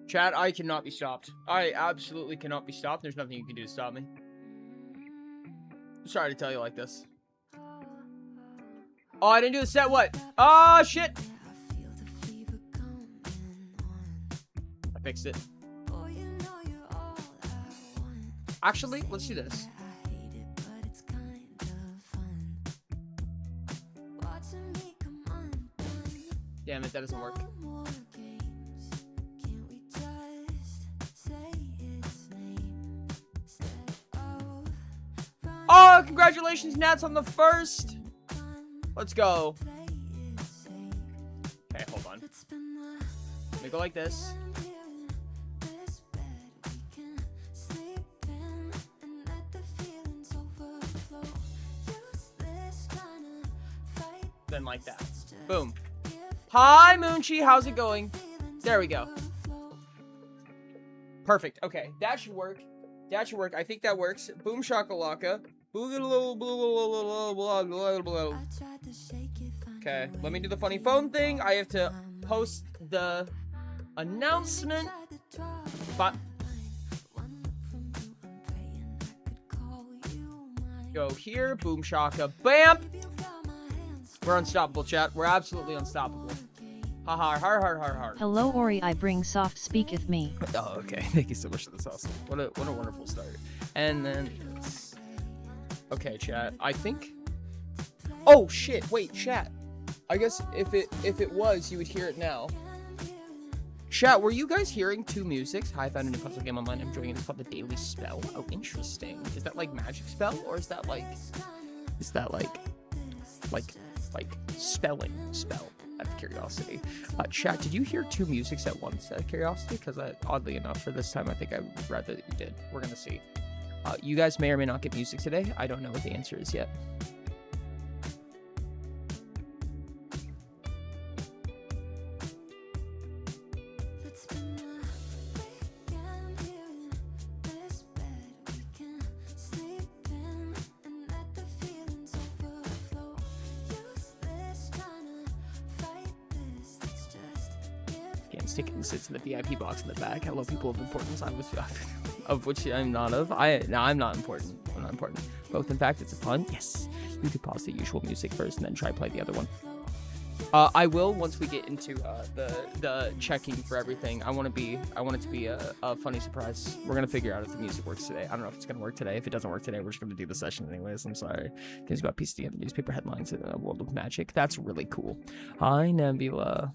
Chat, I cannot be stopped. I absolutely cannot be stopped. There's nothing you can do to stop me. I'm sorry to tell you like this. Oh, I didn't do the set. What? Oh, shit. I fixed it. Actually, let's do this. Damn it, that doesn't work. Oh, congratulations, Nats, on the first. Let's go. Okay, hold on. Let me go like this. Then like that. Boom. Hi, Moonchi. How's it going? There we go. Perfect. Okay, that should work. That should work. I think that works. Boom shakalaka. Okay, let me do the funny phone thing. I have to post the announcement. But go here. Boom shaka. Bam. We're unstoppable, chat. We're absolutely unstoppable. Ha ha, har har har har. Hello, Ori. I bring soft speaketh me. Oh, okay. Thank you so much for this. Awesome. What a wonderful start. And then, okay, chat. I think. Oh shit! Wait, chat. I guess if it was, you would hear it now. Chat, were you guys hearing two musics? Hi, I found a new puzzle game online. I'm enjoying it. It's called the Daily Spell. Oh, interesting. Is that like magic spell, or is that like spelling spell? Out of curiosity. Chat, did you hear two musics at once out of curiosity? Because oddly enough, for this time, I think I would rather that you did. We're gonna see. You guys may or may not get music today. I don't know what the answer is yet. Sits in the VIP box in the back. Hello, people of importance. I was of which I'm not of. I'm not important. I'm not important. Both, in fact, it's a fun. Yes, you could pause the usual music first and then try play the other one. I will once we get into the checking for everything. I want it to be a funny surprise. We're gonna figure out if the music works today. I don't know if it's gonna work today. If it doesn't work today, we're just gonna do the session anyways. I'm sorry. Things about PCD and the newspaper headlines in a world of magic. That's really cool. Hi, Nebula.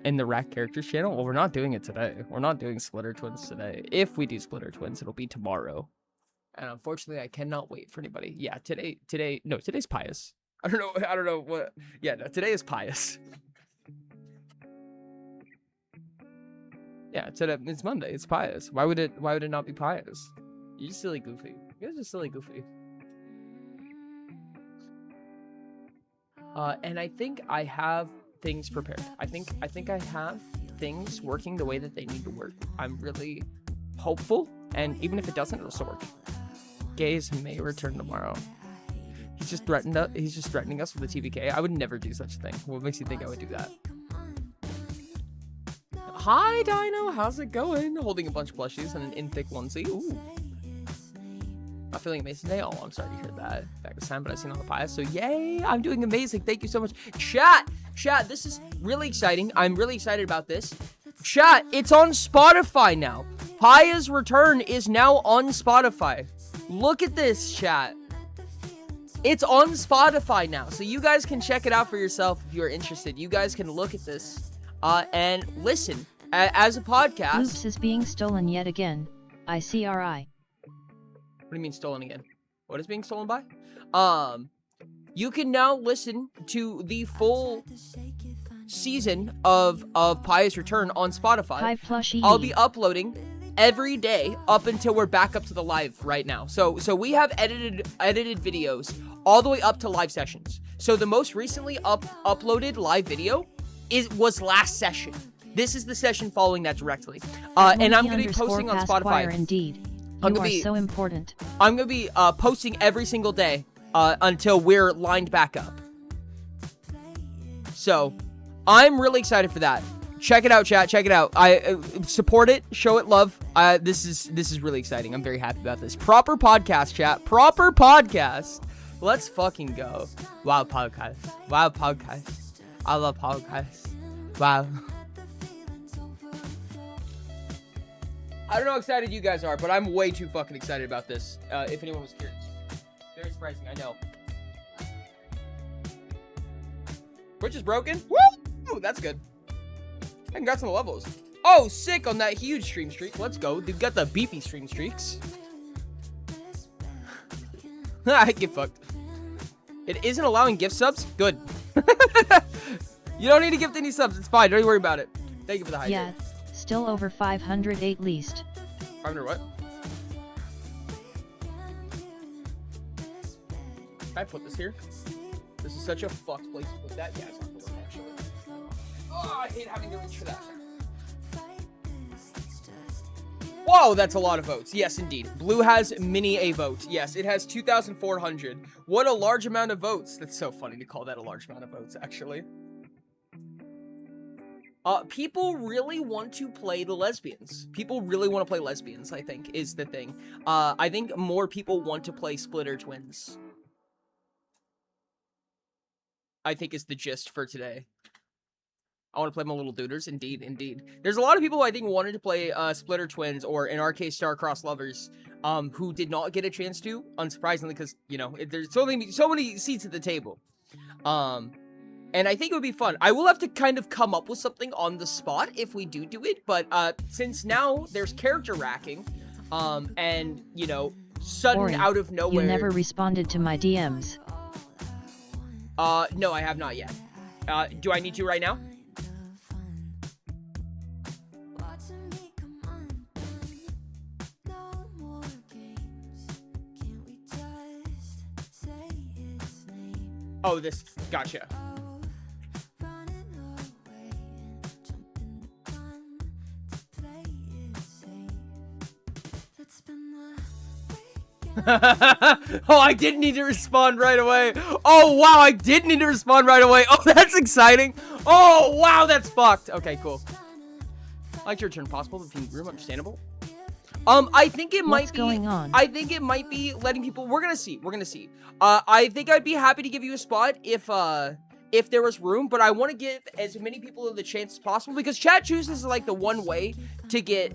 In the Rack Characters channel? Well, we're not doing it today. We're not doing Splitter Twins today. If we do Splitter Twins, it'll be tomorrow. And unfortunately, I cannot wait for anybody. Yeah, today's Pious. I don't know what. Yeah, no, today is Pious. Yeah, today it's Monday. It's Pious. Why would it not be Pious? You're just silly goofy. You guys are silly goofy. And I think I have things prepared. I think I have things working the way that they need to work. I'm really hopeful, and even if it doesn't, it'll still work. Gaze may return tomorrow. He's just threatening us with the TPK. I would never do such a thing. What makes you think I would do that? Hi, Dino. How's it going? Holding a bunch of plushies and an in-thick onesie. Ooh. Not feeling amazing today? Oh, I'm sorry to hear that. Back this time, but I've seen all the pies. So yay, I'm doing amazing. Thank you so much. Chat, this is really exciting. I'm really excited about this. Chat, it's on Spotify now. Paya's Return is now on Spotify. Look at this, chat. It's on Spotify now. So you guys can check it out for yourself if you're interested. You guys can look at this and listen as a podcast. Oops is being stolen yet again. ICRI. What do you mean stolen again? What is being stolen by? You can now listen to the full season of Paya's Return on Spotify. Hi, plushie. I'll be uploading every day up until we're back up to the live right now. So we have edited videos all the way up to live sessions. So the most recently uploaded live video was last session. This is the session following that directly. And I'm going to be posting on Spotify. Indeed. You are so important. I'm going to be posting every single day until we're lined back up. So, I'm really excited for that. Check it out, chat. Check it out. I support it. Show it love. This is really exciting. I'm very happy about this. Proper podcast, chat. Proper podcast. Let's fucking go. Wow, podcast. Wow, podcast. I love podcasts. Wow. I don't know how excited you guys are, but I'm way too fucking excited about this. If anyone was curious. Very surprising, I know. Twitch is broken? Woo! That's good. Congrats on the levels. Oh, sick on that huge stream streak. Let's go. They've got the beefy stream streaks. I get fucked. It isn't allowing gift subs? Good. You don't need to gift any subs. It's fine. Don't worry about it. Thank you for the hydrate. Yeah, still over 508 least. 500 what? Can I put this here? This is such a fucked place to put that. Yeah, it's not put it, actually. Oh, I hate having to reach for that. Whoa, that's a lot of votes. Yes, indeed. Blue has mini a vote. Yes, it has 2,400. What a large amount of votes. That's so funny to call that a large amount of votes, actually. People really want to play the lesbians. People really want to play lesbians, I think, is the thing. I think more people want to play splitter twins. I think is the gist for today. I want to play my little duders. Indeed, indeed. There's a lot of people I think wanted to play splitter twins, or in our case, star-crossed lovers, who did not get a chance to, unsurprisingly, because, you know, there's so many seats at the table. And I think it would be fun. I will have to kind of come up with something on the spot if we do it, but since now there's character racking, and, you know, sudden Ori, out of nowhere... You never responded to my DMs. No, I have not yet. Do I need to right now? Oh, this, gotcha. Oh, I didn't need to respond right away. Oh, wow, I did need to respond right away. Oh, that's exciting. Oh, wow, that's fucked. Okay, cool. I like your turn possible, if you need room, understandable. I think it might What's going on? I think it might be letting people, we're gonna see. I think I'd be happy to give you a spot if there was room, but I want to give as many people the chance as possible, because chat chooses like the one way to get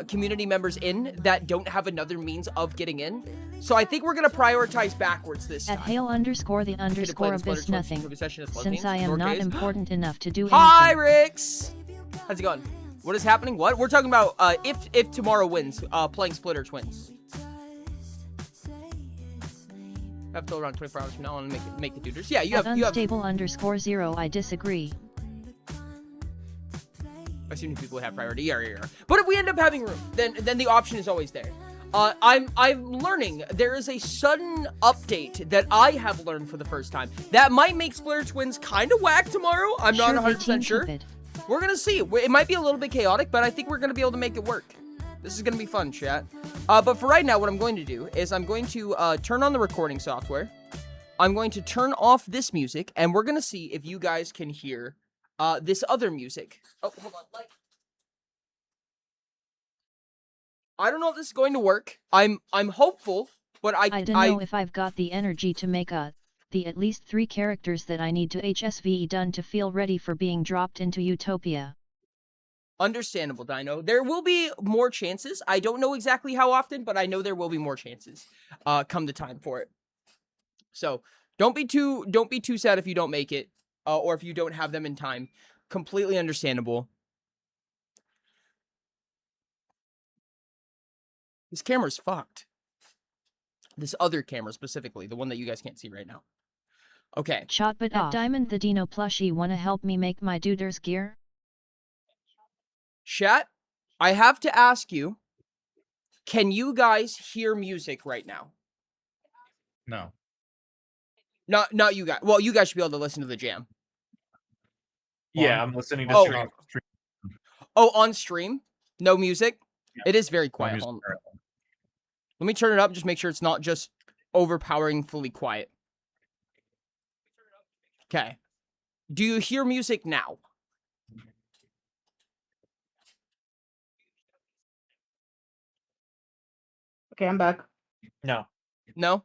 community members in that don't have another means of getting in. So I think we're gonna prioritize backwards this time. At Hale_the_abyss nothing, since I am not important enough to do anything. Hi, Rix! How's it going? What is happening? What? We're talking about if tomorrow wins, playing splitter twins. I have till around 24 hours from now on to make the duders. Yeah, you have unstable_0. I disagree. Assuming people would have priority. Yeah. But if we end up having room, then the option is always there. I'm learning. There is a sudden update that I have learned for the first time that might make splitter twins kind of whack tomorrow. I'm not 100% sure. We're gonna see. It might be a little bit chaotic, but I think we're gonna be able to make it work. This is gonna be fun, chat. But for right now, what I'm going to do is I'm going to turn on the recording software. I'm going to turn off this music, and we're gonna see if you guys can hear this other music. Oh, hold on, like. I don't know if this is going to work. I'm hopeful, but I don't know if I've got the energy to make the at least 3 characters that I need to HSVE done to feel ready for being dropped into Utopia. Understandable, Dino. There will be more chances. I don't know exactly how often, but I know there will be more chances come the time for it. So don't be too sad if you don't make it, or if you don't have them in time. Completely understandable. This camera's fucked. This other camera specifically, the one that you guys can't see right now. Okay. Shot but at Diamond the Dino plushie, wanna help me make my duders gear? Chat, I have to ask you, can you guys hear music right now? No. Not you guys. Well, you guys should be able to listen to the jam. Yeah, I'm listening to stream. Oh, on stream? No music? Yeah. It is very quiet. No, let me turn it up, just make sure it's not just overpoweringly quiet. Okay. Do you hear music now? Okay, I'm back. No. No?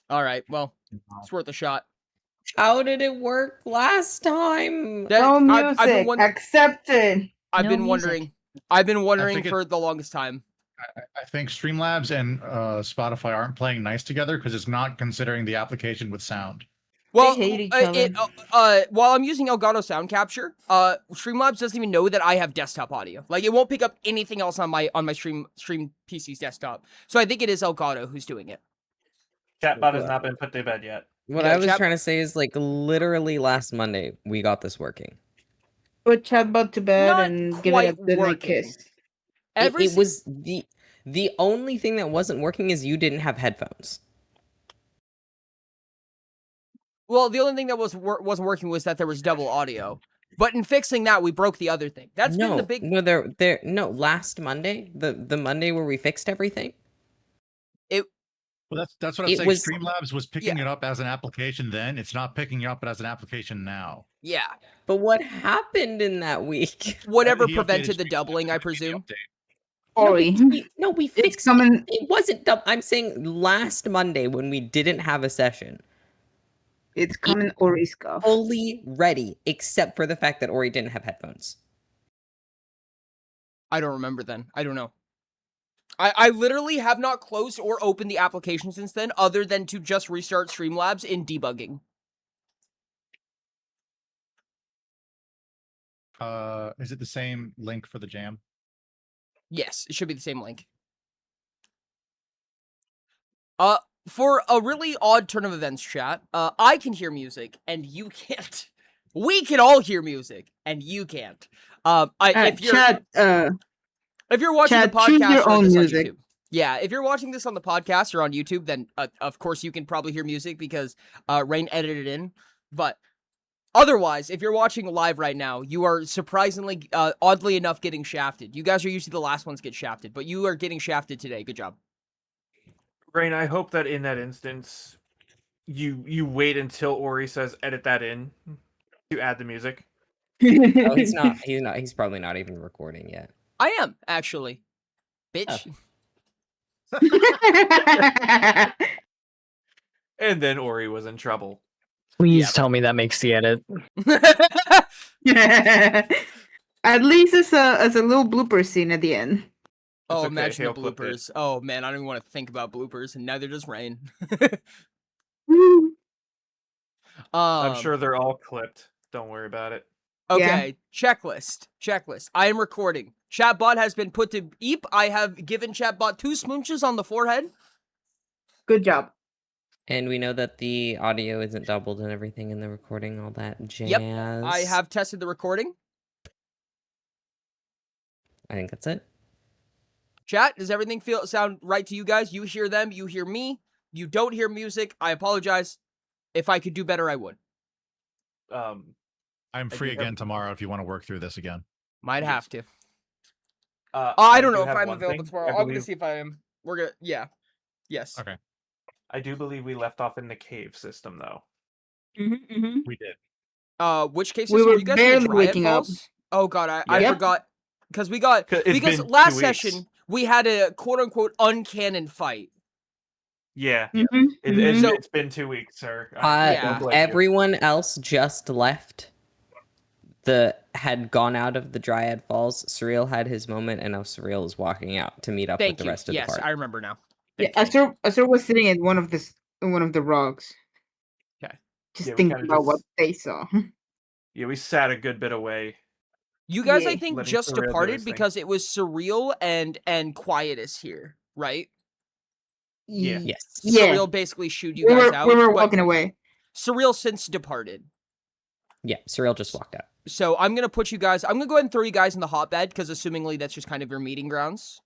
All right. Well, it's worth a shot. How did it work last time? No music. I've been Accepted. I've No been music. wondering. I've been wondering think for the longest time. I think Streamlabs and Spotify aren't playing nice together because it's not considering the application with sound. Well, hate each other. While I'm using Elgato Sound Capture, Streamlabs doesn't even know that I have desktop audio. Like, it won't pick up anything else on my stream PC's desktop. So I think it is Elgato who's doing it. Chatbot has not been put to bed yet. What Yeah, I was trying to say is, like, literally last Monday, we got this working. Put chatbot to bed Not and give it a quite good night working. kiss. It was the only thing that wasn't working is you didn't have headphones. Well, the only thing that wasn't working was that there was double audio. But in fixing that, we broke the other thing. That's been the big. No, last Monday, the Monday where we fixed everything. Well, that's what I'm It saying. was- Streamlabs was picking it up as an application then. It's not picking it up as an application now. Yeah. But what happened in that week? Whatever He prevented updated the Streamlabs doubling, I to make the presume. update. Ori. We It's fixed coming. it. Wasn't double. I'm saying last Monday when we didn't have a session, It's coming Ori scuff. fully ready, except for the fact that Ori didn't have headphones. I don't remember then. I don't know. I literally have not closed or opened the application since then, other than to just restart Streamlabs in debugging. Is it the same link for the jam? Yes, it should be the same link. For a really odd turn of events, chat, I can hear music and you can't. We can all hear music and you can't. If you're Chat, if you're watching Chad, the choose podcast your or own this on music. YouTube, yeah, if you're watching this on the podcast or on YouTube, then of course you can probably hear music because Rain edited it in. But otherwise, if you're watching live right now, you are surprisingly, oddly enough, getting shafted. You guys are usually the last ones get shafted, but you are getting shafted today. Good job. Rain, I hope that in that instance, you wait until Ori says edit that in to add the music. Oh, he's not. He's probably not even recording yet. I am, actually. Bitch. And then Ori was in trouble. Please tell me that makes the edit. At least it's a little blooper scene at the end. Oh, okay, imagine the he'll clip it. bloopers. Oh, man, I don't even want to think about bloopers, and neither does Rain. I'm sure they're all clipped. Don't worry about it. Okay, checklist. I am recording. Chatbot has been put to eep. I have given Chatbot 2 smooches on the forehead. Good job. And we know that the audio isn't doubled and everything in the recording, all that jazz. Yep, I have tested the recording. I think that's it. Chat, does everything sound right to you guys? You hear them, you hear me. You don't hear music. I apologize. If I could do better, I would. I'm free again tomorrow if you want to work through this again. Might have to. I don't know if have I'm one available thing. tomorrow. I'm gonna see if I am. We're gonna, yeah. Yes. Okay. I do believe we left off in the cave system, though. We did. Which case We were were you guys in the barely Dryad waking up. Falls? Oh god, I Yep. forgot. Because we got, It's because been last 2 weeks. session, we had a quote-unquote uncanon fight. Yeah. Mhm, mhm. So- It's been 2 weeks, sir. Yeah. don't blame you. Everyone else just left. Had gone out of the Dryad Falls. Surreal had his moment, and now Surreal is walking out to meet up Thank with the you. rest of Yes, the I party. remember now. Yeah, Thank you. Azur was sitting at one of the rocks. Okay. Just Yeah, we thinking kinda about what just- they saw. Yeah, we sat a good bit away. You guys, I Yeah. think, Letting just Surreal do departed his thing. because it was Surreal and Quietus here, right? Yeah. Yes. Yeah. Surreal basically shooed you we guys were out. we were but walking away. Surreal since departed. Yeah, Surreal just walked out. So I'm gonna put you guys. I'm gonna go ahead and throw you guys in the hotbed because, assumingly, that's just kind of your meeting grounds.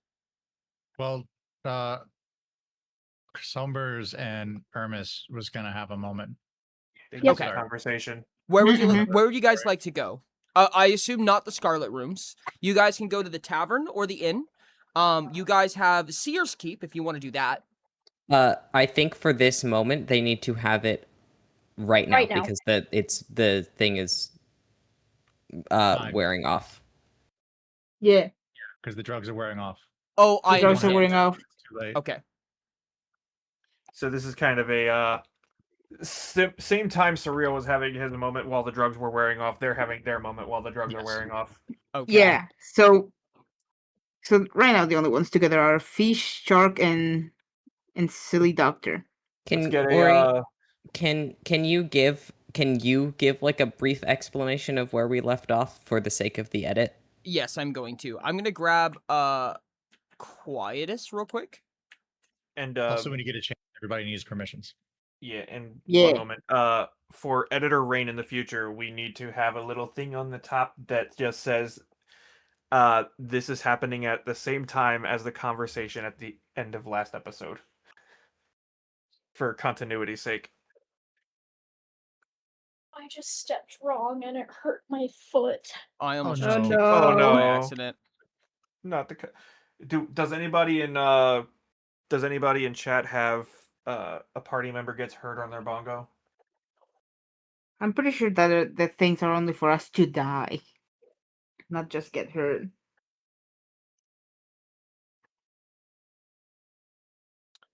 Well, Sombers and Hermes was gonna have a moment. They Yep. just had a Okay. conversation. Where would you Mhm. Where would you guys like to go? I assume not the Scarlet Rooms. You guys can go to the tavern or the inn. You guys have Seer's Keep if you want to do that. I think for this moment they need to have it right now, Right now. because the thing is Fine. wearing off. Yeah, Because the drugs are wearing off. Oh, the I drugs are understand. wearing off. Too late. Okay. So this is kind of a same time Surreal was having his moment while the drugs were wearing off. They're having their moment while the drugs are Yes. wearing off. Okay. Yeah. So right now the only ones together are Fish, Shark, and Silly Doctor. Let's Can get Ori, a can you give like a brief explanation of where we left off for the sake of the edit? Yes, I'm going to. I'm gonna grab Quietus real quick. and Also, when you get a chance, everybody needs permissions. yeah, and Yeah. one moment. For editor Rain in the future, we need to have a little thing on the top that just says, this is happening at the same time as the conversation at the end of last episode. For continuity's sake. I just stepped wrong and it hurt my foot. I almost no. just Oh, kicked no. someone Oh, by no. accident. Not the. Does anybody in chat have a party member gets hurt on their bongo? I'm pretty sure that things are only for us to die, not just get hurt.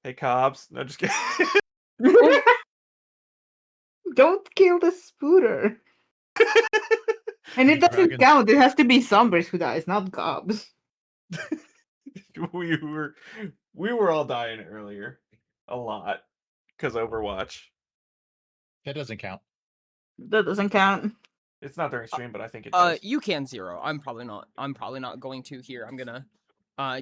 Hey, Cobbs. No, just kidding. Don't kill the spooter. And it doesn't Dragon. count. It has to be Sombers who dies, not Gobs. we were all dying earlier, a lot, because Overwatch. That doesn't count. That doesn't count. It's not during stream, but I think it does. You can zero. I'm probably not going to here. I'm gonna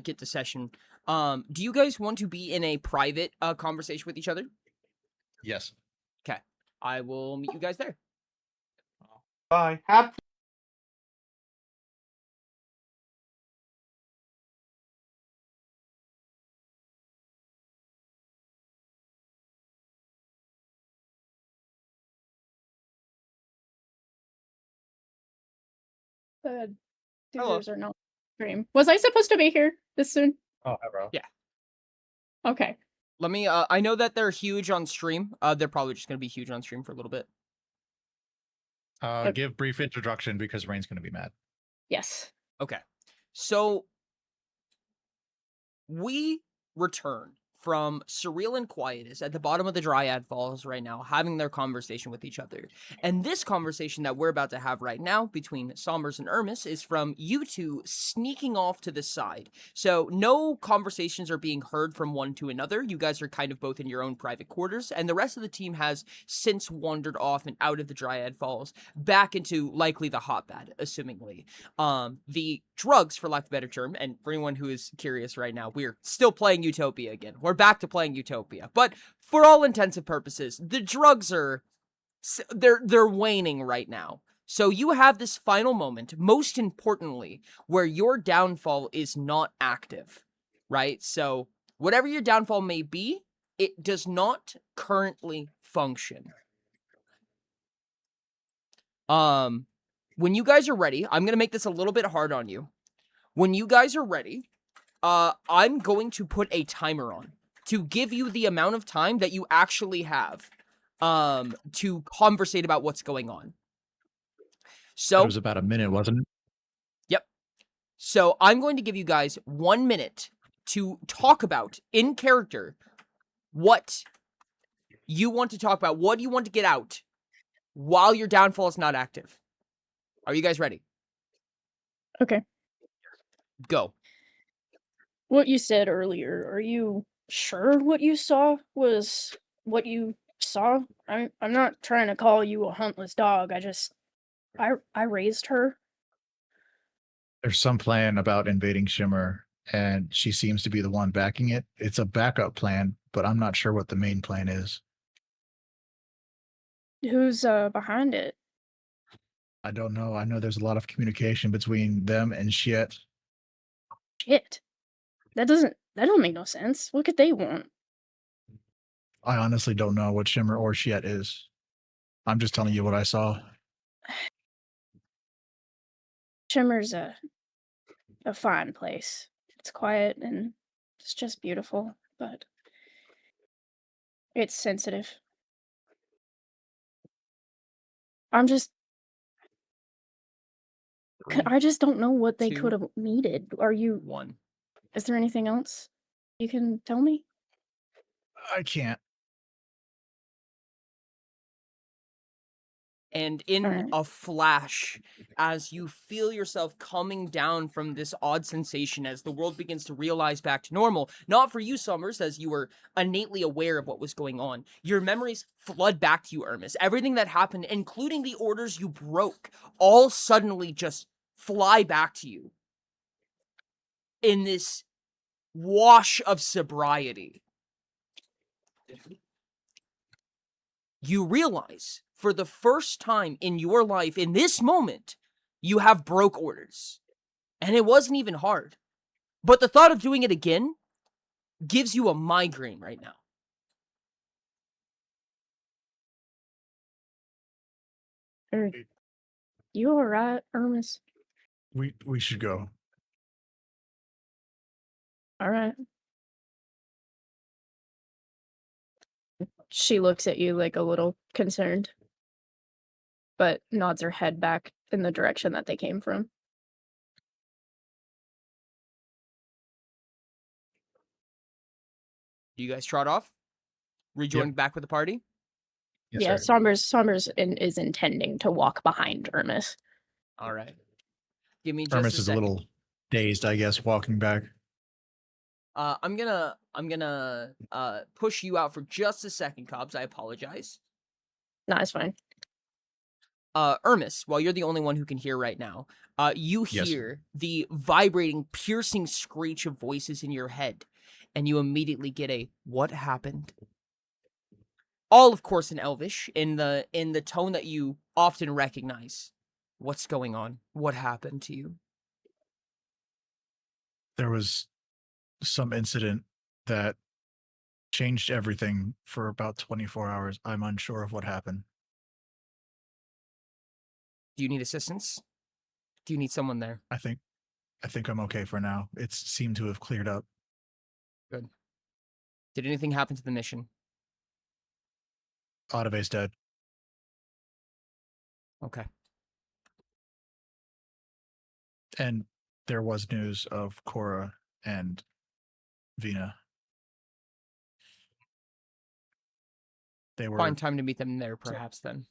get to session. Do you guys want to be in a private conversation with each other? Yes. Okay. I will meet you guys there. Bye. Hap- The Hello. doers are not stream. Was I supposed to be here this soon? Oh, hi, bro. Yeah. Okay. Let me I know that they're huge on stream. They're probably just gonna be huge on stream for a little bit. Give brief introduction because Rain's going to be mad. Yes. Okay. So we return from Surreal and Quietus at the bottom of the Dryad Falls right now, having their conversation with each other. And this conversation that we're about to have right now between Sombers and Ermis is from you two sneaking off to the side. So no conversations are being heard from one to another. You guys are kind of both in your own private quarters, and the rest of the team has since wandered off and out of the Dryad Falls, back into likely the hotbed, assumingly. The drugs, for lack of a better term, and for anyone who is curious right now, we're still playing Utopia again. We're back to playing Utopia, but for all intents and purposes, the drugs are they're waning right now. So you have this final moment, most importantly, where your downfall is not active, right? So whatever your downfall may be, it does not currently function. When you guys are ready, I'm going to make this a little bit hard on you. When you guys are ready, I'm going to put a timer on to give you the amount of time that you actually have to conversate about what's going on. So It was about a minute, wasn't it? Yep. So I'm going to give you guys 1 minute to talk about, in character, what you want to talk about. What do you want to get out while your downfall is not active? Are you guys ready? Okay. Go. What you said earlier, are you sure what you saw was what you saw? I'm not trying to call you a huntless dog. I raised her. There's some plan about invading Shimmer, and she seems to be the one backing it. It's a backup plan, but I'm not sure what the main plan is. Who's behind it? I don't know. I know there's a lot of communication between them and shit. Shit. That don't make no sense. What could they want? I honestly don't know what Shimmer or shit is. I'm just telling you what I saw. Shimmer's a fine place. It's quiet and it's just beautiful, but it's sensitive. I just don't know what they 2, could have needed. 1. Is there anything else you can tell me? I can't. And in Alright. a flash, as you feel yourself coming down from this odd sensation as the world begins to realize back to normal, not for you, Summers, as you were innately aware of what was going on, your memories flood back to you, Ermis. Everything that happened, including the orders you broke, all suddenly just fly back to you in this wash of sobriety. You realize for the first time in your life, in this moment, you have broke orders. And it wasn't even hard. But the thought of doing it again gives you a migraine right now. Are you alright, Ermis? We should go. Alright. She looks at you like a little concerned, but nods her head back in the direction that they came from. Do you guys trot off? Rejoin back with the party? Yes, Yeah, sir. Sombers is intending to walk behind Ermis. All right. Give me just Hermes a is a second. little dazed, I guess, walking back. I'm gonna push you out for just a second, Cobbs. I apologize. No, it's fine. Ermis, while you're the only one who can hear right now, you Yes. hear the vibrating, piercing screech of voices in your head, and you immediately get a "What happened?" All, of course, in Elvish, in the tone that you often recognize. What's going on? What happened to you? There was some incident that changed everything for about 24 hours. I'm unsure of what happened. Do you need assistance? Do you need someone there? I think I'm okay for now. It seemed to have cleared up. Good. Did anything happen to the mission? Otave's dead. Okay. And there was news of Cora and Vina. They were Find time to meet them there, perhaps, then.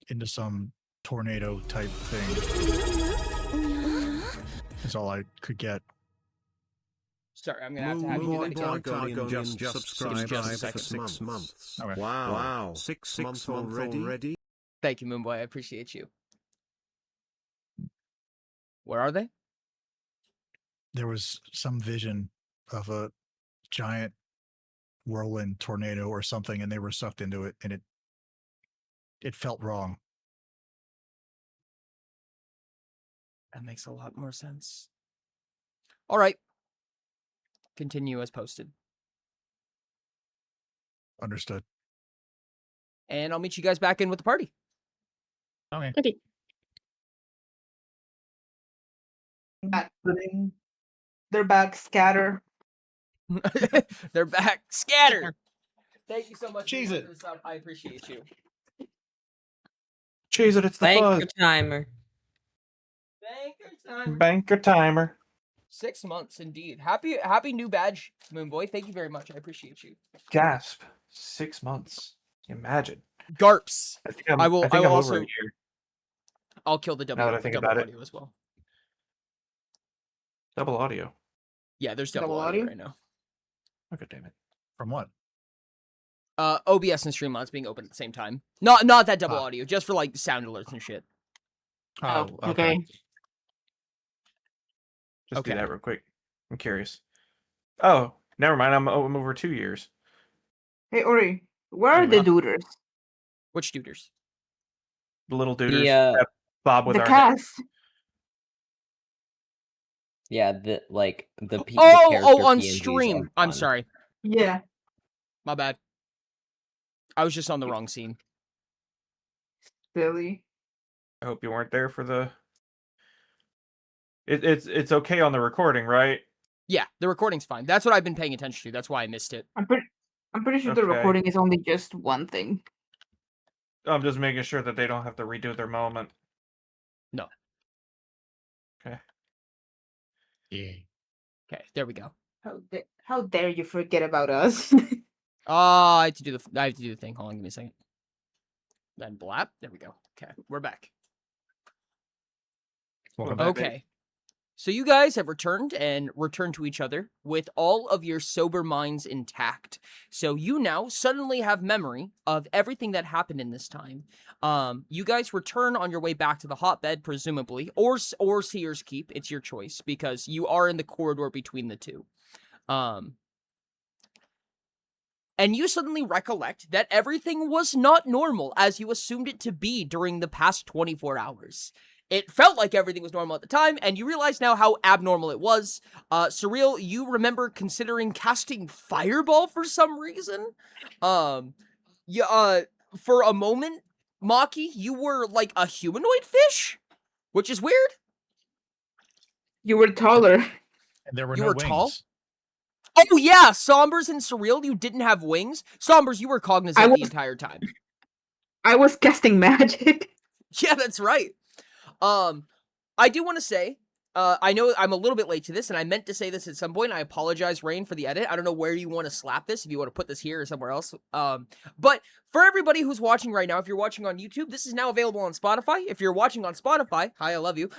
into some tornado type thing. Is all I could get. Sorry, I'm gonna have to have you do that again. Targaryen just subscribed just a for second. 6 months. Okay. Wow. 6 months already? Thank you, Moonboy. I appreciate you. Where are they? There was some vision of a giant whirlwind tornado or something, and they were sucked into it, and it felt wrong. That makes a lot more sense. All right. Continue as posted. Understood. And I'll meet you guys back in with the party. Okay. Okay. Backfooting. They're back, scatter. They're back. Scatter. Thank you so much Cheese for it. this up. I appreciate you. Cheese it, it's the Thank fuzz. you, timer. Thank you, time. Banker timer. 6 months, indeed. Happy new badge, Moonboy. Thank you very much. I appreciate you. Gasp. 6 months. Imagine. Garps. I think I'm, I will I think I'm also- over a year. I'll kill the double, Now that I think double about it. audio as well. Double audio. Yeah, there's double, Double audio audio? right now. Oh, God damn it. From what? OBS and Streamlabs being open at the same time. Not that double Ah. audio, just for like sound alerts and shit. Oh, okay. Just Okay. do that real quick. I'm curious. Oh, never mind. I'm over 2 years. Hey, Ori, where are the duders? Which duders? The little duders The, that bob with The our head. cast. yeah, the the Oh, character on PNGs stream. are I'm fun. sorry. Yeah. My bad. I was just on the wrong scene. Silly. I hope you weren't there for the. It's okay on the recording, right? Yeah, the recording's fine. That's what I've been paying attention to. That's why I missed it. I'm pretty sure the Okay. recording is only just one thing. I'm just making sure that they don't have to redo their moment. No. Okay. Yeah. Okay, there we go. How dare you forget about us? I have to do the thing. Hold on, give me a second. Then blap. There we go. Okay, we're back. Welcome Well, back. Okay. So you guys have returned to each other with all of your sober minds intact. So you now suddenly have memory of everything that happened in this time. You guys return on your way back to the hotbed, presumably, or Seer's Keep. It's your choice because you are in the corridor between the two. And you suddenly recollect that everything was not normal as you assumed it to be during the past 24 hours. It felt like everything was normal at the time, and you realize now how abnormal it was. Surreal, you remember considering casting Fireball for some reason. For a moment, Maki, you were like a humanoid fish, which is weird. You were taller. And there were You no were wings. tall? Oh yeah, Sombers and Surreal, you didn't have wings. Sombers, you were cognizant the entire time. I was casting magic. Yeah, that's right. I do want to say, I know I'm a little bit late to this, and I meant to say this at some point. I apologize, Rain, for the edit. I don't know where you want to slap this, if you want to put this here or somewhere else. But for everybody who's watching right now, if you're watching on YouTube, this is now available on Spotify. If you're watching on Spotify, hi, I love you.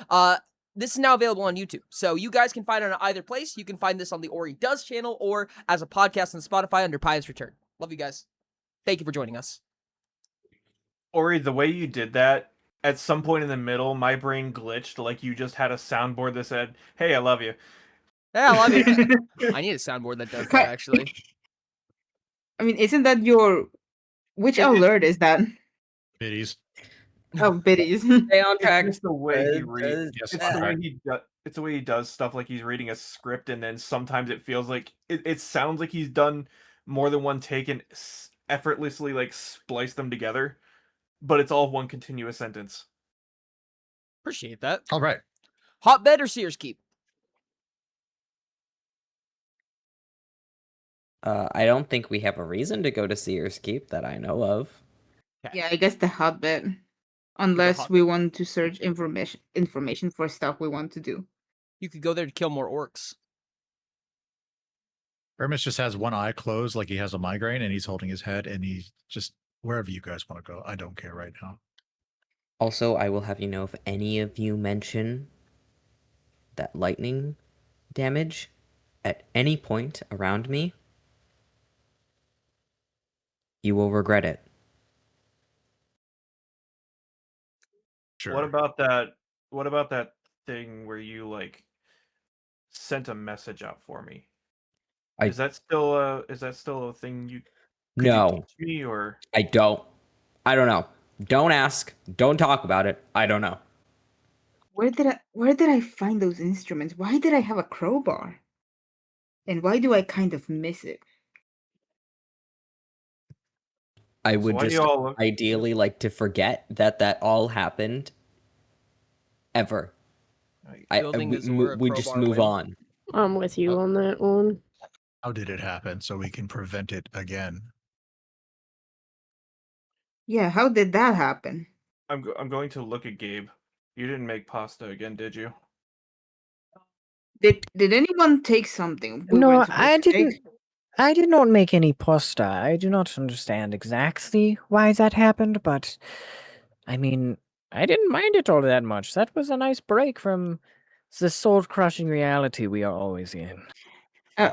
This is now available on YouTube. So you guys can find it on either place. You can find this on the Ori Does channel or as a podcast on Spotify under Pious Return. Love you guys. Thank you for joining us. Ori, the way you did that, at some point in the middle, my brain glitched like you just had a soundboard that said, "Hey, I love you." Yeah, I love you. I need a soundboard that does that, actually. I mean, isn't that your... Which It is- alert is that? Biddies. Oh, biddies. Stay on It's track. just the way he reads. Yes, It's on the way track. it's the way he does stuff. Like he's reading a script, and then sometimes it feels like it sounds like he's done more than one take and effortlessly like spliced them together, but it's all one continuous sentence. Appreciate that. All right. Hotbed or Seer's Keep? I don't think we have a reason to go to Seer's Keep that I know of. Yeah, I guess the hotbed. Unless hot- we want to search information for stuff we want to do. You could go there to kill more orcs. Hermes just has one eye closed like he has a migraine and he's holding his head and he's just wherever you guys want to go. I don't care right now. Also, I will have you know if any of you mention that lightning damage at any point around me, you will regret it. Sure. What about that thing where you like sent a message out for me? Is that still a thing you could you No, teach me, or I don't. I don't know. Don't ask. Don't talk about it. I don't know. Where did I find those instruments? Why did I have a crowbar? And why do I kind of miss it? I So would why do just y'all look- ideally like to forget that all happened ever. Building the Zora We just crowbar move win. on. I'm with you on that one. How did it happen so we can prevent it again? Yeah, how did that happen? I'm going to look at Gabe. You didn't make pasta again, did you? Did anyone take something? We No, weren't supposed I to take? didn't. I did not make any pasta. I do not understand exactly why that happened, but I mean, I didn't mind it all that much. That was a nice break from the soul-crushing reality we are always in.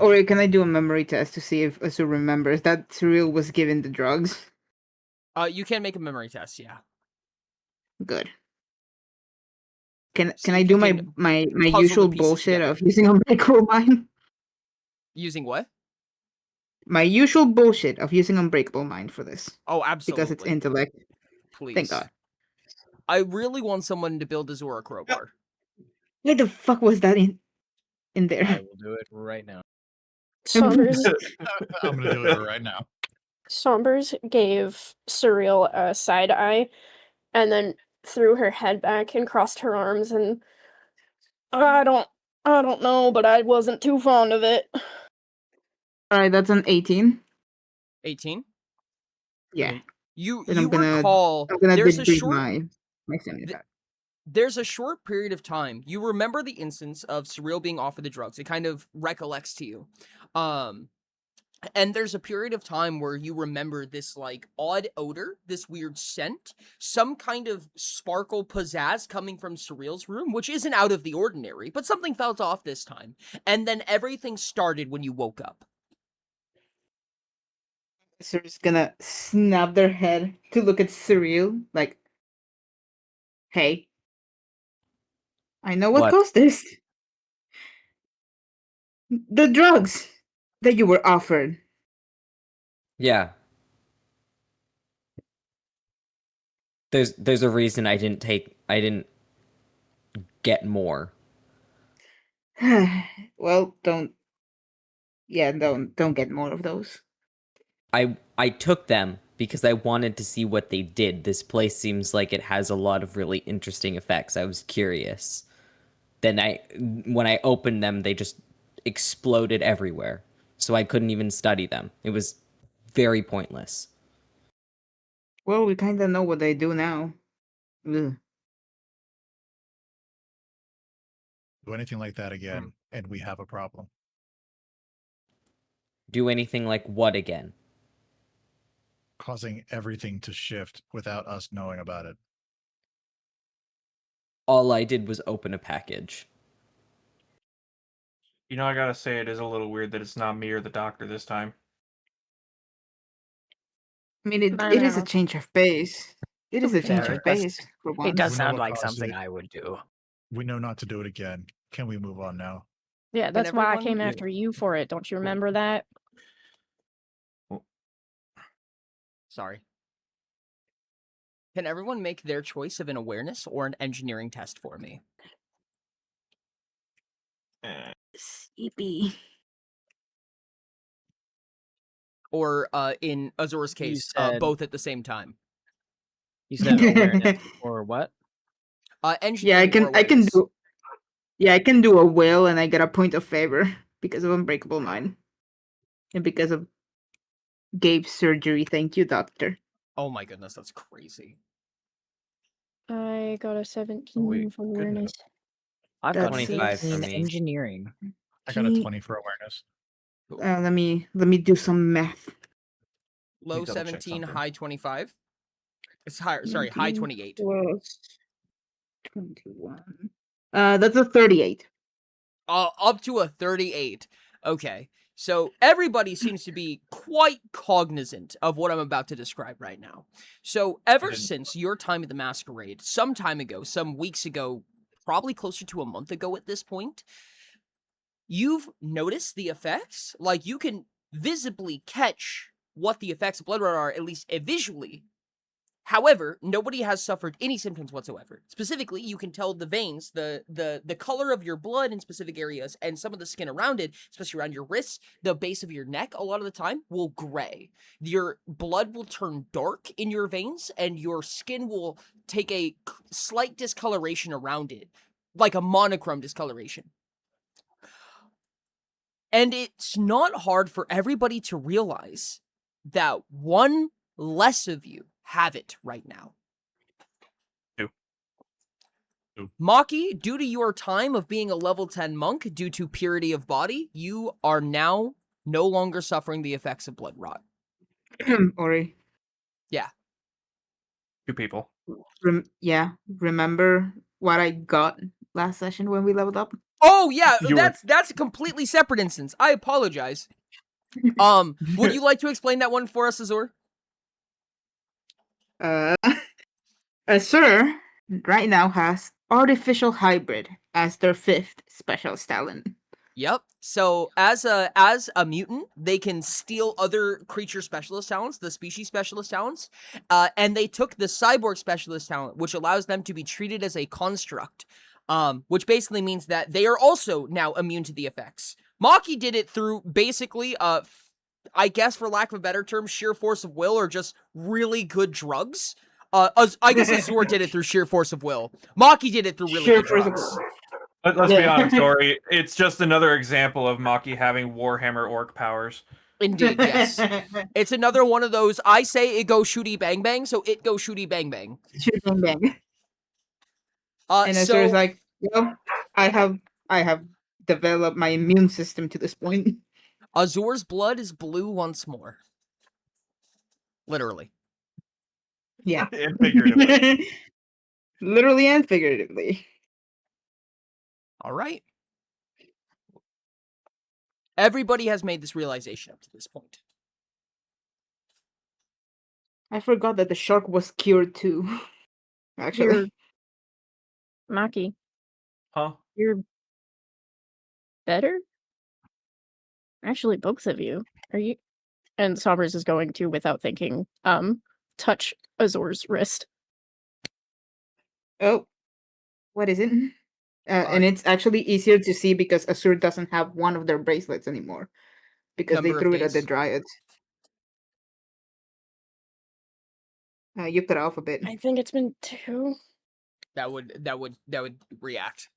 Or can I do a memory test to see if Asu remembers that Cyril was given the drugs? You can make a memory test, yeah. Good. Can See I if do you my can my puzzle the usual pieces bullshit together. of using a micromine? Using what? My usual bullshit of using Unbreakable Mind for this. Oh, absolutely. Because it's intellect. Please. Thank God. I really want someone to build a Zora crowbar. Why the fuck was that in there? I will do it right now. Sombers, I'm gonna do it right now. Sombers gave Surreal a side eye, and then threw her head back and crossed her arms. And I don't know, but I wasn't too fond of it. Alright, that's an 18. 18? Yeah. You Then I'm gonna recall debrief there's a short my stamina back. there's a short period of time. You remember the instance of Surreal being offered the drugs. It kind of recollects to you. And there's a period of time where you remember this like odd odor, this weird scent, some kind of sparkle pizzazz coming from Surreal's room, which isn't out of the ordinary, but something felt off this time. And then everything started when you woke up. So just gonna snap their head to look at Surreal, like, hey, I know what caused this. The drugs that you were offered. Yeah. There's a reason I didn't get more. Well, don't get more of those. I took them because I wanted to see what they did. This place seems like it has a lot of really interesting effects. I was curious. Then when I opened them, they just exploded everywhere. So I couldn't even study them. It was very pointless. Well, we kind of know what they do now. Ugh. Do anything like that again, and we have a problem. Do anything like what again? Causing everything to shift without us knowing about it. All I did was open a package. You know, I gotta say, it is a little weird that it's not me or the doctor this time. I mean, it is a change of pace. It is a change of pace for once. It does We know sound what like caused something it. I would do. We know not to do it again. Can we move on now? Yeah, that's why I everyone- came after you for it. Don't you remember that? Sorry. Can everyone make their choice of an awareness or an engineering test for me? Sleepy. Or in Azor's case, said- both at the same time. You said awareness or what? Yeah, Engineering or I can awareness. do. Yeah, I can do a will, and I get a point of favor because of Unbreakable Mind, and because of Gabe's surgery. Thank you, doctor. Oh my goodness, that's crazy. I got a 17 for awareness. I've got That's 25 for 18 me. engineering. I got a 20 for awareness. Let me do some math. Low double check 17, something. high 25. It's higher. Sorry, high 28. Plus 21. That's a 38. Up to a 38. Okay. So everybody seems to be quite cognizant of what I'm about to describe right now. So ever since your time at the Masquerade, some time ago, some weeks ago, probably closer to a month ago at this point, you've noticed the effects. Like, you can visibly catch what the effects of blood rot are, at least visually. However, nobody has suffered any symptoms whatsoever. Specifically, you can tell the veins, the color of your blood in specific areas, and some of the skin around it, especially around your wrists, the base of your neck, a lot of the time, will gray. Your blood will turn dark in your veins, and your skin will take a slight discoloration around it, like a monochrome discoloration. And it's not hard for everybody to realize that one less of you have it right now. Two. Maki, due to your time of being a level 10 monk, due to purity of body, you are now no longer suffering the effects of blood rot. Ori. Yeah. 2 people. Remember what I got last session when we leveled up? Oh yeah, You were- that's a completely separate instance. I apologize. Would you like to explain that one for us, Azor? Sir right now has Artificial Hybrid as their 5th specialist talent. Yep. So as a mutant, they can steal other creature specialist talents, the species specialist talents, and they took the cyborg specialist talent, which allows them to be treated as a construct, which basically means that they are also now immune to the effects. Maki did it through basically, I guess for lack of a better term, sheer force of will or just really good drugs. I guess Azor did it through sheer force of will. Maki did it through really good drugs. Let's be honest, Tori. It's just another example of Maki having Warhammer orc powers. Indeed, yes. It's another one of those, I say it go shooty bang bang, so it go shooty bang bang. Shoot bang bang. And So Azur's like, well, I have developed my immune system to this point. Azur's blood is blue once more. Literally. Yeah. And figuratively. Literally and figuratively. All right. Everybody has made this realization up to this point. I forgot that the shark was cured too. Actually. You're Maki. Huh? You're better? Actually, both of you. Are you? And Sombers is going to, without thinking, touch Azor's wrist. Oh. What is it? And it's actually easier to see because Azur doesn't have one of their bracelets anymore. Because Number they of threw it at the days. Dryads. You cut off a bit. I think it's been 2. That would react.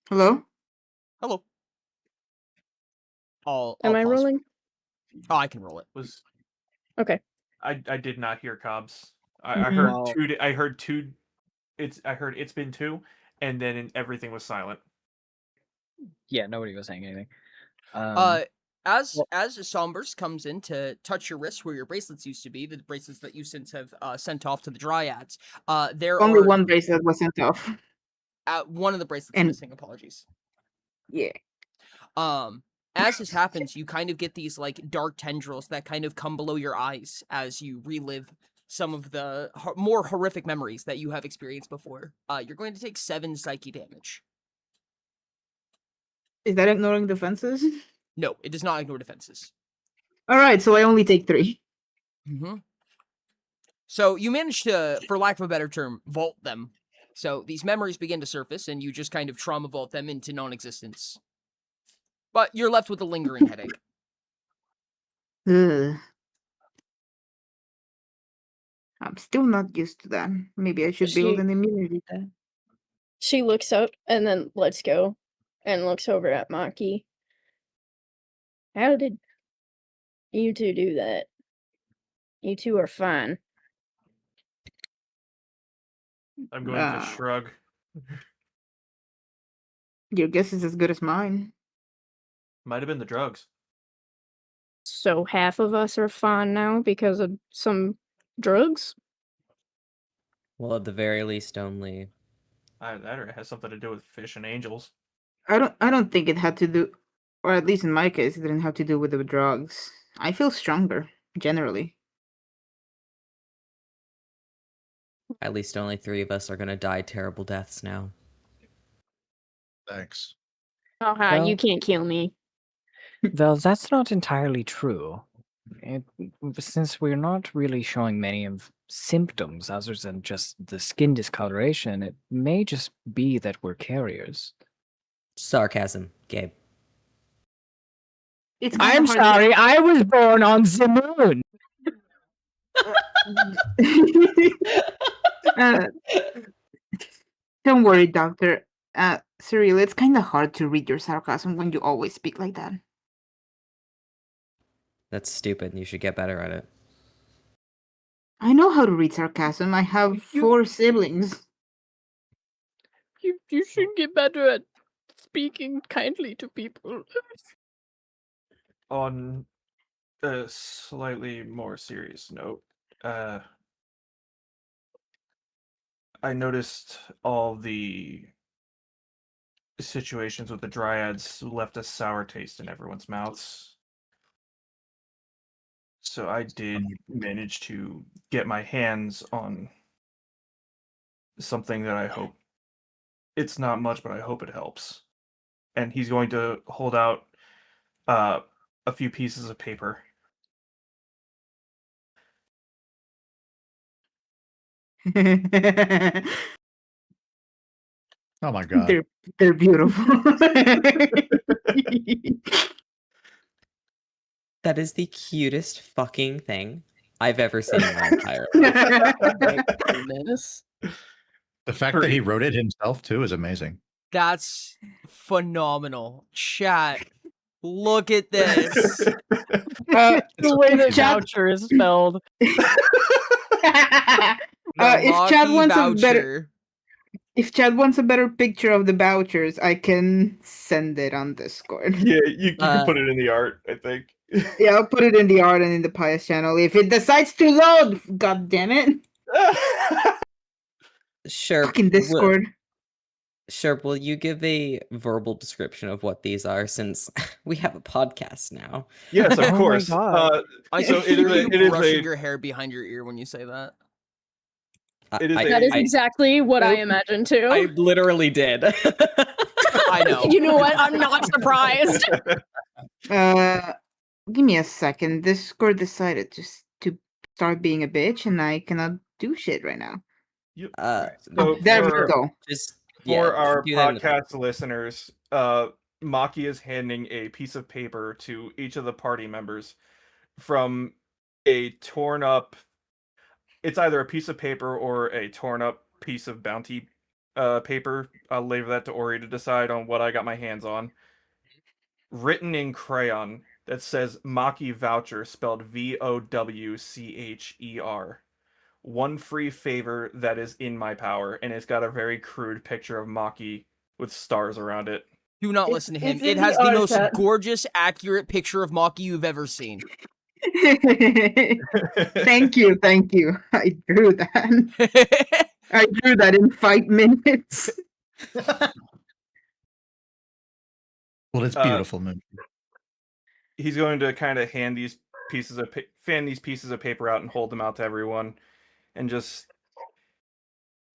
Hello? Hello. All Am I pause. rolling? Oh, I can roll it. Was Okay. I did not hear Cobbs. I Mhm. heard Well- 2. I heard 2. I heard it's been 2, and then everything was silent. Yeah, nobody was saying anything. As well- Sombers comes in to touch your wrist where your bracelets used to be, the bracelets that you since have sent off to the Dryads, there Only are one bracelet was sent off. one of the bracelets And- missing. Apologies. Yeah. As this happens, you kind of get these like dark tendrils that kind of come below your eyes as you relive some of the more horrific memories that you have experienced before. You're going to take 7 psyche damage. Is that ignoring defenses? No, it does not ignore defenses. Alright, so I only take 3. Mm-hmm. So you manage to, for lack of a better term, vault them. So these memories begin to surface, and you just kind of trauma vault them into non-existence. But you're left with a lingering headache. Ugh. I'm still not used to that. Maybe I should build She- an immunity there. She looks up and then lets go and looks over at Maki. How did you two do that? You two are fine. I'm going to Ah. shrug. Your guess is as good as mine. Might have been the drugs. So half of us are fine now because of some drugs? Well, at the very least, only. That or it has something to do with fish and angels. I don't think it had to do, or at least in my case, it didn't have to do with the drugs. I feel stronger, generally. At least only 3 of us are gonna die terrible deaths now. Thanks. Haha, Well- you can't kill me. Well, that's not entirely true. Since we're not really showing many of symptoms other than just the skin discoloration, it may just be that we're carriers. Sarcasm, Gabe. It's kinda I'm hard sorry, I was born on the moon. Uh, don't worry, Doctor. Cyril, it's kind of hard to read your sarcasm when you always speak like that. That's stupid. You should get better at it. I know how to read sarcasm. I have 4 siblings. You should get better at speaking kindly to people. On a slightly more serious note, I noticed all the situations with the Dryads left a sour taste in everyone's mouths. So I did manage to get my hands on something that I hope it's not much, but I hope it helps. And he's going to hold out a few pieces of paper. Oh my god. They're beautiful. That is the cutest fucking thing I've ever seen in my entire life. Goodness. The fact that he wrote it himself too is amazing. That's phenomenal. Chat, look at this. The way that Chat- voucher is spelled. The if Chad Maki wants a better, voucher. if Chad wants a better picture of the vouchers, I can send it on Discord. Yeah, you can Uh, put it in the art, I think. Yeah, I'll put it in the art and in the Pious channel. If it decides to load, god damn it. Sure. Fucking Discord. Sure, will you give a verbal description of what these are since we have a podcast now? Yes, of Oh my course. God. I So can hear you it is brushing a your hair behind your ear when you say that. it is That is a exactly what I Nope. imagined too. I literally did. I know. You know what? I'm not surprised. Give me a second. Discord decided just to start being a bitch, and I cannot do shit right now. So There we for- go. Just For our do that in the- podcast listeners, Maki is handing a piece of paper to each of the party members from a torn up. It's either a piece of paper or a torn up piece of bounty paper. I'll leave that to Ori to decide on what I got my hands on. Written in crayon that says Maki voucher, spelled VOWCHER. One free favor that is in my power, and it's got a very crude picture of Maki with stars around it. Do not listen to him. It has the most gorgeous, accurate picture of Maki you've ever seen. Thank you. I drew that. I drew that in 5 minutes. Well, it's beautiful, man. He's going to kind of hand these fan these pieces of paper out and hold them out to everyone, and just,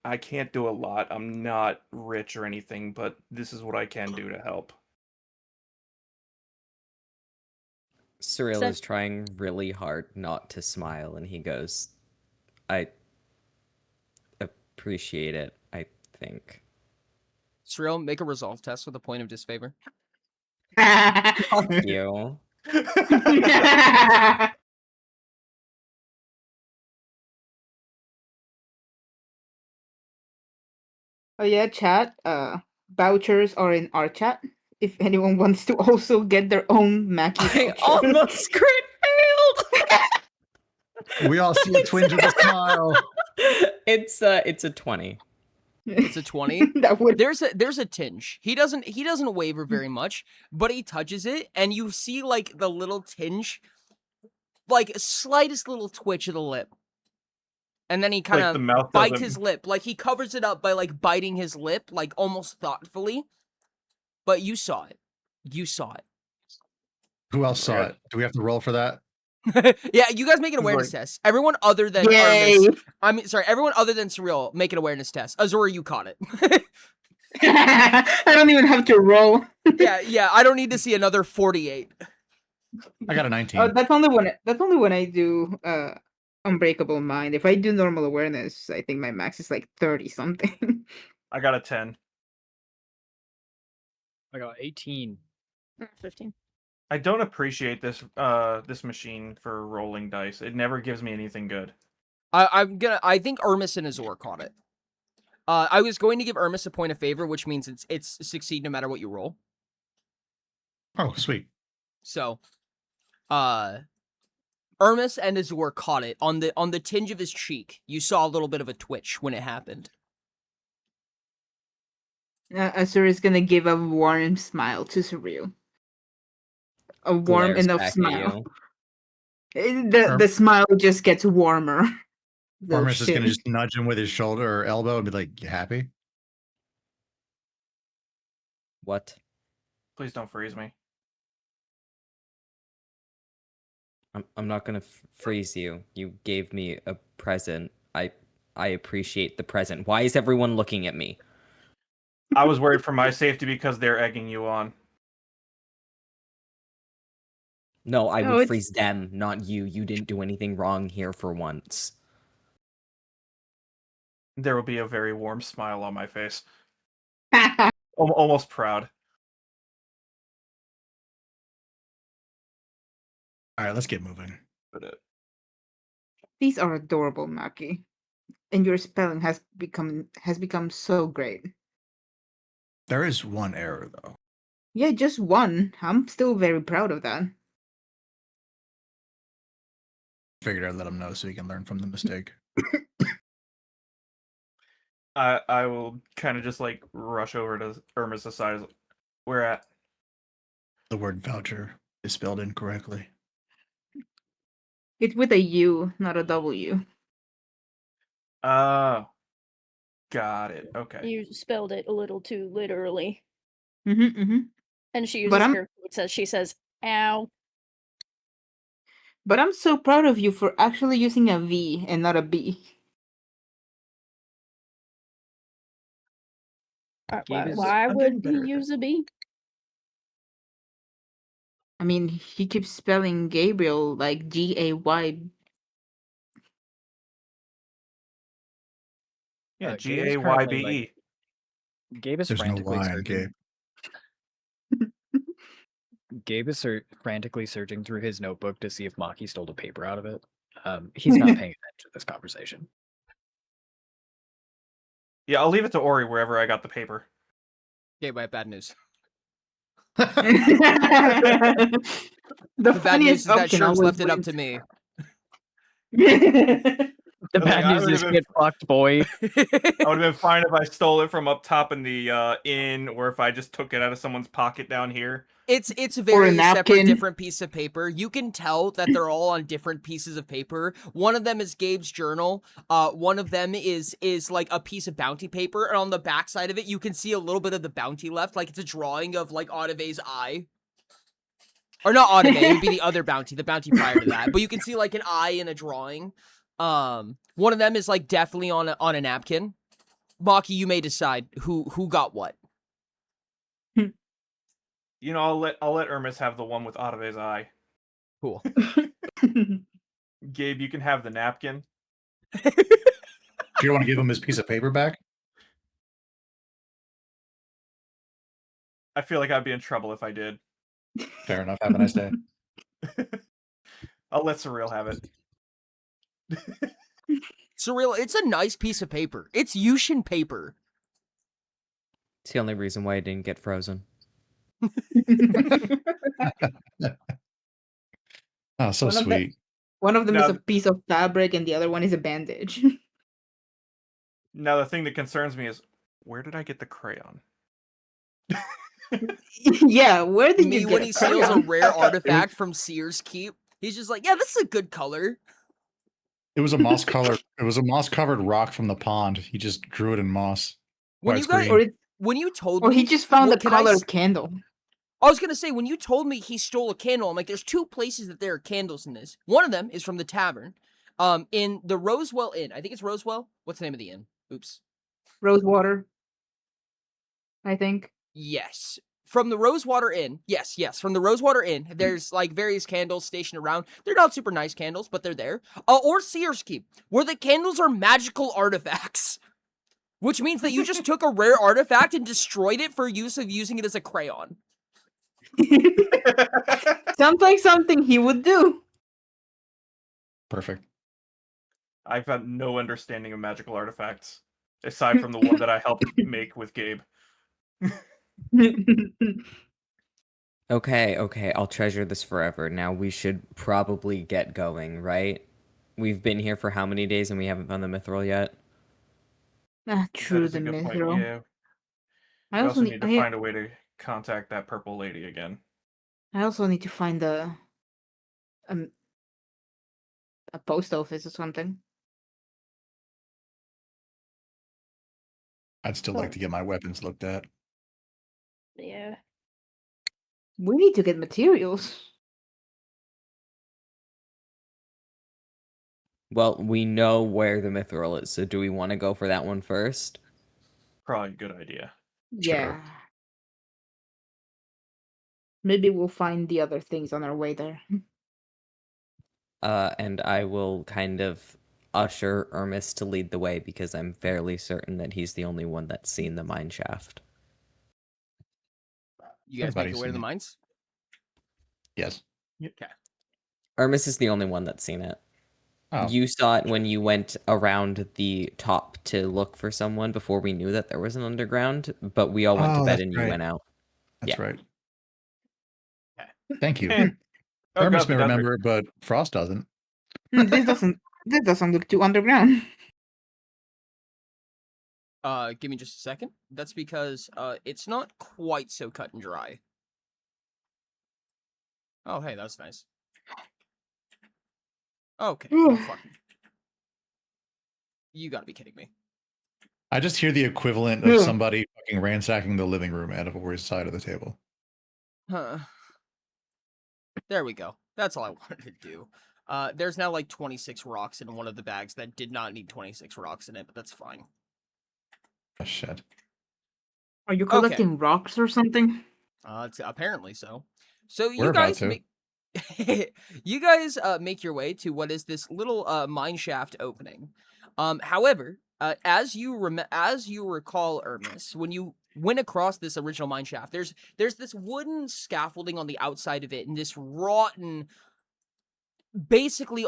I can't do a lot. I'm not rich or anything, but this is what I can do to help. Cyril is trying really hard not to smile, and he goes, I appreciate it, I think. Cyril, make a resolve test with a point of disfavor. Fuck you. Oh yeah, chat. Vouchers are in our chat. If anyone wants to also get their own Maki I voucher. almost crit failed. We all see a twinge of a smile. It's a 20. It's a 20. That would... There's a tinge. He doesn't waver very much, but he touches it, and you see like the little tinge, like slightest little twitch of the lip. And then he kind of mouth bites doesn't- his lip. Like he covers it up by like biting his lip, like almost thoughtfully. But you saw it. You saw it. Who else saw it? Do we have to roll for that? Yeah, you guys make an awareness test. Everyone other than Yay! Armis, everyone other than Cyril, make an awareness test. Azura, you caught it. I don't even have to roll. yeah, I don't need to see another 48. I got a 19. Oh, that's only when I do Unbreakable Mind. If I do normal awareness, I think my max is like 30 something. I got a 10. I got 18. 15. I don't appreciate this this machine for rolling dice. It never gives me anything good. I think Ermis and Azor caught it. I was going to give Ermis a point of favor, which means it's succeed no matter what you roll. Oh, sweet. So, Ermis and Azor caught it on the tinge of his cheek. You saw a little bit of a twitch when it happened. Azur is gonna give a warm smile to Surreal. A warm Glares enough back at smile. you. The smile just gets warmer. Farmer's just gonna just nudge him with his shoulder or elbow and be like, "You happy?" What? Please don't freeze me. I'm not gonna freeze you. You gave me a present. I appreciate the present. Why is everyone looking at me? I was worried for my safety because they're egging you on. No, I No, would it's- freeze them, not you. You didn't do anything wrong here for once. There will be a very warm smile on my face. Almost proud. All right, let's get moving. These are adorable, Maki. And your spelling has become so great. There is one error though. Yeah, just one. I'm still very proud of that. Figured I'd let him know so he can learn from the mistake. I will kind of just like rush over to Irmis' side. Where at? The word voucher is spelled incorrectly. It's with a U, not a W. Got it. Okay. You spelled it a little too literally. Mm-hmm. And she But uses I'm air quotes. She says, "Ow." but I'm so proud of you for actually using a V and not a B. Gabe is- Why I'm would getting he better at use a B? I mean, he keeps spelling Gabriel like Gay. Yeah, Gabe is currently, Gaybe. Gabe is There's no frantically Y in searching. Gabe. Gabe is frantically searching through his notebook to see if Maki stole a paper out of it. He's not paying attention to this conversation. Yeah, I'll leave it to Ori wherever I got the paper. Gabe, I have bad news. The The bad news funniest is that option Sherms always left it up wins. to me. The Like, bad I news would've is been- get fucked, boy. I would have been fine if I stole it from up top in the inn, or if I just took it out of someone's pocket down here. It's Or a very separate, napkin. different piece of paper. You can tell that they're all on different pieces of paper. One of them is Gabe's journal. One of them is like a piece of bounty paper, and on the back side of it, you can see a little bit of the bounty left, like it's a drawing of like Audive's eye. Or not Audive, it would be the other bounty, the bounty prior to that. But you can see like an eye in a drawing. One of them is like definitely on a napkin. Maki, you may decide who got what. You know, I'll let Irmis have the one with Audive's eye. Cool. Gabe, you can have the napkin. Do you want to give him his piece of paper back? I feel like I'd be in trouble if I did. Fair enough. Have a nice day. I'll let Surreal have it. Surreal, it's a nice piece of paper. It's Yushin paper. It's the only reason why I didn't get frozen. Oh, so One of the- sweet. One of them is Now- a piece of fabric and the other one is a bandage. Now, the thing that concerns me is, where did I get the crayon? Yeah, where did Me, you get when a he steals a crayon? rare artifact from Sears Keep, he's just like, yeah, this is a good color. It was a moss color. It was a moss covered rock from the pond. He just drew it in moss. When Why you it's guys, green. Or, it, when you told or me, he just found what a can I colored s- candle. I was gonna say, when you told me he stole a candle, I'm like, there's two places that there are candles in this. One of them is from the tavern, in the Rosewell Inn. I think it's Rosewell. What's the name of the inn? Oops. Rosewater, I think. Yes. From the Rosewater Inn. Yes, from the Rosewater Inn. There's like various candles stationed around. They're not super nice candles, but they're there. Or Sears Keep, where the candles are magical artifacts. Which means that you just took a rare artifact and destroyed it for use of using it as a crayon. Sounds like something he would do. Perfect. I've got no understanding of magical artifacts, aside from the one that I helped make with Gabe. Okay, I'll treasure this forever. Now we should probably get going, right? We've been here for how many days and we haven't found the mithril yet? Ah, That true, is the a good point. mithril. Yeah, I we also need to find a way to contact that purple lady again. I also need to find a post office or something. I'd still like to get my weapons looked at. Yeah. We need to get materials. Well, we know where the mithril is, so do we want to go for that one first? Probably a good idea. Yeah. Maybe we'll find the other things on our way there. And I will kind of usher Ermis to lead the way because I'm fairly certain that he's the only one that's seen the mine shaft. You guys make Everybody's your way to seen the it. mines? Yes. Okay. Ermis is the only one that's seen it. Oh, You saw it when you went around the top to look for someone before we knew that there was an underground, but we all went to Oh, bed that's and you right. went out. that's yeah. right. Okay. Thank you. Oh, Hermes God, may the desert. remember, but Frost doesn't. This doesn't That doesn't look too underground. Give me just a second. That's because it's not quite so cut and dry. Oh, hey, that's nice. Okay, no fucking. You gotta be kidding me. I just hear the equivalent of somebody fucking ransacking the living room out of Ori's side of the table. Huh. There we go. That's all I wanted to do. There's now like 26 rocks in one of the bags that did not need 26 rocks in it, but that's fine. Oh, shit. Are you Okay. collecting rocks or something? It's apparently so. So We're you about guys to. make you guys make your way to what is this little mine shaft opening. However, as you recall, Ermis, when you went across this original mine shaft, there's this wooden scaffolding on the outside of it, and this rotten, basically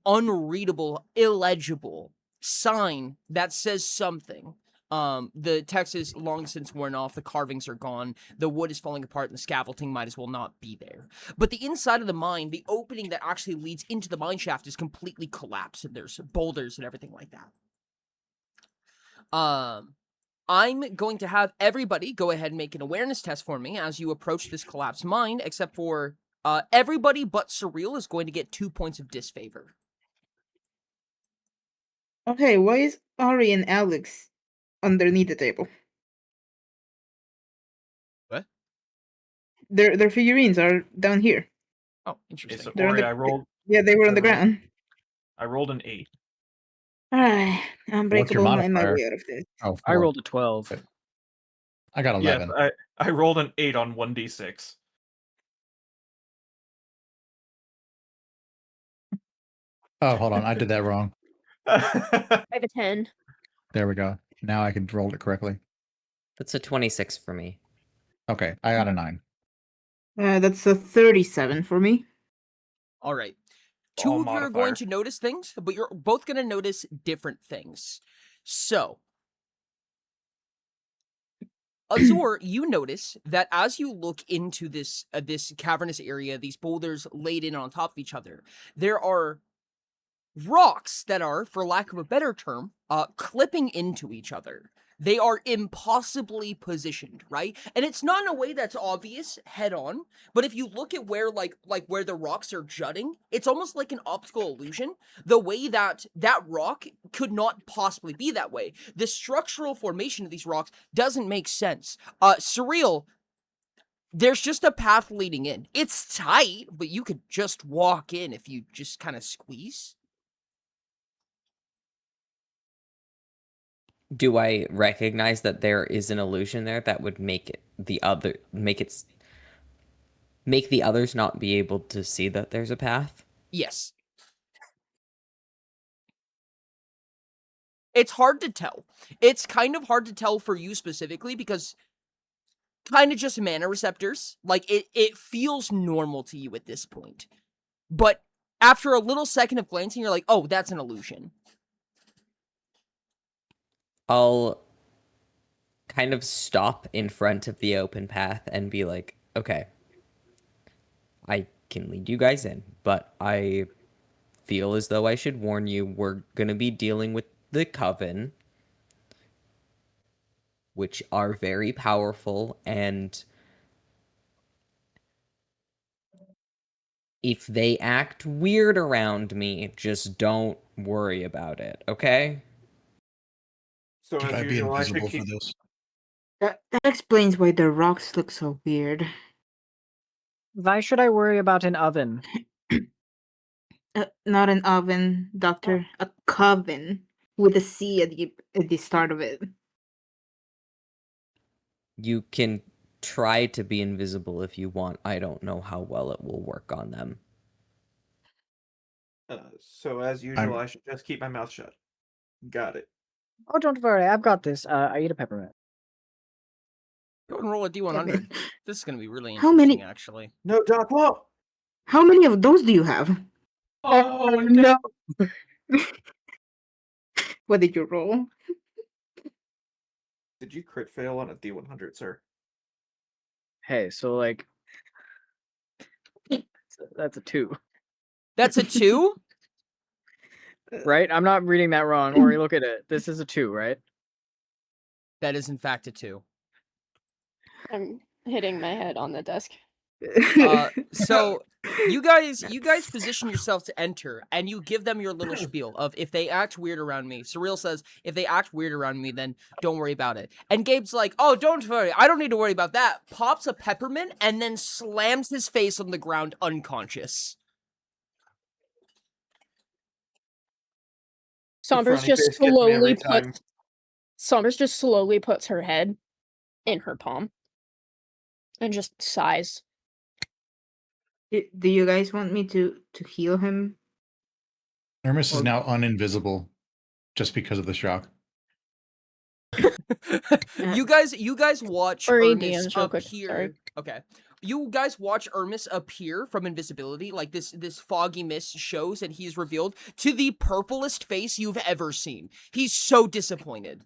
unreadable, illegible sign that says something. The text is long since worn off, the carvings are gone, the wood is falling apart, and the scaffolding might as well not be there. But the inside of the mine, the opening that actually leads into the mine shaft is completely collapsed, and there's boulders and everything like that. I'm going to have everybody go ahead and make an awareness test for me as you approach this collapsed mine, except for everybody but Surreal is going to get 2 points of disfavor. Okay, why is Ari and Alex underneath the table? What? Their figurines are down here. Oh, Okay, interesting. so They're on Ori, the- I rolled. Yeah, they were I on the rolled- ground. I rolled an 8. Alright, unbreakable mind my modifier? way out of this. Oh, I 4. rolled a 12. I got 11. Yes, I rolled an 8 on 1d6. Oh, hold on. I did that wrong. I have a 10. There we go. Now I can roll it correctly. That's a 26 for me. Okay, I got a 9. That's a 37 for me. All right. All Two of you are going modifier. to notice things, but you're both going to notice different things. So, Azor, you notice that as you look into this cavernous area, these boulders laid in on top of each other, there are rocks that are, for lack of a better term, clipping into each other. They are impossibly positioned, right? And it's not in a way that's obvious head on, but if you look at where like where the rocks are jutting, it's almost like an optical illusion. The way that rock could not possibly be that way. The structural formation of these rocks doesn't make sense. Surreal, there's just a path leading in. It's tight, but you could just walk in if you just kind of squeeze. Do I recognize that there is an illusion there that would make the others not be able to see that there's a path? Yes. It's hard to tell. It's kind of hard to tell for you specifically because kind of just mana receptors. Like it feels normal to you at this point. But after a little second of glancing, you're like, oh, that's an illusion. I'll kind of stop in front of the open path and be like, okay, I can lead you guys in, but I feel as though I should warn you, we're going to be dealing with the Coven, which are very powerful, and if they act weird around me, just don't worry about it, okay? So Should as I be usual, I should invisible keep. for this? That explains why the rocks look so weird. Why should I worry about an oven? Not an oven, Doctor. A coven with a C at the start of it. You can try to be invisible if you want. I don't know how well it will work on them. So as usual, I should just keep my mouth shut. Got it. Oh, don't worry, I've got this. I eat a peppermint. Go and roll a D100. This is going to be really How interesting, many- actually. No, Doc. Whoa. How many of those do you have? Oh no! What did you roll? Did you crit fail on a D100, sir? Hey, so like that's a 2. That's a 2? Right? I'm not reading that wrong. Ori, look at it. This is a 2, right? That is in fact a 2. I'm hitting my head on the desk. So you guys position yourself to enter, and you give them your little spiel of if they act weird around me. Surreal says, if they act weird around me, then don't worry about it. And Gabe's like, oh, don't worry. I don't need to worry about that. Pops a peppermint and then slams his face on the ground unconscious. Sombers frowny just face gets me every slowly time. Sombers just slowly puts her head in her palm and just sighs. Do you guys want me to heal him? Hermes is Or- now uninvisible just because of the shock. You guys watch Or Hermes ADMs real quick, appear. sorry. Okay. You guys watch Hermes appear from invisibility, like this foggy mist shows, and he's revealed to the purplest face you've ever seen. He's so disappointed.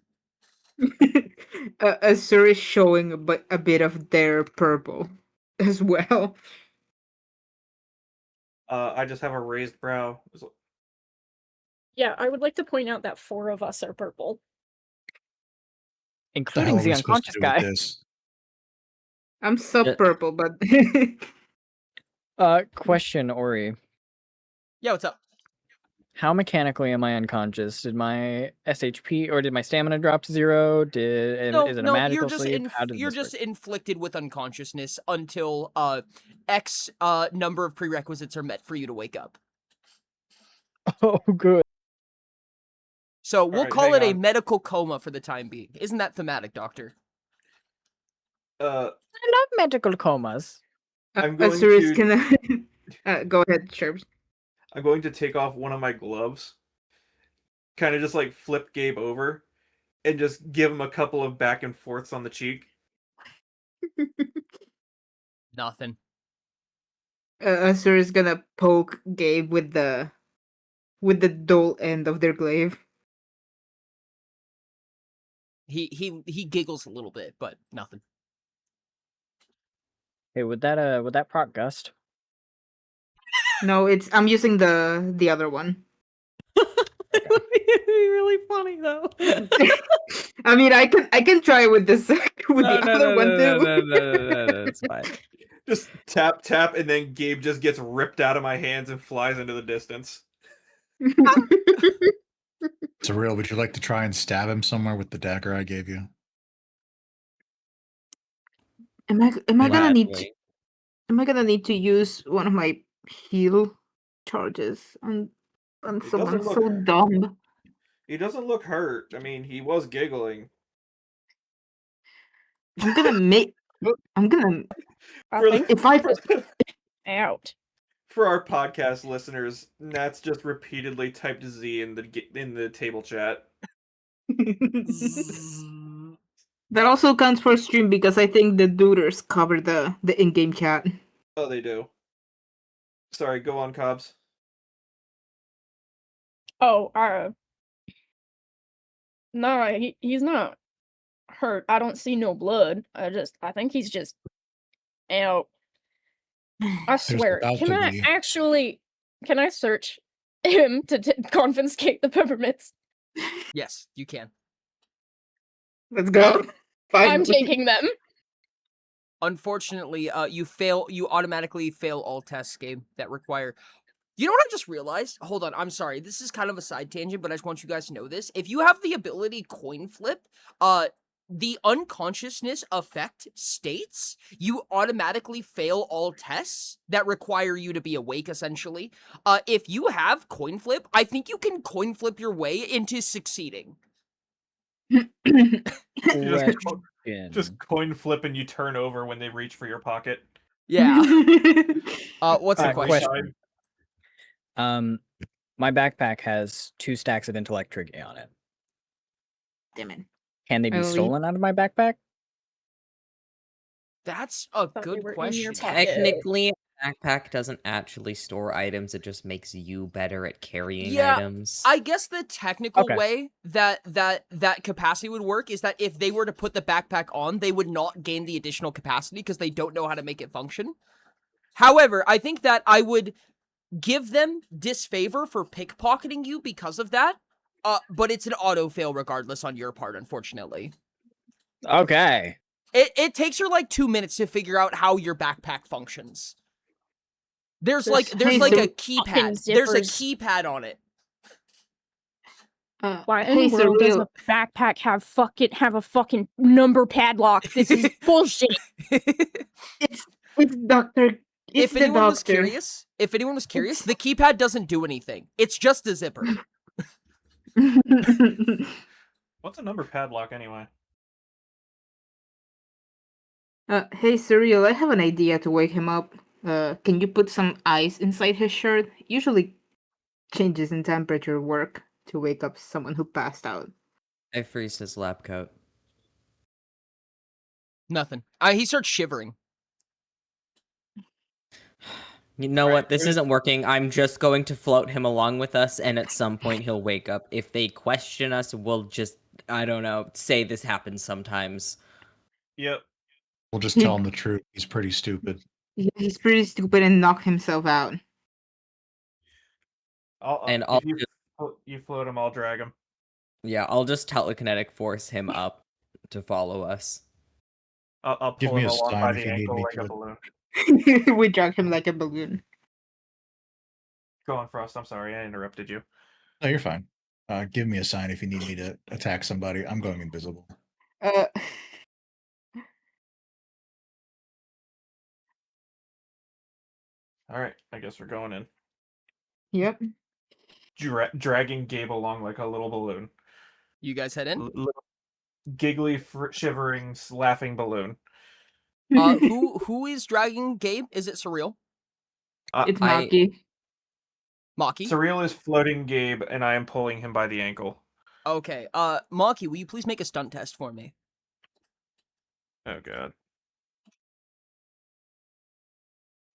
Azur is showing a bit of their purple as well. I just have a raised brow. Yeah, I would like to point out that 4 of us are purple. What the hell Including are the we supposed to unconscious do with guy. this? I'm sub purple, but Question, Ori. Yeah, what's up? How mechanically am I unconscious? Did my SHP or did my stamina drop to 0? Is it a magical you're just sleep? How does you're this just work? inflicted with unconsciousness until X number of prerequisites are met for you to wake up. Oh, good. So we'll Alright, call hang it a on. medical coma for the time being. Isn't that thematic, Doctor? I love medical comas. I'm going Azur is to gonna go ahead, Sherbs. I'm going to take off one of my gloves, kind of just like flip Gabe over, and just give him a couple of back and forths on the cheek. Nothing. Azur is gonna poke Gabe with the dull end of their glaive. He giggles a little bit, but nothing. Hey, would that proc gust? No, I'm using the other one. It would be really funny though. I mean, I can try with this with the other one too. No, it's fine. Just tap, tap, and then Gabe just gets ripped out of my hands and flies into the distance. Surreal, would you like to try and stab him somewhere with the dagger I gave you? Am I gonna need to, Gladly. am I gonna need to use one of my heal charges on It someone doesn't so look- dumb? He doesn't look hurt. I mean, he was giggling. I'm gonna make. I'm gonna. I For think If I out. For our podcast listeners, Nat's just repeatedly typed Z in the table chat. that also counts for stream because I think the duders cover the in-game chat. Oh, they do. Sorry, go on, Cobbs. Oh, no, he's not hurt. I don't see no blood. I think he's just out. I swear. about Can to I be. can I search him to confiscate the peppermints? Yes, you can. Let's go. I'm Finally. taking them. Unfortunately, you automatically fail all tests, Gabe, that require. You know what I just realized? Hold on, I'm sorry. This is kind of a side tangent, but I just want you guys to know this. If you have the ability coin flip, the unconsciousness effect states you automatically fail all tests that require you to be awake, essentially. If you have coin flip, I think you can coin flip your way into succeeding. Just coin flip and you turn over when they reach for your pocket. Yeah. What's the Every question? time. My backpack has 2 stacks of intellect trigger on it. Damn it. Can they be Only- stolen out of my backpack? That's a Thought they good were in question. your pocket. Technically, a backpack doesn't actually store items. It just makes you better at carrying Yeah, items. I guess the technical Okay. way that capacity would work is that if they were to put the backpack on, they would not gain the additional capacity because they don't know how to make it function. However, I think that I would give them disfavor for pickpocketing you because of that. But it's an auto fail regardless on your part, unfortunately. Okay. It takes her like 2 minutes to figure out how your backpack functions. There's like a keypad. There's a keypad on it. Why in the world does a backpack have a fucking number padlock? This is bullshit. It's Doctor. If anyone was curious, the keypad doesn't do anything. It's just a zipper. What's a number padlock anyway? Hey, Surreal, I have an idea to wake him up. Can you put some ice inside his shirt? Usually changes in temperature work to wake up someone who passed out. I freeze his lab coat. Nothing. He starts shivering. You know what? This isn't working. I'm just going to float him along with us, and at some point he'll wake up. If they question us, we'll just, I don't know, say this happens sometimes. Yep. We'll just tell him the truth. He's pretty stupid. Yeah, he's pretty stupid and knock himself out. You float him, I'll drag him. Yeah, I'll just telekinetic force him up to follow us. I'll pull him along by the ankle like a balloon. We drag him like a balloon. Go on, Frost. I'm sorry, I interrupted you. No, you're fine. Give me a sign if you need me to attack somebody. I'm going invisible. All right, I guess we're going in. Yep. Dragging Gabe along like a little balloon. You guys head in? Giggly, shivering, laughing balloon. Who is dragging Gabe? Is it Surreal? It's Maki. Maki? Surreal is floating Gabe, and I am pulling him by the ankle. Okay. Maki, will you please make a stunt test for me? Oh, God.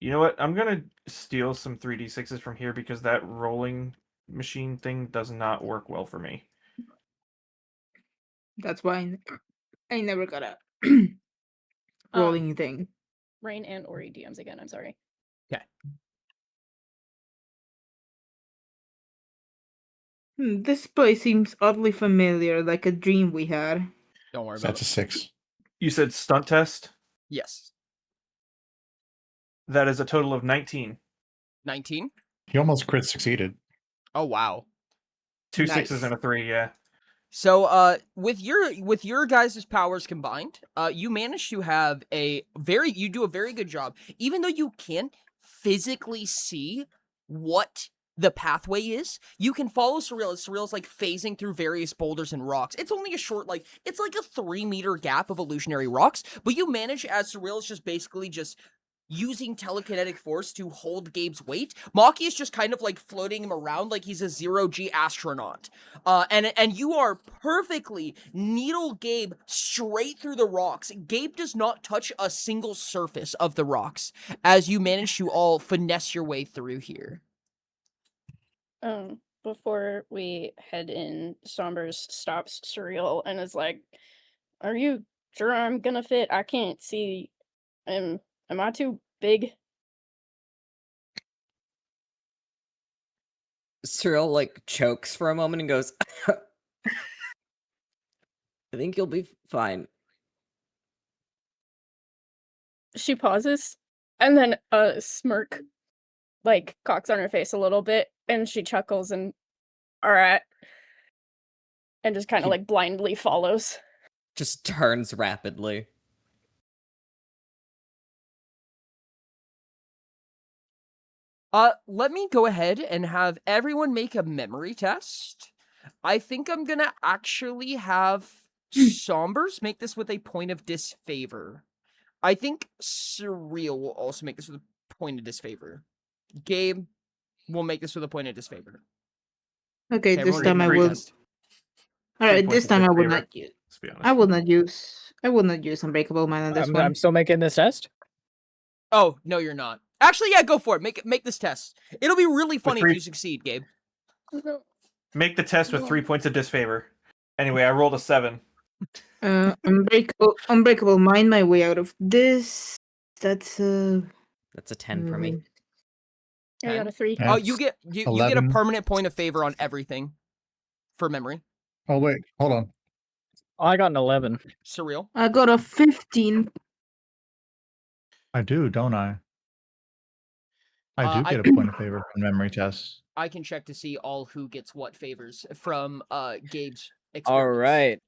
You know what? I'm going to steal some 3d6s from here because that rolling machine thing does not work well for me. That's why I never got a rolling thing. Rain and Ori DMs again, I'm sorry. Okay. This place seems oddly familiar, like a dream we had. Don't worry about it. That's a 6. You said stunt test? Yes. That is a total of 19. 19? He almost crit succeeded. Oh, wow. 2 Nice. 6s and a 3, yeah. So, with your guys' powers combined, you manage to have you do a very good job. Even though you can't physically see what the pathway is, you can follow Surreal. Surreal's like phasing through various boulders and rocks. It's only a short, it's like a 3-meter gap of illusionary rocks, but you manage, as Surreal is just basically just using telekinetic force to hold Gabe's weight. Maki is just kind of like floating him around like he's a 0G astronaut. And you are perfectly needle Gabe straight through the rocks. Gabe does not touch a single surface of the rocks as you manage to all finesse your way through here. Before we head in, Sombers stops Surreal and is like, "Are you sure I'm gonna fit? I can't see. Am I too big?" Cyril like chokes for a moment and goes, I think you'll be fine. She pauses, and then a smirk like cocks on her face a little bit, and she chuckles and all right, and just kind of like blindly follows. Just turns rapidly. Let me go ahead and have everyone make a memory test. I think I'm gonna actually have Sombers make this with a point of disfavor. I think Surreal will also make this with a point of disfavor. Gabe will make this with a point of disfavor. Okay, this time I will. All right, this time I will not use. I will not use Unbreakable Mind on this one. I'm still making this test. Oh no, you're not. Actually, yeah, go for it. Make this test. It'll be really funny if you succeed, Gabe. Make the test with 3 points of disfavor. Anyway, I rolled a 7. Unbreakable Mind my way out of this. That's a 10 for me. I got a 3. Oh, you get a 11. permanent point of favor on everything for memory. Oh wait, hold on. I got an 11. Surreal. I got a 15. I do, don't I? I do I get a point of favor from memory tests. I can check to see all who gets what favors from Gabe's experience. All right.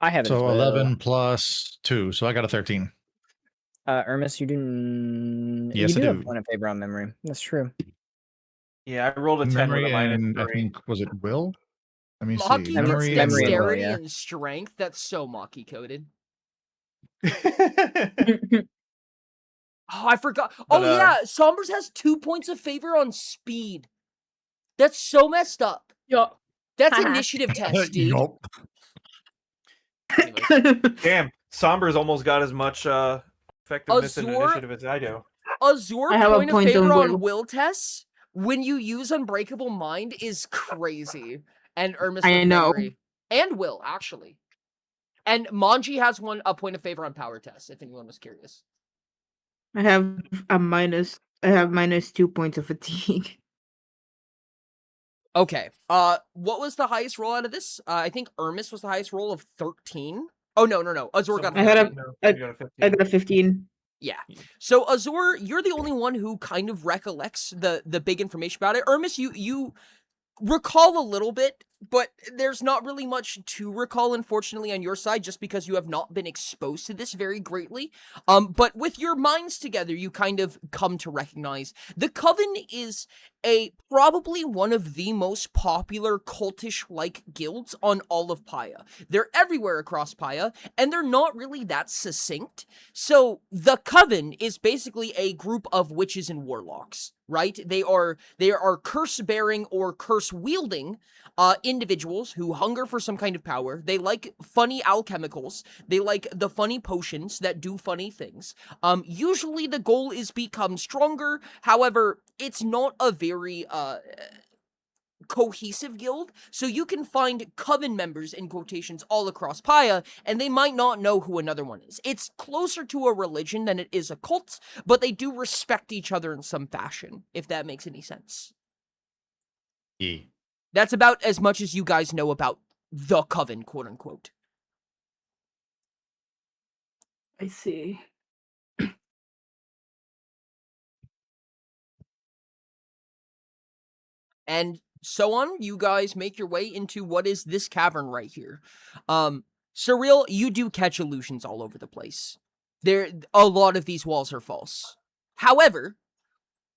I have it as So well. 11 plus 2, so I got a 13. Ermis, you do. Yes, you I do have do. point of favor on memory. That's true. Yeah, I rolled a 10 with Memory a minus and I 3. think was it Will? Let me Maki see. gets Memory and Memory and Will. Will, dexterity yeah. and strength. That's so Maki coded. Oh, I forgot. But, yeah, Sombers has 2 points of favor on speed. That's so messed up. Yeah. That's initiative test, dude. Yup. Anyways. Damn, Somber's almost got as much effectiveness in Azor- initiative as I do. Azor I have a point of point favor on on Will. will tests when you use Unbreakable Mind is crazy. And Ermis I with know. memory. And Will, actually. And Manji has a point of favor on power tests, if anyone was curious. I have minus 2 points of fatigue. Okay. What was the highest roll out of this? I think Ermis was the highest roll of 13. Oh, no. Azor got a I had 15. No, you got a 15. I got a 15. Yeah. So Azor, you're the only one who kind of recollects the big information about it. Ermis, you recall a little bit, but there's not really much to recall, unfortunately, on your side, just because you have not been exposed to this very greatly. But with your minds together, you kind of come to recognize the Coven is probably one of the most popular cultish-like guilds on all of Paya. They're everywhere across Paya, and they're not really that succinct. So the Coven is basically a group of witches and warlocks, right? They are curse-bearing or curse-wielding individuals who hunger for some kind of power. They like funny alchemicals. They like the funny potions that do funny things. Usually the goal is become stronger. However, it's not a very cohesive guild, so you can find coven members in quotations all across Paya, and they might not know who another one is. It's closer to a religion than it is a cult, but they do respect each other in some fashion, if that makes any sense. Yeah. That's about as much as you guys know about the Coven, quote unquote. I see. And so on, you guys make your way into what is this cavern right here. Surreal, you do catch illusions all over the place. A lot of these walls are false. However,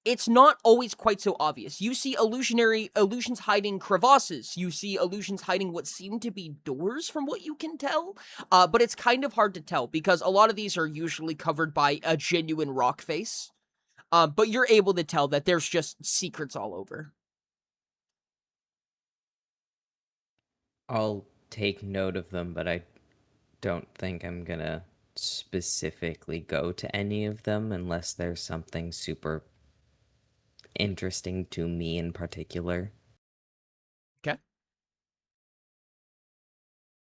it's not always quite so obvious. You see illusions hiding crevasses. You see illusions hiding what seem to be doors from what you can tell. But it's kind of hard to tell because a lot of these are usually covered by a genuine rock face. But you're able to tell that there's just secrets all over. I'll take note of them, but I don't think I'm gonna specifically go to any of them unless there's something super interesting to me in particular. Okay.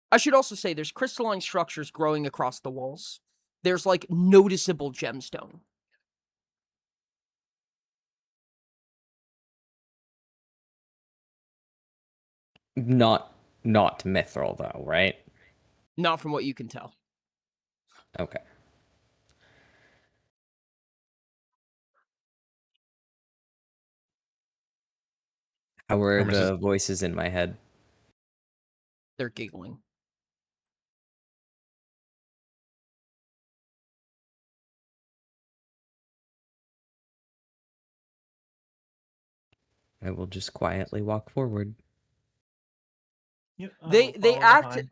I should also say there's crystalline structures growing across the walls. There's like noticeable gemstone. Not mithril though, right? Not from what you can tell. Okay. How were the voices in my head? They're giggling. I will just quietly walk forward. Yep, They act.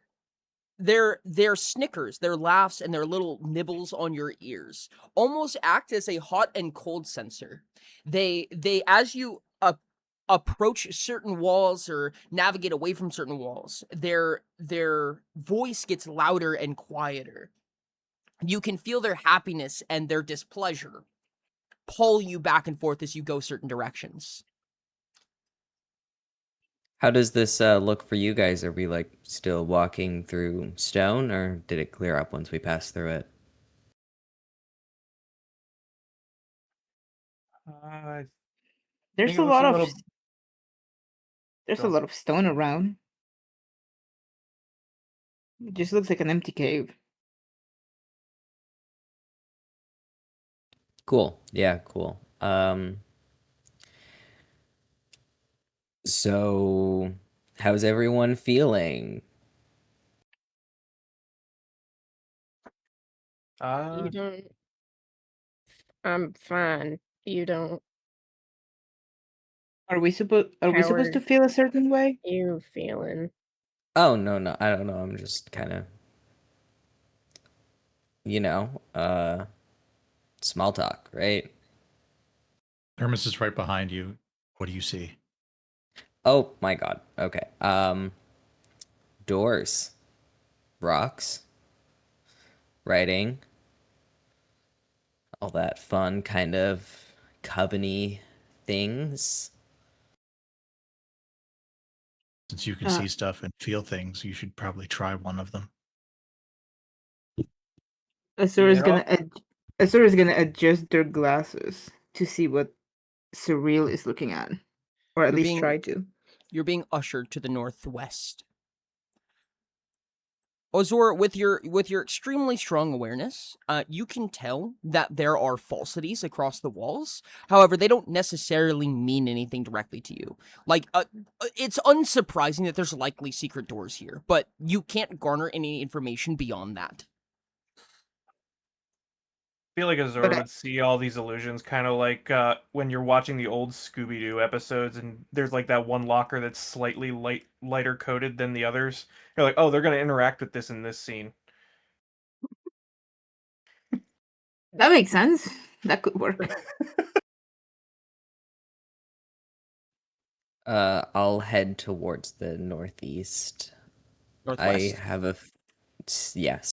Their snickers, their laughs, and their little nibbles on your ears almost act as a hot and cold sensor. They as you approach certain walls or navigate away from certain walls, their voice gets louder and quieter. You can feel their happiness and their displeasure pull you back and forth as you go certain directions. How does this look for you guys? Are we like still walking through stone, or did it clear up once we passed through it? There's a lot of there's a lot of stone around. It just looks like an empty cave. Cool. Yeah, cool. So how's everyone feeling? You don't. I'm fine. You don't. Are we supposed to Howard. feel a certain way? You feeling? Oh, no, I don't know. I'm just kind of, small talk, right? Hermes is right behind you. What do you see? Oh my God. Okay. Doors, rocks, writing, all that fun kind of coven-y things. Since you can see stuff and feel things, you should probably try one of them. Azura's gonna adjust their glasses to see what Surreal is looking at, or at least try to. You're being ushered to the northwest. Ozor, with your extremely strong awareness, you can tell that there are falsities across the walls. However, they don't necessarily mean anything directly to you. Like, it's unsurprising that there's likely secret doors here, but you can't garner any information beyond that. I feel like Azura would see all these illusions, kind of like when you're watching the old Scooby-Doo episodes, and there's like that one locker that's slightly lighter coated than the others. You're like, oh, they're going to interact with this in this scene. That makes sense. That could work. I'll head towards the northeast. Northwest? I have yes.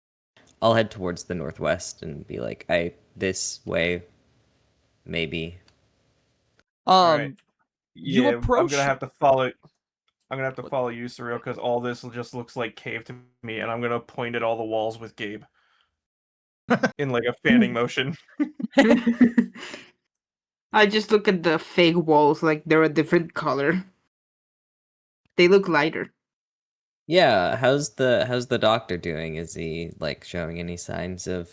I'll head towards the northwest and be like, this way, maybe. Right. You Yeah, approach. I'm gonna have to follow. I'm gonna have to follow you, Surreal, because all this just looks like cave to me, and I'm gonna point at all the walls with Gabe in like a fanning motion. I just look at the fake walls like they're a different color. They look lighter. Yeah, how's the doctor doing? Is he like showing any signs of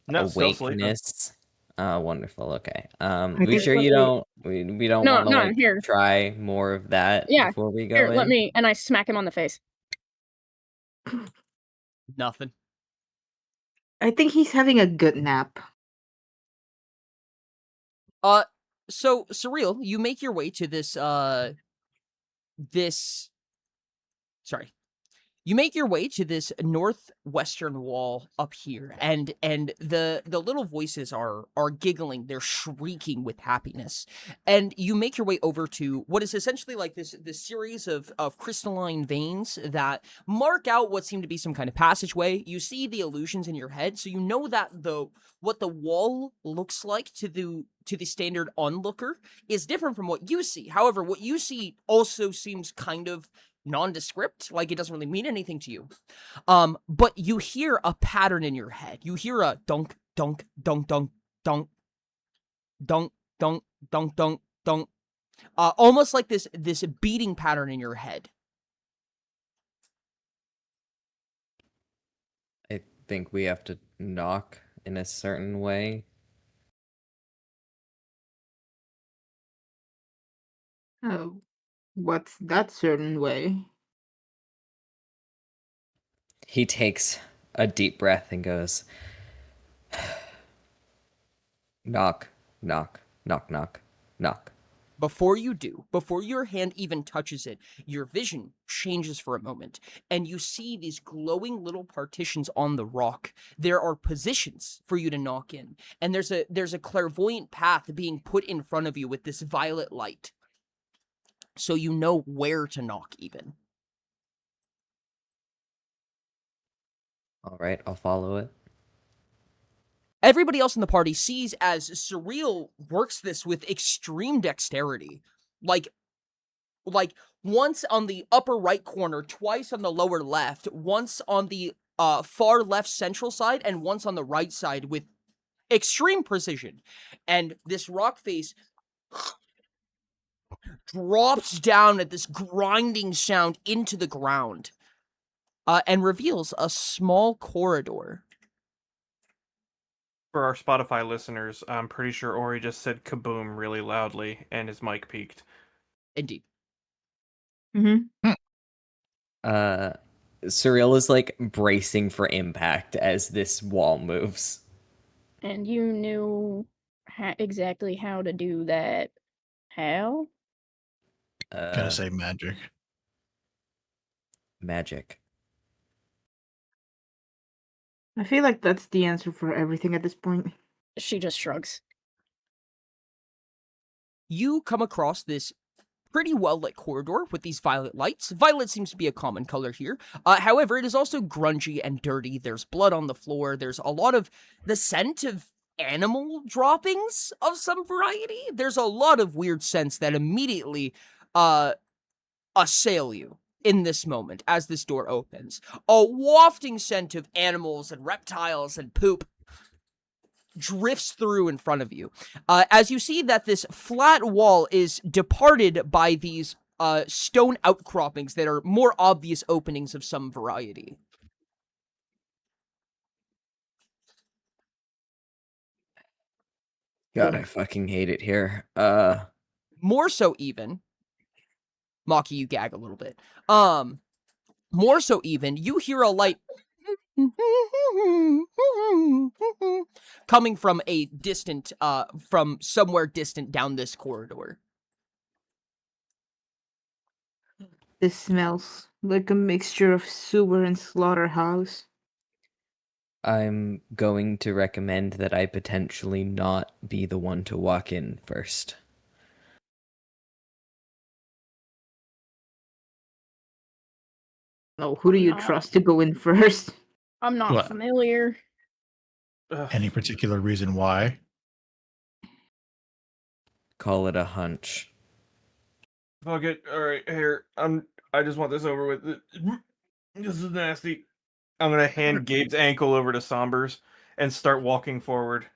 No, still sleeping. awakeness? Wonderful. Okay. I We think sure you don't we don't No, want to no, like here. try more of that Yeah. before we go Here, in? let me. And I smack him on the face. Nothing. I think he's having a good nap. So Surreal, you make your way to you make your way to this northwestern wall up here, and the little voices are giggling, they're shrieking with happiness. And you make your way over to what is essentially like this series of crystalline veins that mark out what seem to be some kind of passageway. You see the illusions in your head, so you know that what the wall looks like to the standard onlooker is different from what you see. However, what you see also seems kind of nondescript, like it doesn't really mean anything to you. But you hear a pattern in your head. You hear a dunk, dunk, dunk, dunk, dunk, dunk, dunk, dunk, dunk, dunk. Almost like this beating pattern in your head. I think we have to knock in a certain way. Oh, what's that certain way? He takes a deep breath and goes, knock, knock, knock, knock, knock. Before you do, before your hand even touches it, your vision changes for a moment, and you see these glowing little partitions on the rock. There are positions for you to knock in, and there's a clairvoyant path being put in front of you with this violet light, so you know where to knock even. All right, I'll follow it. Everybody else in the party sees as Surreal works this with extreme dexterity. Like once on the upper right corner, twice on the lower left, once on the far left central side, and once on the right side with extreme precision. And this rock face drops down at this grinding sound into the ground, and reveals a small corridor. For our Spotify listeners, I'm pretty sure Ori just said kaboom really loudly and his mic peaked. Indeed. Mm-hmm. Surreal is like bracing for impact as this wall moves. And you knew exactly how to do that. How? Gotta say magic. Magic. I feel like that's the answer for everything at this point. She just shrugs. You come across this pretty well-lit corridor with these violet lights. Violet seems to be a common color here. However, it is also grungy and dirty. There's blood on the floor. There's a lot of the scent of animal droppings of some variety. There's a lot of weird scents that immediately assail you in this moment as this door opens. A wafting scent of animals and reptiles and poop drifts through in front of you. As you see that this flat wall is departed by these stone outcroppings that are more obvious openings of some variety. God, I fucking hate it here. More so even, Maki, you gag a little bit. More so even, you hear a light coming from a distant, from somewhere distant down this corridor. This smells like a mixture of sewer and slaughterhouse. I'm going to recommend that I potentially not be the one to walk in first. Oh, who do you trust to go in first? I'm not What? familiar. Any particular reason why? Call it a hunch. Fuck it. All right, here. I just want this over with. This is nasty. I'm gonna hand Gabe's ankle over to Sombers and start walking forward.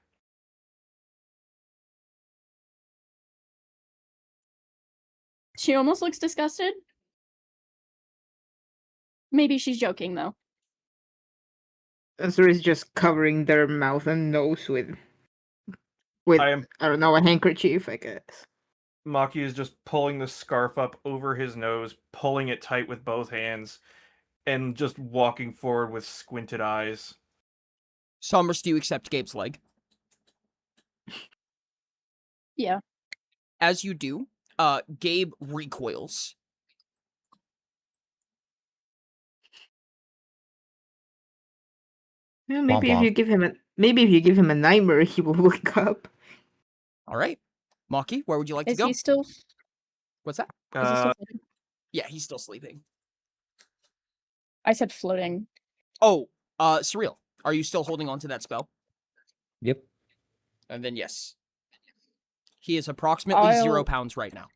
She almost looks disgusted. Maybe she's joking, though. Azur is just covering their mouth and nose with I don't know, a handkerchief, I guess. Maki is just pulling the scarf up over his nose, pulling it tight with both hands, and just walking forward with squinted eyes. Somers, do you accept Gabe's leg? Yeah. As you do, Gabe recoils. Well, maybe if you give him a nightmare, he will wake up. All right, Maki, where would you like to Is go? he still? What's that? Is he still floating? Yeah, he's still sleeping. I said floating. Oh, Surreal, are you still holding on to that spell? Yep. And then yes. He is approximately 0 pounds right now.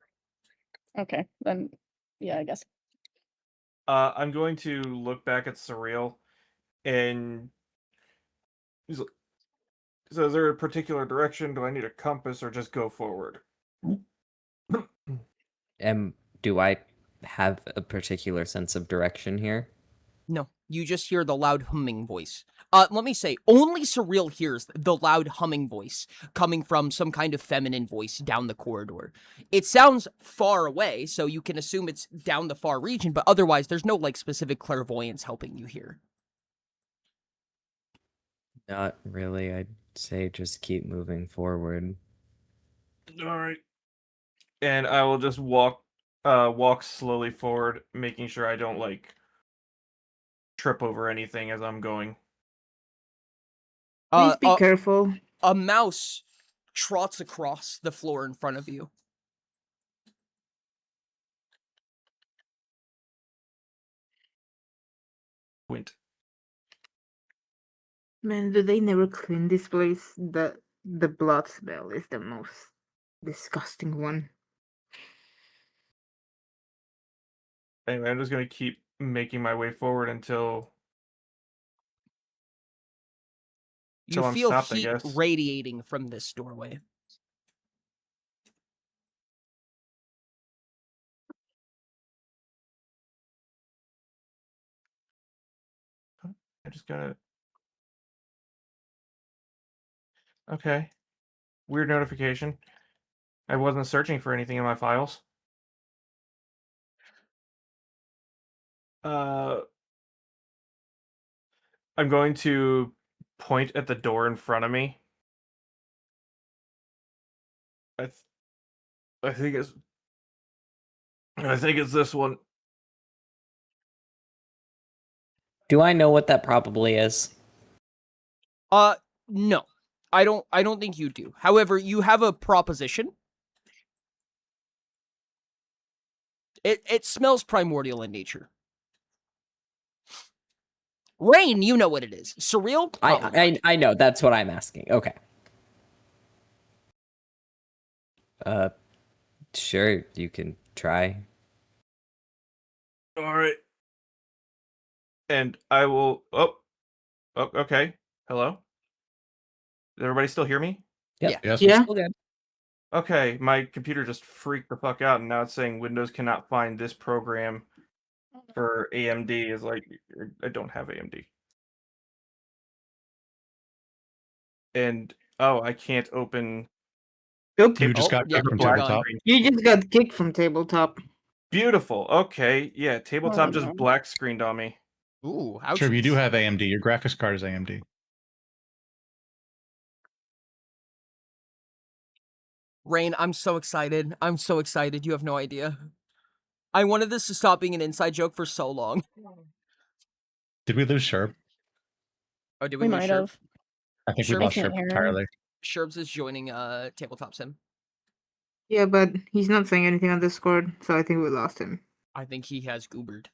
Okay, then yeah, I guess. I'm going to look back at Surreal, and so is there a particular direction? Do I need a compass, or just go forward? Do I have a particular sense of direction here? No, you just hear the loud humming voice. Let me say, only Surreal hears the loud humming voice coming from some kind of feminine voice down the corridor. It sounds far away, so you can assume it's down the far region, but otherwise there's no, like, specific clairvoyance helping you here. Not really. I'd say just keep moving forward. All right. And I will just walk slowly forward, making sure I don't, like, trip over anything as I'm going. Please be careful. A mouse trots across the floor in front of you. Squint. Man, do they never clean this place? The blood smell is the most disgusting one. Anyway, I'm just gonna keep making my way forward until You I'm feel stopped, I heat guess. radiating from this doorway. just gotta. Okay. Weird notification. I wasn't searching for anything in my files. I'm going to point at the door in front of me. I, th- I think it's. I think it's this one. Do I know what that probably is? No. I don't think you do. However, you have a proposition. It smells primordial in nature. Rain, you know what it is. Surreal? Probably not. I know. That's what I'm asking. Okay. Sure, you can try. All right. And I will. Oh, okay. Hello. Does everybody still hear me? Yeah. Yes. Yeah. Still good. Okay, my computer just freaked the fuck out, and now it's saying Windows cannot find this program for AMD. Is like, I don't have AMD. And I can't open. Nope. You just Oh, got yeah, kicked from you're tabletop. gone. You just got kicked from tabletop. Beautiful. Okay, yeah, tabletop Oh, just no. black screened on me. Ooh, Sure, you do ouchies. have AMD. Your graphics card is AMD. Rain, I'm so excited. I'm so excited. You have no idea. I wanted this to stop being an inside joke for so long. Did we lose Sherb? Oh, did We we lose might Sherb? have. I think we Sherb, I lost can't Sherb hear him. entirely. Sherbs is joining Tabletop Sim. Yeah, but he's not saying anything on Discord, so I think we lost him. I think he has goobered.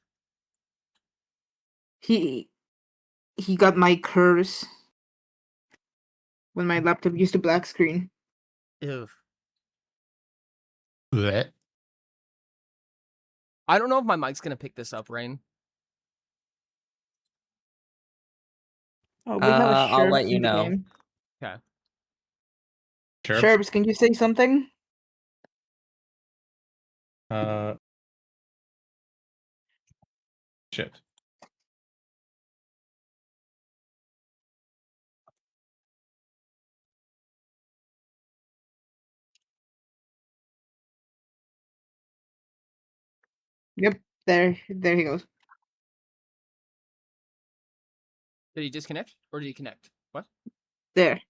He got my curse when my laptop used a black screen. Ew. Blech. I don't know if my mic's gonna pick this up, Rain. Oh, we have a I'll Sherbs let you in the know. game. Okay. Sherb? Sherbs, can you say something? Shit. Yep, there he goes. Did he disconnect or did he connect? What? There.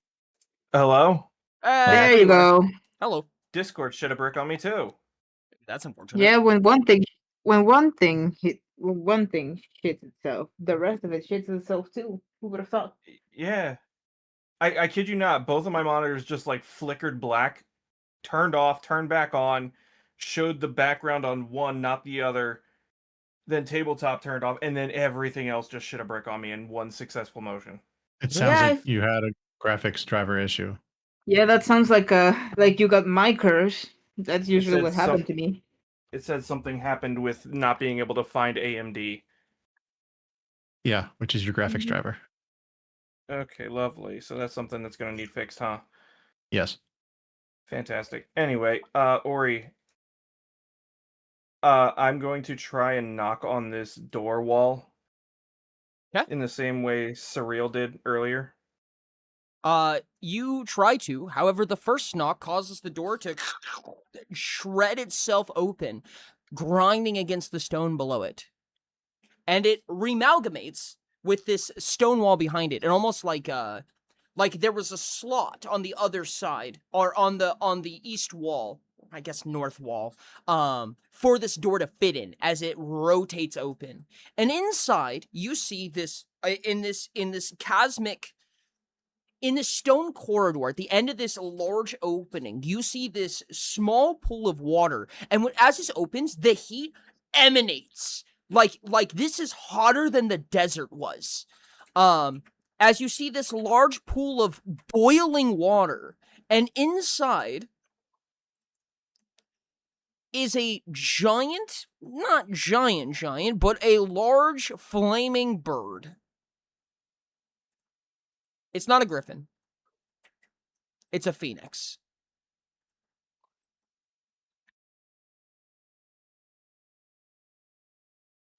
Hello. There There you you are. go. Hello. Discord shit a brick on me too. That's unfortunate. Yeah, when one thing shits itself, the rest of it shits itself too. Who would have thought? Yeah. I kid you not, both of my monitors just like flickered black, turned off, turned back on, showed the background on one, not the other, then tabletop turned off, and then everything else just shit a brick on me in one successful motion. It sounds Yeah, like you had a graphics driver issue. Yeah, that sounds like you got my curse. That's usually said what happened to me. It said something happened with not being able to find AMD. Yeah, which is your graphics driver. Okay, lovely. So that's something that's going to need fixed, huh? Yes. Fantastic. Anyway, Ori, I'm going to try and knock on this door wall. Yeah. In the same way Surreal did earlier. You try to. However, the first knock causes the door to shred itself open, grinding against the stone below it. And it remalgamates with this stone wall behind it, and almost like there was a slot on the other side, or on the east wall, I guess north wall, for this door to fit in as it rotates open. And inside, you see this in this cosmic. In this stone corridor, at the end of this large opening, you see this small pool of water, and as this opens, the heat emanates like this is hotter than the desert was. As you see this large pool of boiling water, and inside is a giant, not giant, but a large flaming bird. It's not a griffin. It's a phoenix.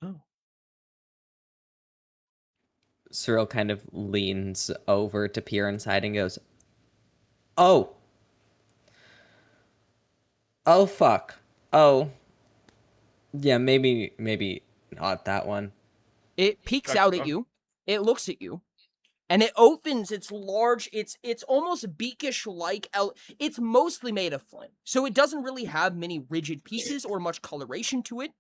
Oh. Cyril kind of leans over to peer inside and goes, "Oh. Oh, fuck. Oh. Yeah, maybe not that one." It peeks out at you. It looks at you. And it opens its large, it's almost beakish-like, it's mostly made of flint. So it doesn't really have many rigid pieces or much coloration to it.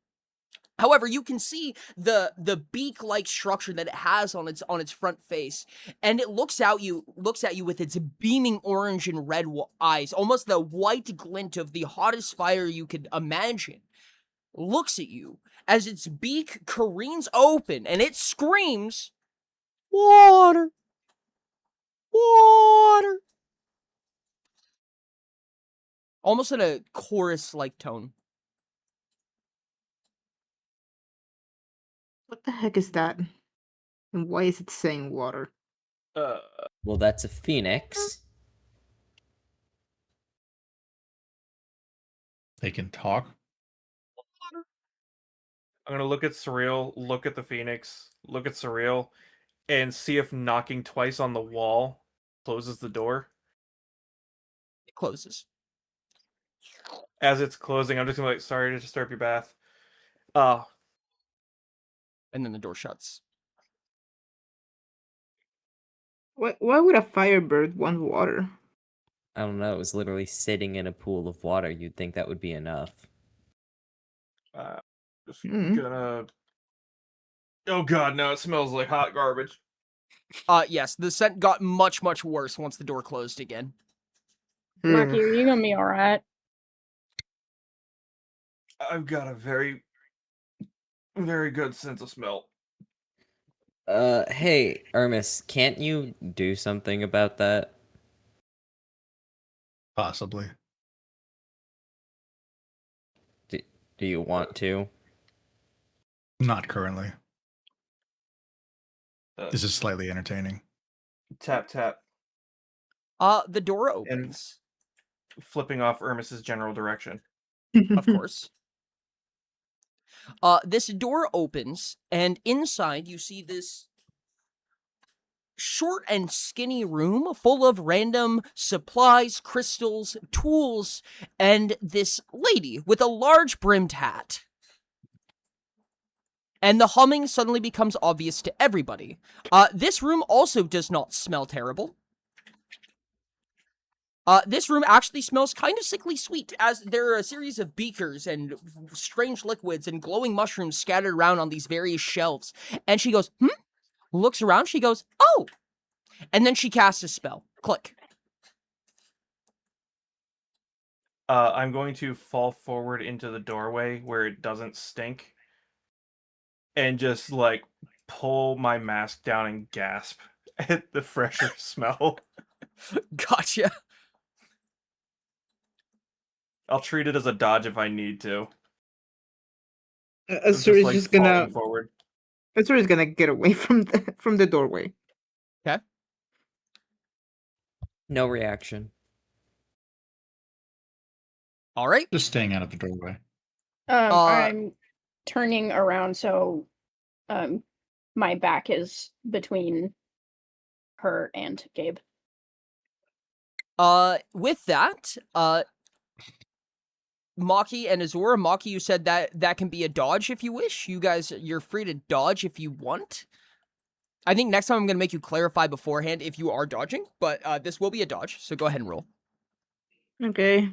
However, you can see the beak-like structure that it has on its front face, and it looks at you with its beaming orange and red eyes, almost the white glint of the hottest fire you could imagine. Looks at you as its beak careens open, and it screams, "Water! Water!" Almost in a chorus-like tone. What the heck is that? And why is it saying water? Well, that's a phoenix. They can talk. I'm gonna look at Surreal, look at the Phoenix, look at Surreal, and see if knocking twice on the wall closes the door. It closes. As it's closing, I'm just gonna be like, sorry to disturb your bath. And then the door shuts. Why would a firebird want water? I don't know. It was literally sitting in a pool of water. You'd think that would be enough. Just gonna. Oh god, no! It smells like hot garbage. Yes, the scent got much, much worse once the door closed again. Maki, are you gonna be alright? I've got a very, very good sense of smell. Hey, Ermis, can't you do something about that? Possibly. Do you want to? Not currently. This is slightly entertaining. Tap, tap. The door opens. And flipping off Ermis's general direction. Of course. This door opens, and inside you see this short and skinny room full of random supplies, crystals, tools, and this lady with a large brimmed hat. And the humming suddenly becomes obvious to everybody. This room also does not smell terrible. This room actually smells kind of sickly sweet, as there are a series of beakers and strange liquids and glowing mushrooms scattered around on these various shelves. And she goes, looks around, she goes, "Oh!" And then she casts a spell. Click. I'm going to fall forward into the doorway where it doesn't stink. And just, like, pull my mask down and gasp at the fresher smell. Gotcha. I'll treat it as a dodge if I need to. Azura's just gonna forward. Azura's gonna get away from the doorway. Okay. No reaction. All right. Just staying out of the doorway. I'm turning around, so my back is between her and Gabe. With that, Maki and Azura. Maki, you said that can be a dodge if you wish. You guys, you're free to dodge if you want. I think next time I'm going to make you clarify beforehand if you are dodging, but this will be a dodge, so go ahead and roll. Okay.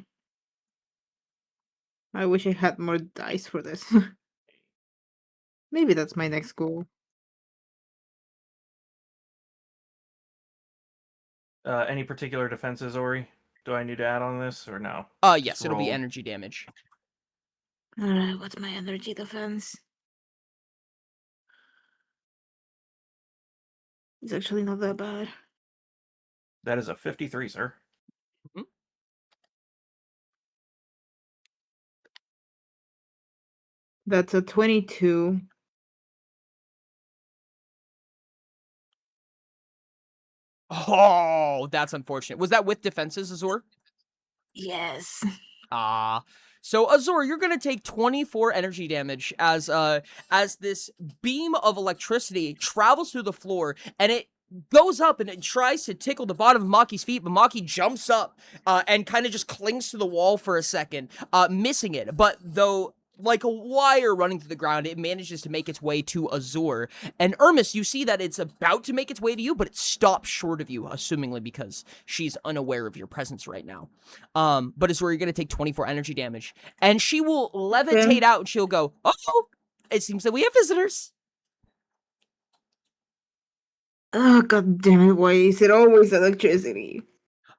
I wish I had more dice for this. Maybe that's my next goal. Any particular defenses, Ori? Do I need to add on this or no? Yes, Just it'll be roll. energy damage. Alright, what's my energy defense? It's actually not that bad. That is a 53, sir. Mm-hmm. That's a 22. Oh, that's unfortunate. Was that with defenses, Azur? Yes. So Azor, you're gonna take 24 energy damage as this beam of electricity travels through the floor, and it goes up and it tries to tickle the bottom of Maki's feet, but Maki jumps up and kind of just clings to the wall for a second, missing it. But though, like a wire running through the ground, it manages to make its way to Azor. And Ermis, you see that it's about to make its way to you, but it stops short of you, assumingly because she's unaware of your presence right now. But Azor, you're going to take 24 energy damage. And she will levitate out and she'll go, oh, it seems that we have visitors. Oh, god damn it, why is it always electricity?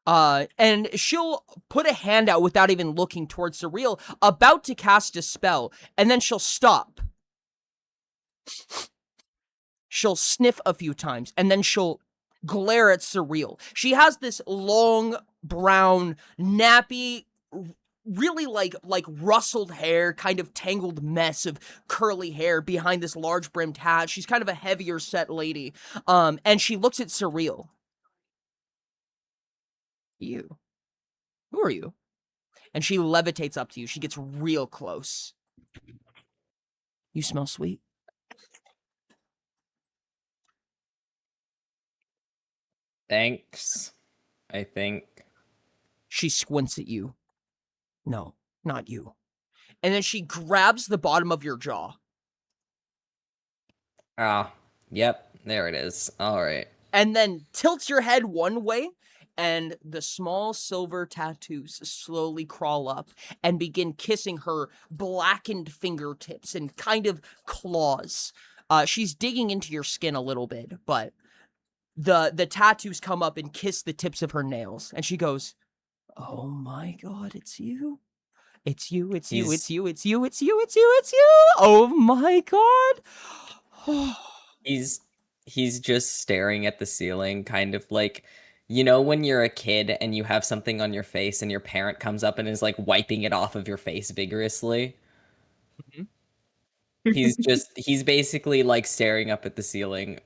And she'll put a hand out without even looking towards Surreal, about to cast a spell, and then she'll stop. She'll sniff a few times, and then she'll glare at Surreal. She has this long, brown, nappy, really like rustled hair, kind of tangled mess of curly hair behind this large brimmed hat. She's kind of a heavier set lady. And she looks at Surreal. You. Who are you? And she levitates up to you. She gets real close. You smell sweet. Thanks, I think. She squints at you. No, not you. And then she grabs the bottom of your jaw. Ah, yep, there it is. All right. And then tilts your head one way, and the small silver tattoos slowly crawl up and begin kissing her blackened fingertips and kind of claws. She's digging into your skin a little bit, but the tattoos come up and kiss the tips of her nails. And she goes, oh my god, it's you. It's you, it's you, it's you, it's you, it's you, it's you, it's you. Oh my god. He's just staring at the ceiling, kind of like, you know, when you're a kid and you have something on your face and your parent comes up and is like wiping it off of your face vigorously. He's basically like staring up at the ceiling,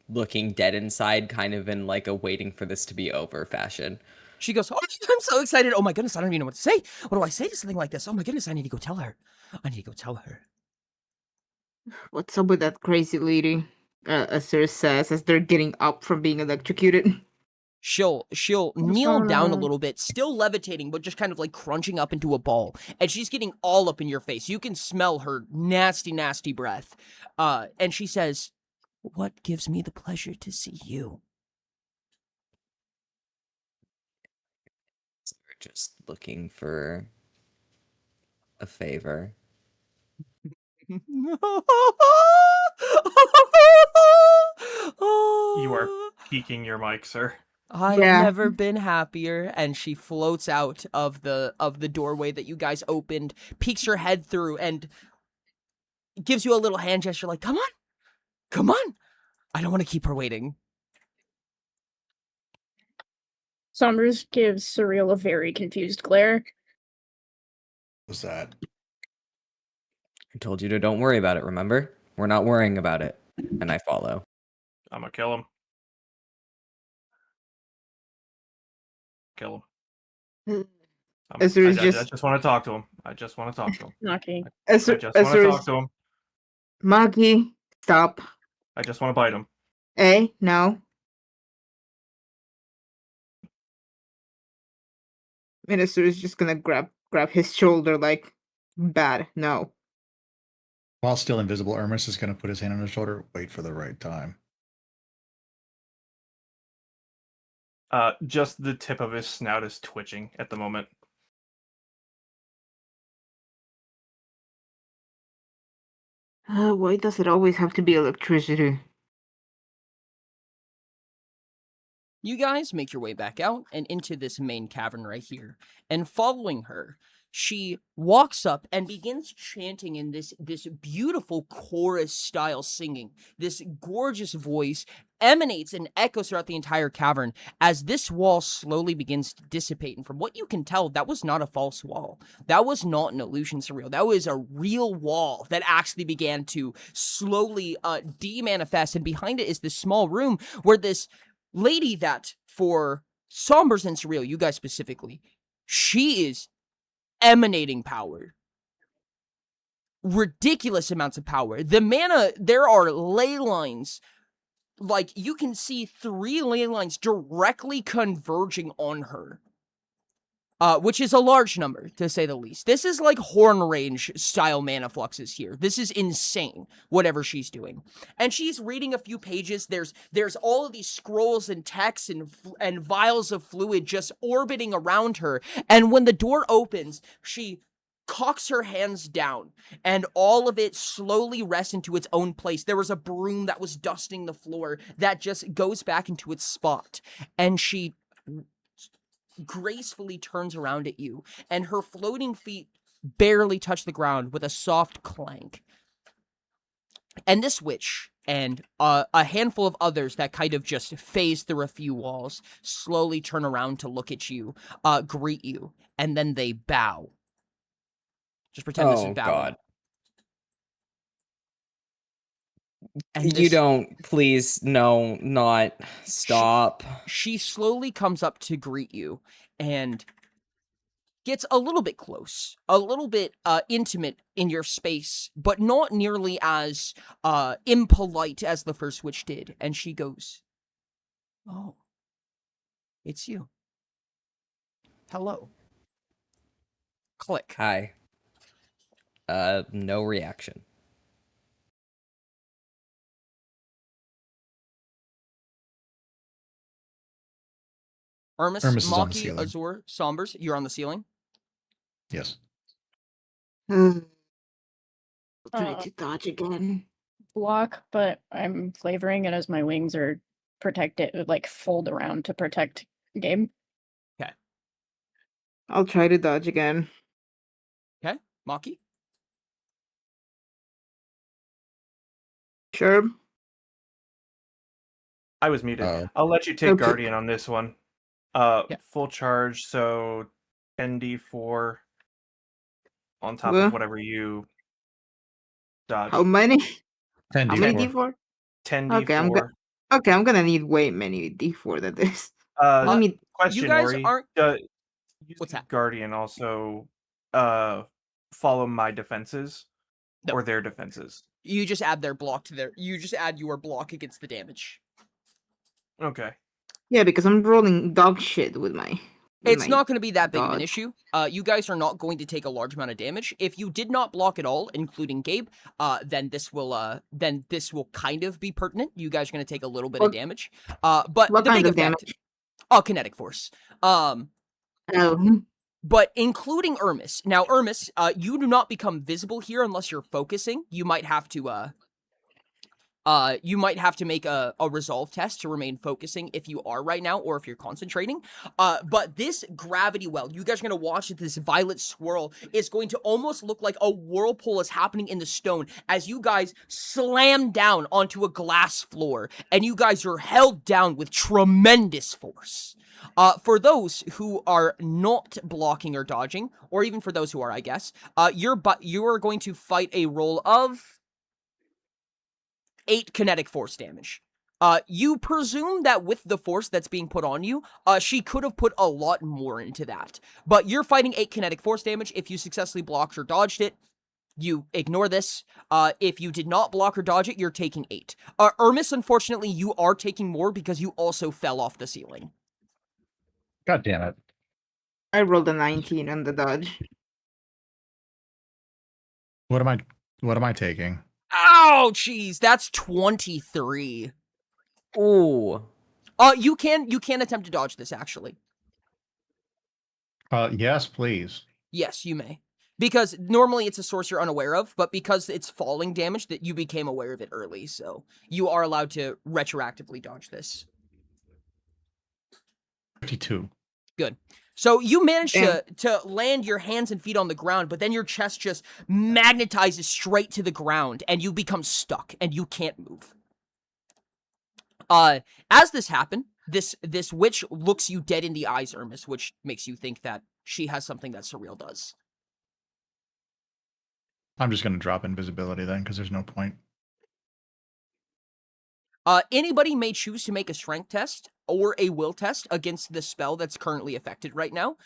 looking dead inside, kind of in like a waiting for this to be over fashion. She goes, oh, I'm so excited. Oh my goodness, I don't even know what to say. What do I say to something like this? Oh my goodness, I need to go tell her. I need to go tell her. What's up with that crazy lady? Azur says as they're getting up from being electrocuted. She'll kneel down a little bit, still levitating, but just kind of like crunching up into a ball. And she's getting all up in your face. You can smell her nasty, nasty breath. And she says, what gives me the pleasure to see you? So we're just looking for a favor. You are peeking your mic, sir. I've never been happier. And she floats out of the doorway that you guys opened, peeks her head through, and gives you a little hand gesture like, come on, come on. I don't want to keep her waiting. Sombers gives Surreal a very confused glare. Was that? I told you to don't worry about it, remember? We're not worrying about it. And I follow. I'm gonna kill him. Kill him. I just want to talk to him. I just want to talk to him. Knocking. I just want to talk to him. Maki, stop. I just want to bite him. Hey, no. Minister is just gonna grab his shoulder like, bad, no. While still invisible, Ermis is going to put his hand on his shoulder, wait for the right time. Just the tip of his snout is twitching at the moment. Why does it always have to be electricity? You guys make your way back out and into this main cavern right here. And following her, she walks up and begins chanting in this beautiful chorus-style singing. This gorgeous voice emanates and echoes throughout the entire cavern as this wall slowly begins to dissipate. And from what you can tell, that was not a false wall. That was not an illusion, Surreal. That was a real wall that actually began to slowly de-manifest. And behind it is this small room where this lady that, for Sombers and Surreal, you guys specifically, she is emanating power. Ridiculous amounts of power. The mana, there are ley lines. Like, you can see 3 ley lines directly converging on her. Which is a large number, to say the least. This is like Horn Range style mana fluxes here. This is insane, whatever she's doing. And she's reading a few pages. There's all of these scrolls and texts and vials of fluid just orbiting around her. And when the door opens, she cocks her hands down, and all of it slowly rests into its own place. There was a broom that was dusting the floor that just goes back into its spot. And she gracefully turns around at you, and her floating feet barely touch the ground with a soft clank. And this witch and a handful of others that kind of just phase through a few walls slowly turn around to look at you, greet you, and then they bow. Just pretend this is bowing. God. And You don't, please, no, not, stop. She slowly comes up to greet you and gets a little bit close, a little bit intimate in your space, but not nearly as impolite as the first witch did. And she goes, "Oh, it's you. Hello." Click. Hi. No reaction. Hermes, Hermes is on the Maki, ceiling. Azur, Sombers, you're on the ceiling. Yes. Try to dodge again. Block, but I'm flavoring it as my wings are protected, like fold around to protect Gabe. Okay. I'll try to dodge again. Okay, Maki. Sure. I was muted. Oh. I'll let you take Okay. Guardian on this one. Yeah. Full charge, so 10d4 on top Well, of whatever you dodge. How many? 10 How many D4. D4? 10d4. Okay, I'm gonna need way many D4 than this. Uh, Let me. question, you guys Ori. aren't- Using What's that? Guardian also follow my defenses No. or their defenses? You just add their block to their. You just add your block against the damage. Okay. Yeah, because I'm rolling dog shit with my. It's not going to be that big of an dodge. issue. You guys are not going to take a large amount of damage. If you did not block at all, including Gabe, then this will kind of be pertinent. You guys are going to take a little bit of damage. But What the kind big of effect, damage? kinetic force. Oh. But including Ermis. Now, Ermis, you do not become visible here unless you're focusing. You might have to make a resolve test to remain focusing if you are right now, or if you're concentrating. But this gravity well, you guys are going to watch it, this violet swirl is going to almost look like a whirlpool is happening in the stone as you guys slam down onto a glass floor, and you guys are held down with tremendous force. For those who are not blocking or dodging, or even for those who are, I guess, you are going to fight a roll of 8 kinetic force damage. You presume that with the force that's being put on you, she could have put a lot more into that. But you're fighting 8 kinetic force damage. If you successfully blocked or dodged it, you ignore this. If you did not block or dodge it, you're taking 8. Ermis, unfortunately, you are taking more because you also fell off the ceiling. God damn it. I rolled a 19 on the dodge. What am I taking? Oh, jeez, that's 23. Ooh. You can attempt to dodge this, actually. Yes, please. Yes, you may. Because normally it's a source you're unaware of, but because it's falling damage, that you became aware of it early, so you are allowed to retroactively dodge this. 52. Good. So you manage to land your hands and feet on the ground, but then your chest just magnetizes straight to the ground, and you become stuck, and you can't move. As this happened, this witch looks you dead in the eyes, Ermis, which makes you think that she has something that Surreal does. I'm just going to drop invisibility then, because there's no point. Anybody may choose to make a strength test or a will test against the spell that's currently affected right now.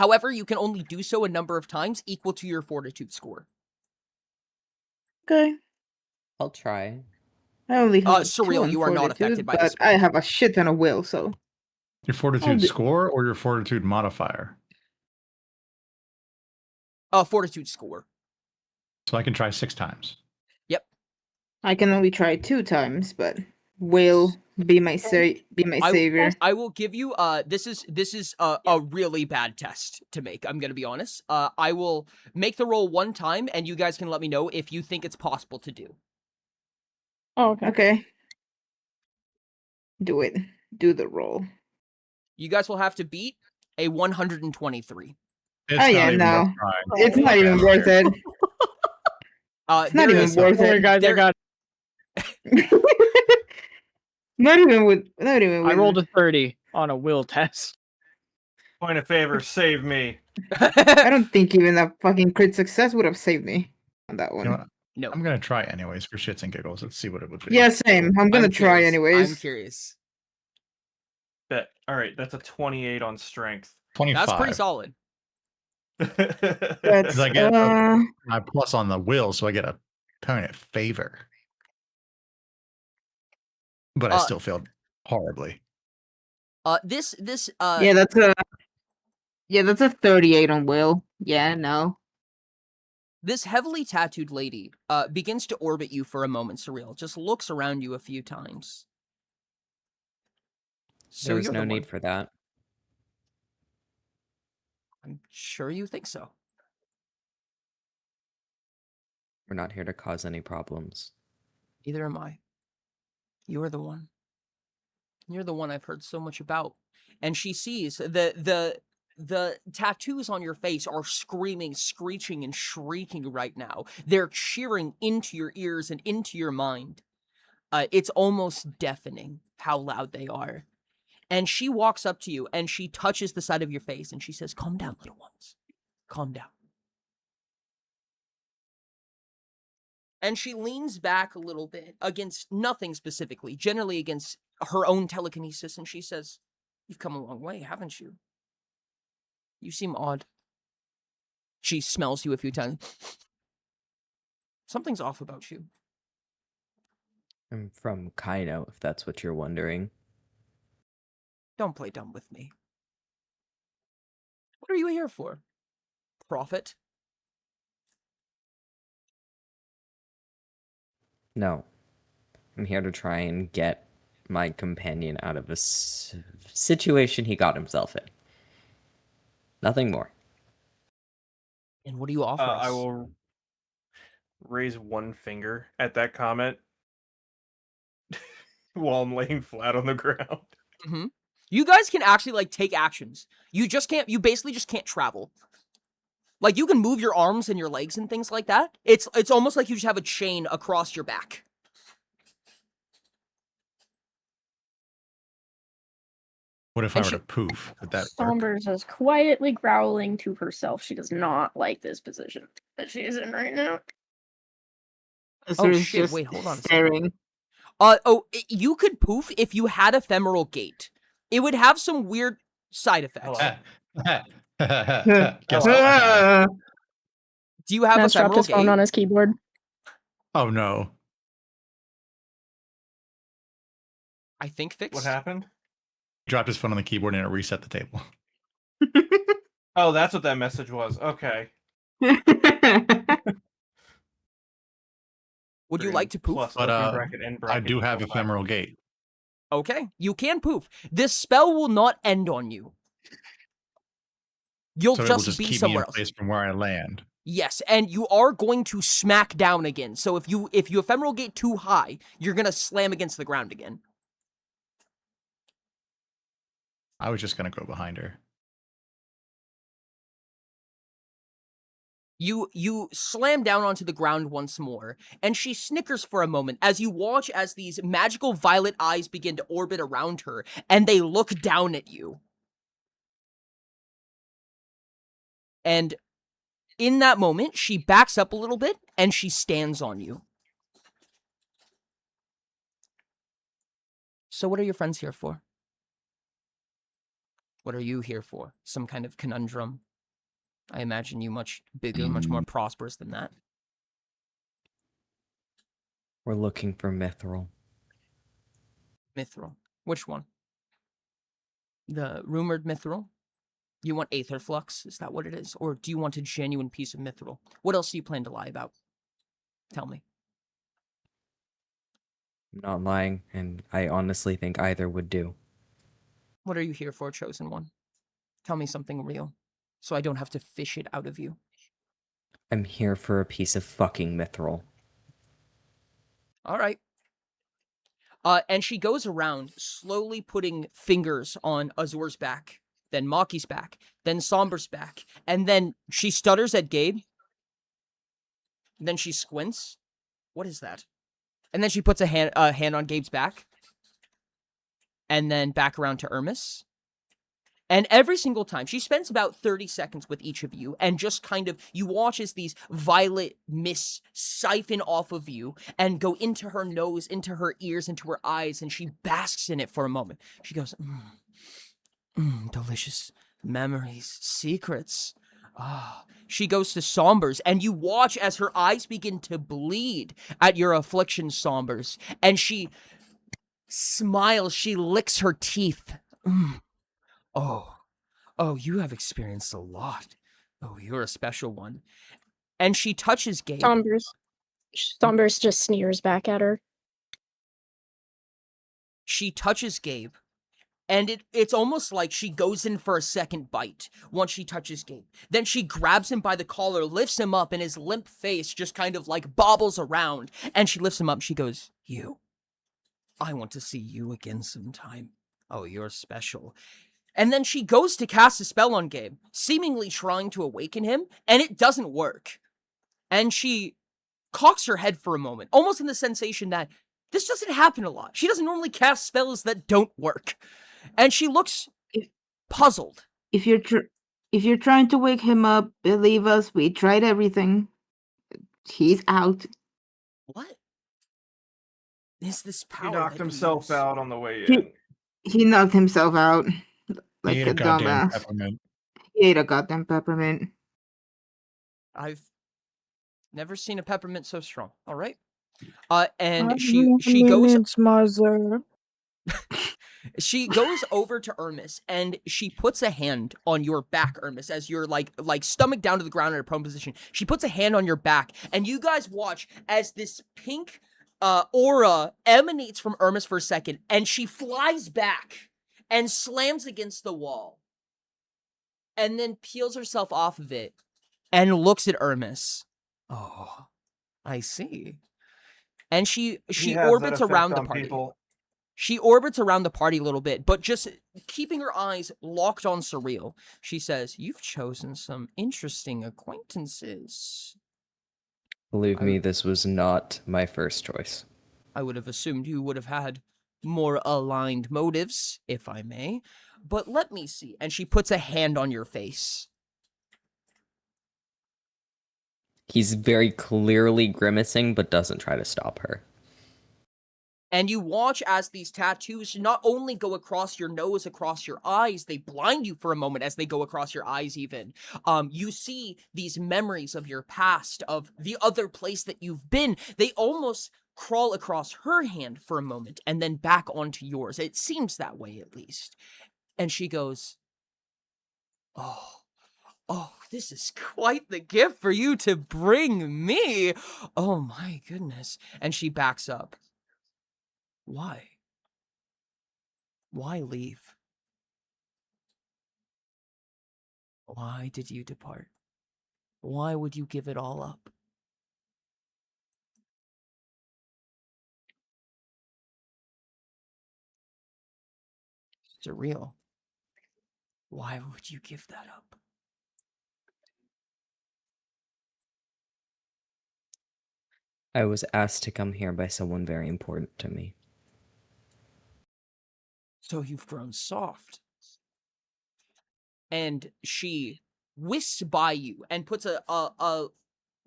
However, you can only do so a number of times equal to your fortitude score. Okay. I'll try. I only have a 2 Surreal, on you are not affected fortitude, by this but I spell. have a shit ton of will, so Your fortitude score or your fortitude modifier? Fortitude score. So I can try 6 times. Yep. I can only try 2 times, but will be my savior. I will give you this is a really bad test to make. I'm gonna be honest. I will make the roll 1 time, and you guys can let me know if you think it's possible to do. Oh, okay. Okay. Do it. Do the roll. You guys will have to beat a 123. It's not yeah, even no. worth trying. It's not even worth it. It's not even worth Don't worry, it. guys. I got. Not even with. I rolled a 30 on a will test. Point of favor, save me. I don't think even a fucking crit success would have saved me on that one. You know what? No. I'm gonna try anyways for shits and giggles. Let's see what it would be. Yeah, same. I'm gonna try curious. anyways. I'm curious. Bet. All right, that's a 28 on strength. 25. That's pretty solid. That's, I get my plus on the will, so I get a point of favor. But I still failed horribly. This yeah, that's a 38 on will. Yeah, no. This heavily tattooed lady begins to orbit you for a moment, Surreal. Just looks around you a few times. So There was you're no the need one. for that. I'm sure you think so. We're not here to cause any problems. Neither am I. You're the one. You're the one I've heard so much about. And she sees the tattoos on your face are screaming, screeching, and shrieking right now. They're cheering into your ears and into your mind. It's almost deafening how loud they are. And she walks up to you and she touches the side of your face and she says, "Calm down, little ones. Calm down." And she leans back a little bit against nothing specifically, generally against her own telekinesis, and she says, "You've come a long way, haven't you? You seem odd." She smells you a few times. Something's off about you. I'm from Kaino, if that's what you're wondering. Don't play dumb with me. What are you here for? Prophet? No. I'm here to try and get my companion out of a situation he got himself in. Nothing more. And what do you offer us? I will raise one finger at that comment while I'm laying flat on the ground. Mm-hmm. You guys can actually, like, take actions. You basically just can't travel. Like, you can move your arms and your legs and things like that. It's almost like you just have a chain across your back. What if I were to poof? Would that work? Sombers is quietly growling to herself. She does not like this position that she is in right now. Oh shit, wait, hold on a staring. second. You could poof if you had ephemeral gate. It would have some weird side effects. Guess what? Do you have Matt's dropped ephemeral his phone gate? on his keyboard. Oh no. I think fixed. What happened? He dropped his phone on the keyboard and it reset the table. Oh, that's what that message was. Okay. Would you like to poof? Plus, But open bracket, end bracket, I do have equal ephemeral gate. Okay, you can poof. This spell will not end on you. You'll So it will just be keep me somewhere in else. place from where I land. Yes, and you are going to smack down again. So if you ephemeral gate too high, you're gonna slam against the ground again. I was just gonna go behind her. You slam down onto the ground once more, and she snickers for a moment as you watch as these magical violet eyes begin to orbit around her, and they look down at you. And in that moment, she backs up a little bit, and she stands on you. So what are your friends here for? What are you here for? Some kind of conundrum? I imagine you much bigger, much more prosperous than that. We're looking for mithril. Mithril. Which one? The rumored mithril? You want aether flux? Is that what it is? Or do you want a genuine piece of mithril? What else do you plan to lie about? Tell me. I'm not lying, and I honestly think either would do. What are you here for, Chosen One? Tell me something real, so I don't have to fish it out of you. I'm here for a piece of fucking mithril. All right. And she goes around, slowly putting fingers on Azur's back, then Maki's back, then Somber's back, and then she stutters at Gabe. Then she squints. What is that? And then she puts a hand on Gabe's back. And then back around to Ermis. And every single time, she spends about 30 seconds with each of you, and just kind of, you watch as these violet mists siphon off of you and go into her nose, into her ears, into her eyes, and she basks in it for a moment. She goes, delicious memories, secrets. Ah. She goes to Sombers, and you watch as her eyes begin to bleed at your affliction, Sombers, and she smiles, she licks her teeth. Oh, you have experienced a lot. Oh, you're a special one. And she touches Gabe. Sombers just sneers back at her. She touches Gabe. And it's almost like she goes in for a second bite once she touches Gabe. Then she grabs him by the collar, lifts him up, and his limp face just kind of like bobbles around. And she lifts him up. She goes, I want to see you again sometime. Oh, you're special. And then she goes to cast a spell on Gabe, seemingly trying to awaken him, and it doesn't work. And she cocks her head for a moment, almost in the sensation that this doesn't happen a lot. She doesn't normally cast spells that don't work. And she looks puzzled. If you're trying to wake him up, believe us, we tried everything. He's out. What is this power? He knocked himself out on the way He- in. He knocked himself out like He ate a a goddamn dumbass. peppermint. He ate a goddamn peppermint. I've never seen a peppermint so strong. All right. And she goes. Mother. She goes over to Ermis and she puts a hand on your back, Ermis, as you're like stomach down to the ground in a prone position. She puts a hand on your back, and you guys watch as this pink aura emanates from Ermis for a second, and she flies back and slams against the wall, and then peels herself off of it and looks at Ermis. Oh, I see. And she orbits around the party. People. She orbits around the party a little bit, but just keeping her eyes locked on Surreal. She says, "You've chosen some interesting acquaintances." Believe me, this was not my first choice. I would have assumed you would have had more aligned motives, if I may. But let me see. And she puts a hand on your face. He's very clearly grimacing, but doesn't try to stop her. And you watch as these tattoos not only go across your nose, across your eyes, they blind you for a moment as they go across your eyes even. You see these memories of your past, of the other place that you've been. They almost crawl across her hand for a moment and then back onto yours. It seems that way, at least. And she goes, Oh, this is quite the gift for you to bring me. Oh my goodness. And she backs up. Why? Why leave? Why did you depart? Why would you give it all up? Surreal. Why would you give that up? I was asked to come here by someone very important to me. So you've grown soft. And she whisks by you and puts a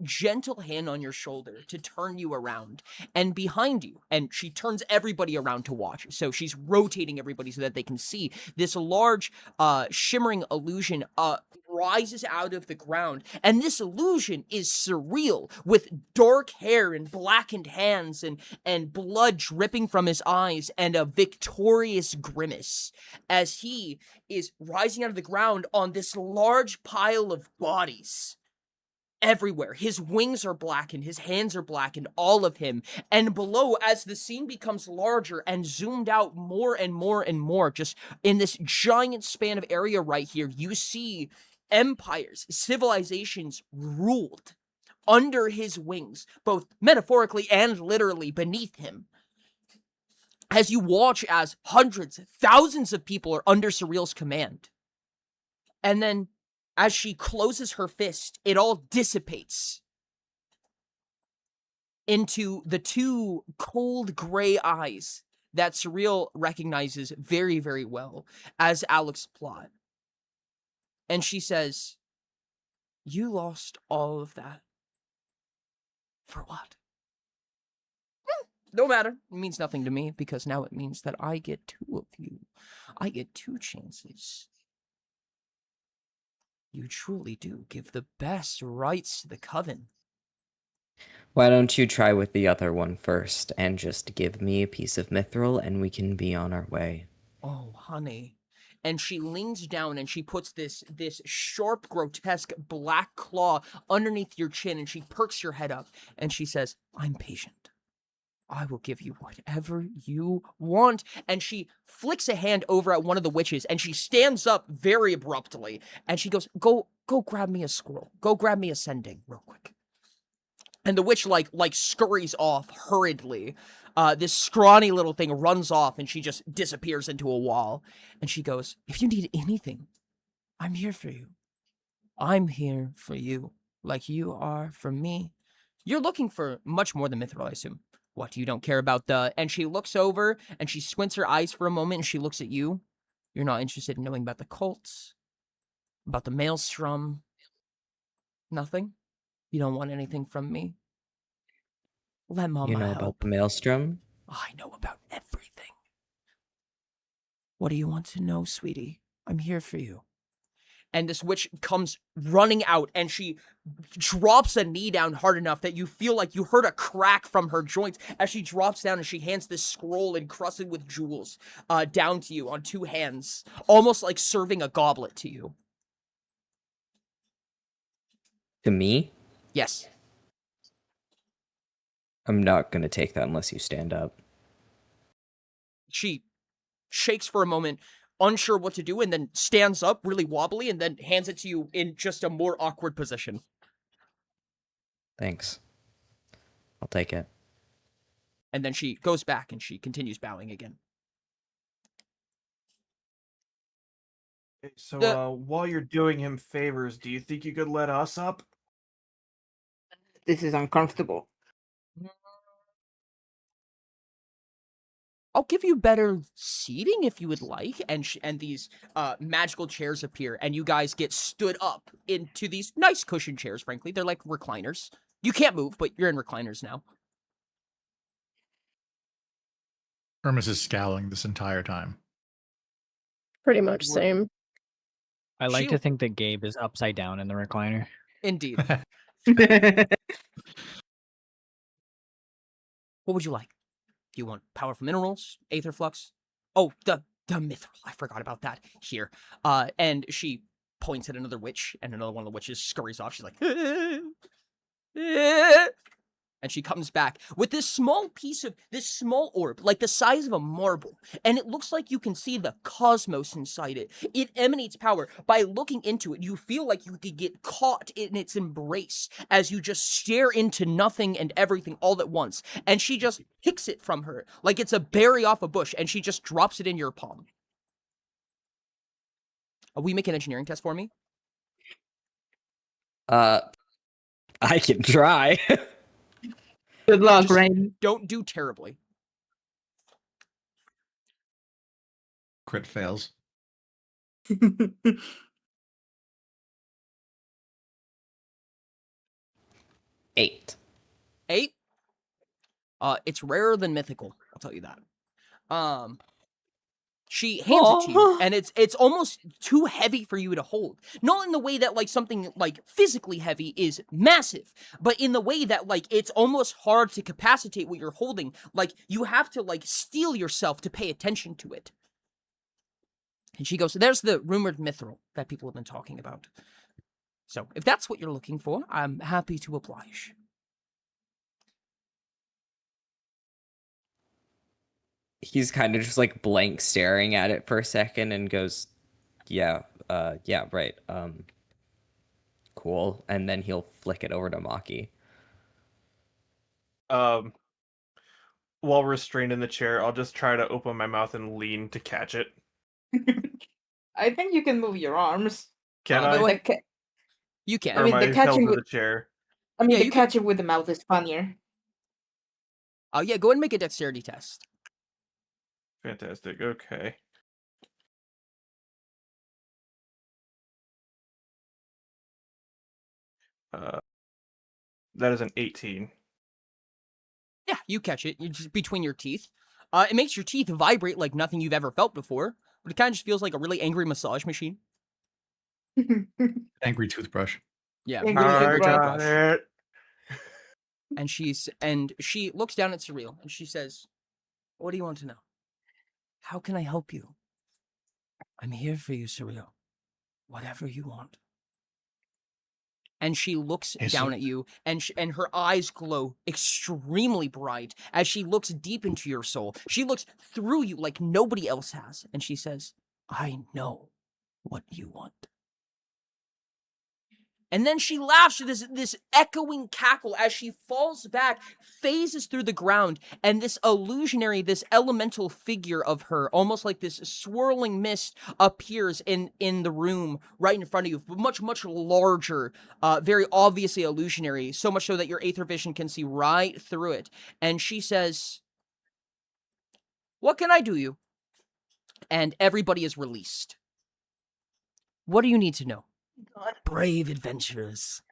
gentle hand on your shoulder to turn you around. And behind you, and she turns everybody around to watch. So she's rotating everybody so that they can see this large, shimmering illusion rises out of the ground, and this illusion is surreal, with dark hair and blackened hands and blood dripping from his eyes and a victorious grimace as he is rising out of the ground on this large pile of bodies. Everywhere. His wings are blackened, his hands are blackened, all of him. And below, as the scene becomes larger and zoomed out more and more and more, just in this giant span of area right here, you see empires, civilizations ruled under his wings, both metaphorically and literally beneath him. As you watch as hundreds, thousands of people are under Surreal's command. And then as she closes her fist, it all dissipates into the two cold gray eyes that Surreal recognizes very, very well as Alex Plot. And she says, "You lost all of that. For what?" No matter. It means nothing to me, because now it means that I get two of you. I get two chances. You truly do give the best rights to the Coven. Why don't you try with the other one first and just give me a piece of mithril and we can be on our way? Oh, honey. And she leans down and she puts this sharp, grotesque black claw underneath your chin, and she perks your head up and she says, "I'm patient. I will give you whatever you want." And she flicks a hand over at one of the witches, and she stands up very abruptly, and she goes, Go grab me a scroll. Go grab me a sending real quick." And the witch like scurries off hurriedly. This scrawny little thing runs off, and she just disappears into a wall. And she goes, "If you need anything, I'm here for you. I'm here for you, like you are for me. You're looking for much more than mithril, I assume. What, you don't care about the..." And she looks over, and she squints her eyes for a moment, and she looks at you. "You're not interested in knowing about the cults? About the maelstrom? Nothing? You don't want anything from me? Let Mama You know help. about the maelstrom? I know about everything. What do you want to know, sweetie? I'm here for you." And this witch comes running out, and she drops a knee down hard enough that you feel like you heard a crack from her joints as she drops down, and she hands this scroll encrusted with jewels down to you on two hands, almost like serving a goblet to you. To me? Yes. I'm not gonna take that unless you stand up. She shakes for a moment, unsure what to do, and then stands up really wobbly and then hands it to you in just a more awkward position. Thanks. I'll take it. And then she goes back and she continues bowing again. So, while you're doing him favors, do you think you could let us up? This is uncomfortable. I'll give you better seating if you would like. And these magical chairs appear, and you guys get stood up into these nice cushion chairs, frankly. They're like recliners. You can't move, but you're in recliners now. Hermes is scowling this entire time. Pretty much same. I like She- to think that Gabe is upside down in the recliner. Indeed. What would you like? Do you want powerful minerals? Aether flux? Oh, the mithril. I forgot about that. Here. And she points at another witch, and another one of the witches scurries off. She's like, and she comes back with this small orb, like the size of a marble. And it looks like you can see the cosmos inside it. It emanates power. By looking into it, you feel like you could get caught in its embrace as you just stare into nothing and everything all at once. And she just picks it from her like it's a berry off a bush, and she just drops it in your palm. Will you make an engineering test for me? I can try. Good luck, Just Rain. Don't do terribly. Crit fails. 8. 8? It's rarer than mythical, I'll tell you that. She hands it to you, and it's almost too heavy for you to hold. Not in the way that like something like physically heavy is massive, but in the way that like it's almost hard to capacitate what you're holding. Like you have to like steel yourself to pay attention to it. And she goes, there's the rumored mithril that people have been talking about. So if that's what you're looking for, I'm happy to oblige. He's kind of just like blank staring at it for a second and goes, yeah, right. Cool. And then he'll flick it over to Maki. While restrained in the chair, I'll just try to open my mouth and lean to catch it. I think you can move your arms. Can go I? ahead. You can. Or I mean, am the I catching held to with the chair? I mean, Yeah, the you can- catching with the mouth is funnier. Oh yeah, go ahead and make a dexterity test. Fantastic. Okay. That is an 18. Yeah, you catch it. You just between your teeth. It makes your teeth vibrate like nothing you've ever felt before, but it kind of just feels like a really angry massage machine. Angry toothbrush. Yeah, Angry really I angry toothbrush. got toothbrush. it. And she looks down at Surreal and she says, "What do you want to know? How can I help you? I'm here for you, Surreal. Whatever you want." And she looks Hey, down at you, and her eyes glow extremely bright as she looks deep into your soul. She looks through you like nobody else has, and she says, "I know what you want." And then she laughs with this echoing cackle as she falls back, phases through the ground, and this illusionary, this elemental figure of her, almost like this swirling mist, appears in the room right in front of you, much, much larger, very obviously illusionary, so much so that your aether vision can see right through it. And she says, "What can I do you?" And everybody is released. What do you need to know? Brave adventurers.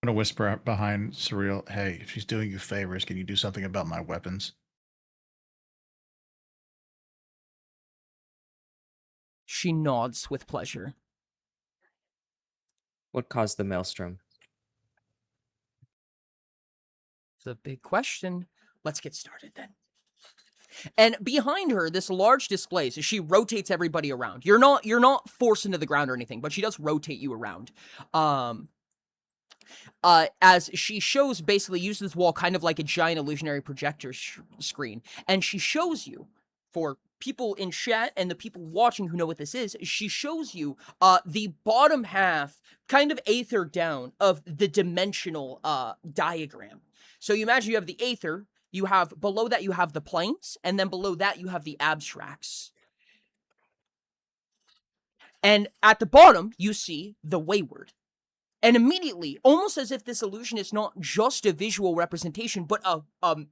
I'm gonna whisper behind Surreal, hey, if she's doing you favors, can you do something about my weapons? She nods with pleasure. What caused the maelstrom? It's a big question. Let's get started then. And behind her, this large display, so she rotates everybody around. You're not forced into the ground or anything, but she does rotate you around. As she shows, basically uses this wall kind of like a giant illusionary projector screen, and she shows you, for people in chat and the people watching who know what this is, she shows you the bottom half, kind of aether down, of the dimensional diagram. So you imagine you have the aether, you have below that you have the planes, and then below that you have the abstracts. And at the bottom, you see the wayward. And immediately, almost as if this illusion is not just a visual representation, but a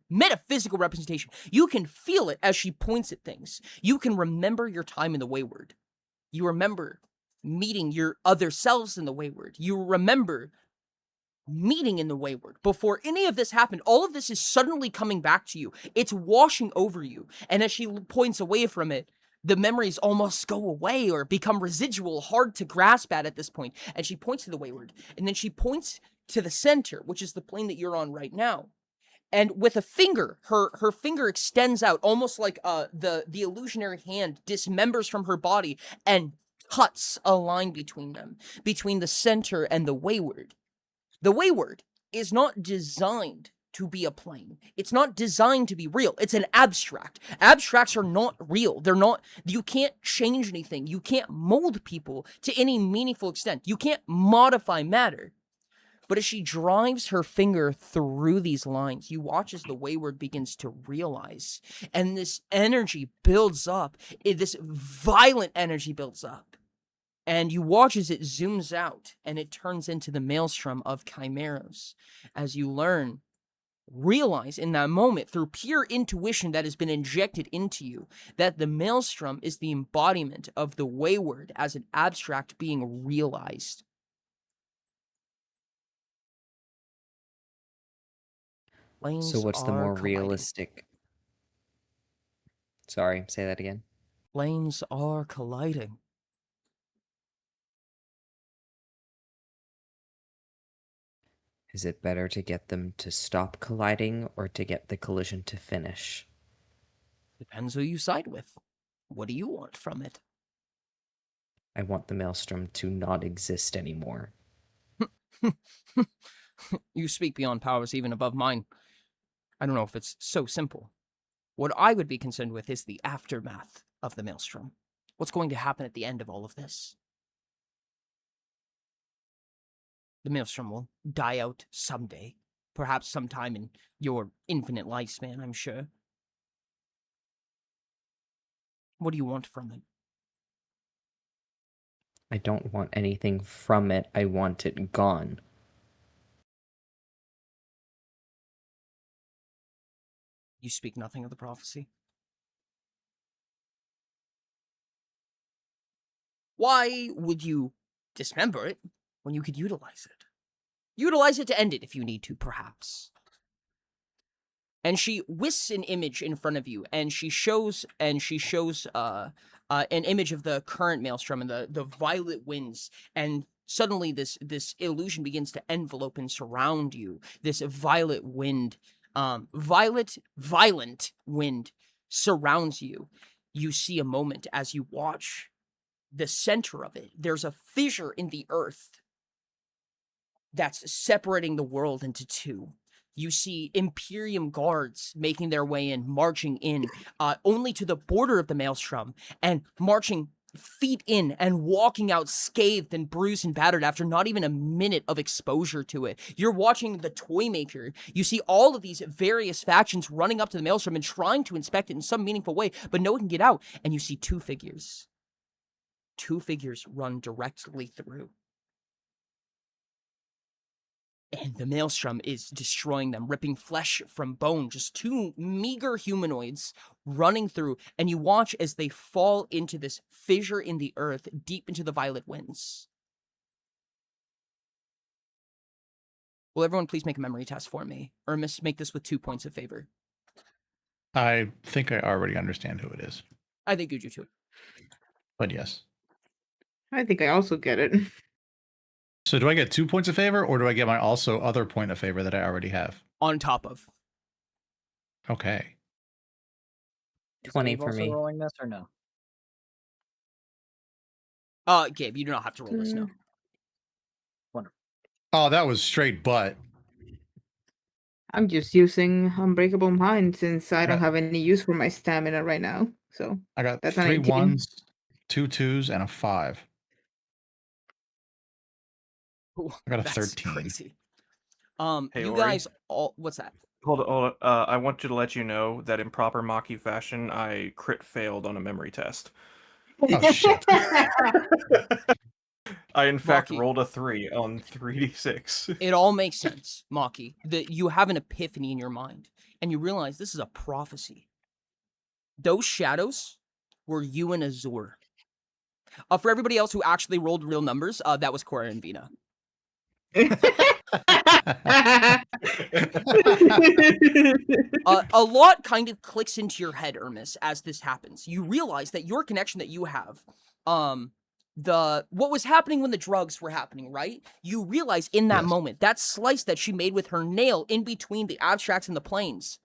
metaphysical representation, you can feel it as she points at things. You can remember your time in the wayward. You remember meeting your other selves in the wayward. You remember meeting in the wayward. Before any of this happened, all of this is suddenly coming back to you. It's washing over you. And as she points away from it, the memories almost go away or become residual, hard to grasp at this point. And she points to the wayward. And then she points to the center, which is the plane that you're on right now. And with a finger, her finger extends out, almost like the illusionary hand dismembers from her body and cuts a line between them, between the center and the wayward. The wayward is not designed to be a plane. It's not designed to be real. It's an abstract. Abstracts are not real. They're not, you can't change anything. You can't mold people to any meaningful extent. You can't modify matter. But as she drives her finger through these lines, you watch as the wayward begins to realize. And this energy builds up. This violent energy builds up. And you watch as it zooms out and it turns into the maelstrom of chimeras. As you realize in that moment through pure intuition that has been injected into you that the maelstrom is the embodiment of the wayward as an abstract being realized. So what's the more realistic? Sorry, say that again. Planes are colliding. Is it better to get them to stop colliding or to get the collision to finish? Depends who you side with. What do you want from it? I want the maelstrom to not exist anymore. You speak beyond powers even above mine. I don't know if it's so simple. What I would be concerned with is the aftermath of the maelstrom. What's going to happen at the end of all of this? The maelstrom will die out someday. Perhaps sometime in your infinite lifespan, I'm sure. What do you want from it? I don't want anything from it. I want it gone. You speak nothing of the prophecy? Why would you dismember it when you could utilize it? Utilize it to end it if you need to, perhaps. And she whisks an image in front of you, and she shows an image of the current maelstrom and the violet winds, and suddenly this illusion begins to envelope and surround you. This violet wind, violent wind surrounds you. You see a moment as you watch the center of it. There's a fissure in the earth that's separating the world into two. You see Imperium guards making their way in, marching in, only to the border of the maelstrom, and marching feet in and walking out scathed and bruised and battered after not even a minute of exposure to it. You're watching the Toymaker. You see all of these various factions running up to the maelstrom and trying to inspect it in some meaningful way, but no one can get out. And you see two figures. Two figures run directly through. And the maelstrom is destroying them, ripping flesh from bone. Just two meager humanoids running through. And you watch as they fall into this fissure in the earth, deep into the violet winds. Will everyone please make a memory test for me? Ermis, make this with 2 points of favor. I think I already understand who it is. I think you do too. But yes. I think I also get it. So do I get 2 points of favor, or do I get my also other point of favor that I already have? On top of. Okay. 20 Gabe for also me. rolling this or no? Gabe, you do not have to roll this now. Wonderful. Oh, that was straight butt. I'm just using Unbreakable Mind since I don't Right. have any use for my stamina right now. So I got that's a 3 19. 1s, 2 2s, and a 5. Ooh, I got a that's 13. crazy. Hey, you Ori. guys all, what's that? Hold on. I want you to let you know that in proper Maki fashion, I crit failed on a memory test. Oh, shit. I, in fact, Maki. rolled a 3 on 3d6. It all makes sense, Maki. That you have an epiphany in your mind, and you realize this is a prophecy. Those shadows were you and Azur. For everybody else who actually rolled real numbers, that was Cora and Vina. A lot kind of clicks into your head, Ermis, as this happens. You realize that your connection that you have, what was happening when the drugs were happening, right? You realize in that Yes. moment, that slice that she made with her nail in between the abstracts and the planes,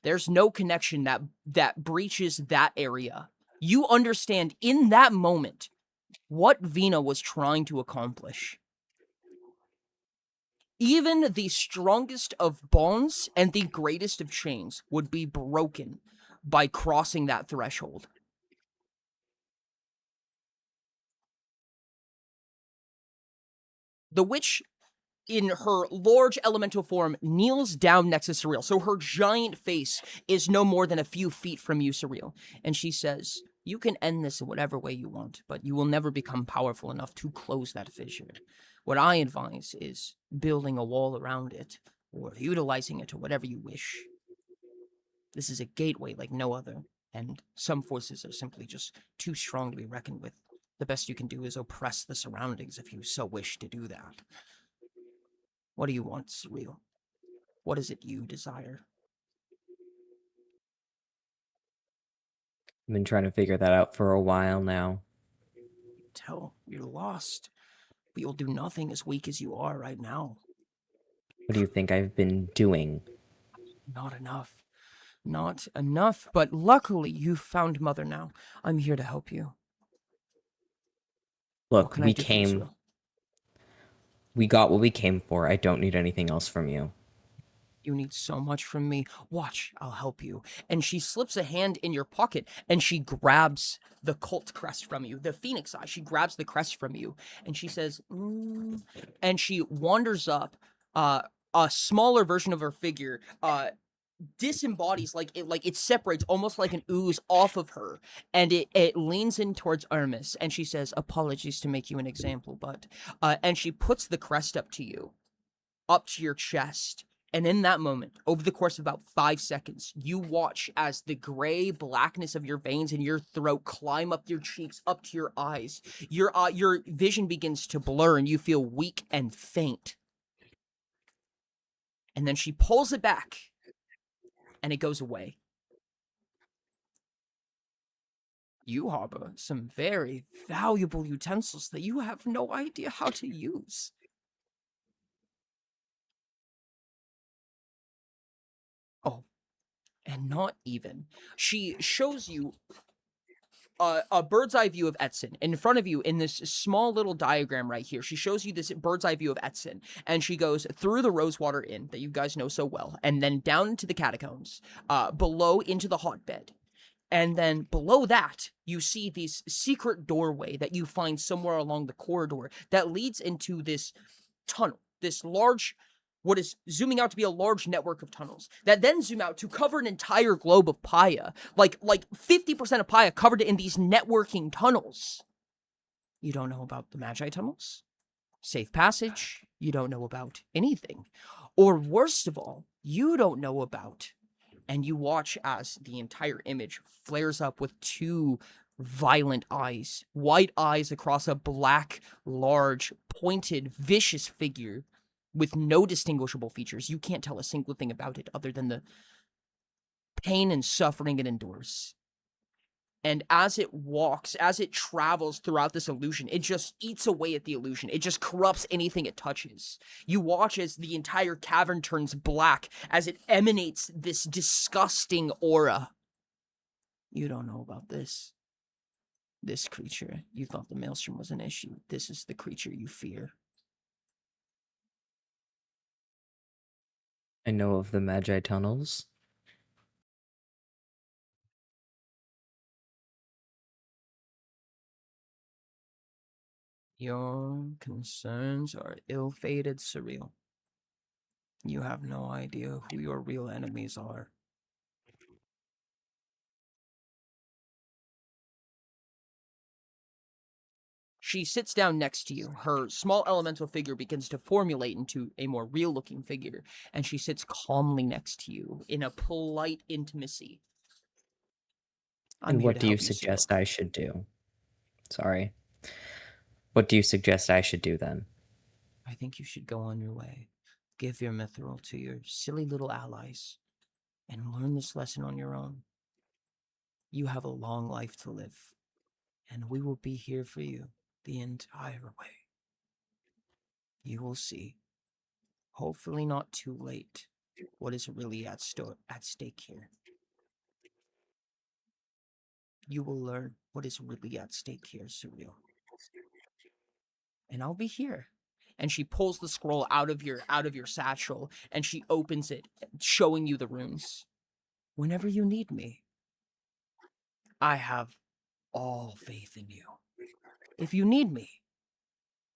there's no connection that breaches that area. You understand in that moment what Vina was trying to accomplish. Even the strongest of bonds and the greatest of chains would be broken by crossing that threshold. The witch, in her large elemental form, kneels down next to Surreal. So her giant face is no more than a few feet from you, Surreal. And she says, you can end this in whatever way you want, but you will never become powerful enough to close that fissure. What I advise is building a wall around it, or utilizing it, or whatever you wish. This is a gateway like no other, and some forces are simply just too strong to be reckoned with. The best you can do is oppress the surroundings if you so wish to do that. What do you want, Surreal? What is it you desire? I've been trying to figure that out for a while now. Tell you're lost, but you'll do nothing as weak as you are right now. What do you think I've been doing? Not enough. Not enough, but luckily you've found Mother now. I'm here to help you. What Look, can I do for you, Cyril? we got what we came for. I don't need anything else from you. You need so much from me. Watch, I'll help you. And she slips a hand in your pocket and she grabs the cult crest from you, the phoenix eye. She grabs the crest from you and she says, and she wanders up. A smaller version of her figure disembodies, like it separates almost like an ooze off of her, and it leans in towards Armis, and she says, apologies to make you an example, but and she puts the crest up to you, up to your chest. And in that moment, over the course of about 5 seconds, you watch as the gray blackness of your veins in your throat climb up your cheeks, up to your eyes. Your vision begins to blur and you feel weak and faint. And then she pulls it back and it goes away. You harbor some very valuable utensils that you have no idea how to use. Oh, and not even. She shows you a bird's eye view of Etsin in front of you in this small little diagram right here. She shows you this bird's eye view of Etsin, and she goes through the Rosewater Inn that you guys know so well, and then down into the catacombs, below into the hotbed. And then below that, you see this secret doorway that you find somewhere along the corridor that leads into this tunnel, this large, what is zooming out to be a large network of tunnels that then zoom out to cover an entire globe of Paya, like 50% of Paya covered in these networking tunnels. You don't know about the Magi tunnels? Safe passage? You don't know about anything. Or worst of all, you don't know about, and you watch as the entire image flares up with two violent eyes, white eyes across a black, large, pointed, vicious figure with no distinguishable features. You can't tell a single thing about it other than the pain and suffering it endures. And as it walks, as it travels throughout this illusion, it just eats away at the illusion. It just corrupts anything it touches. You watch as the entire cavern turns black, as it emanates this disgusting aura. You don't know about this. This creature, you thought the maelstrom was an issue. This is the creature you fear. I know of the Magi tunnels. Your concerns are ill-fated, Surreal. You have no idea who your real enemies are. She sits down next to you. Her small elemental figure begins to formulate into a more real-looking figure, and she sits calmly next to you in a polite intimacy. And what do you suggest I should do? Sorry. What do you suggest I should do then? I think you should go on your way. Give your mithril to your silly little allies, and learn this lesson on your own. You have a long life to live, and we will be here for you the entire way. You will see, hopefully not too late, what is really at stake here. You will learn what is really at stake here, Surreal. And I'll be here. And she pulls the scroll out of your satchel, and she opens it, showing you the runes. Whenever you need me, I have all faith in you. If you need me.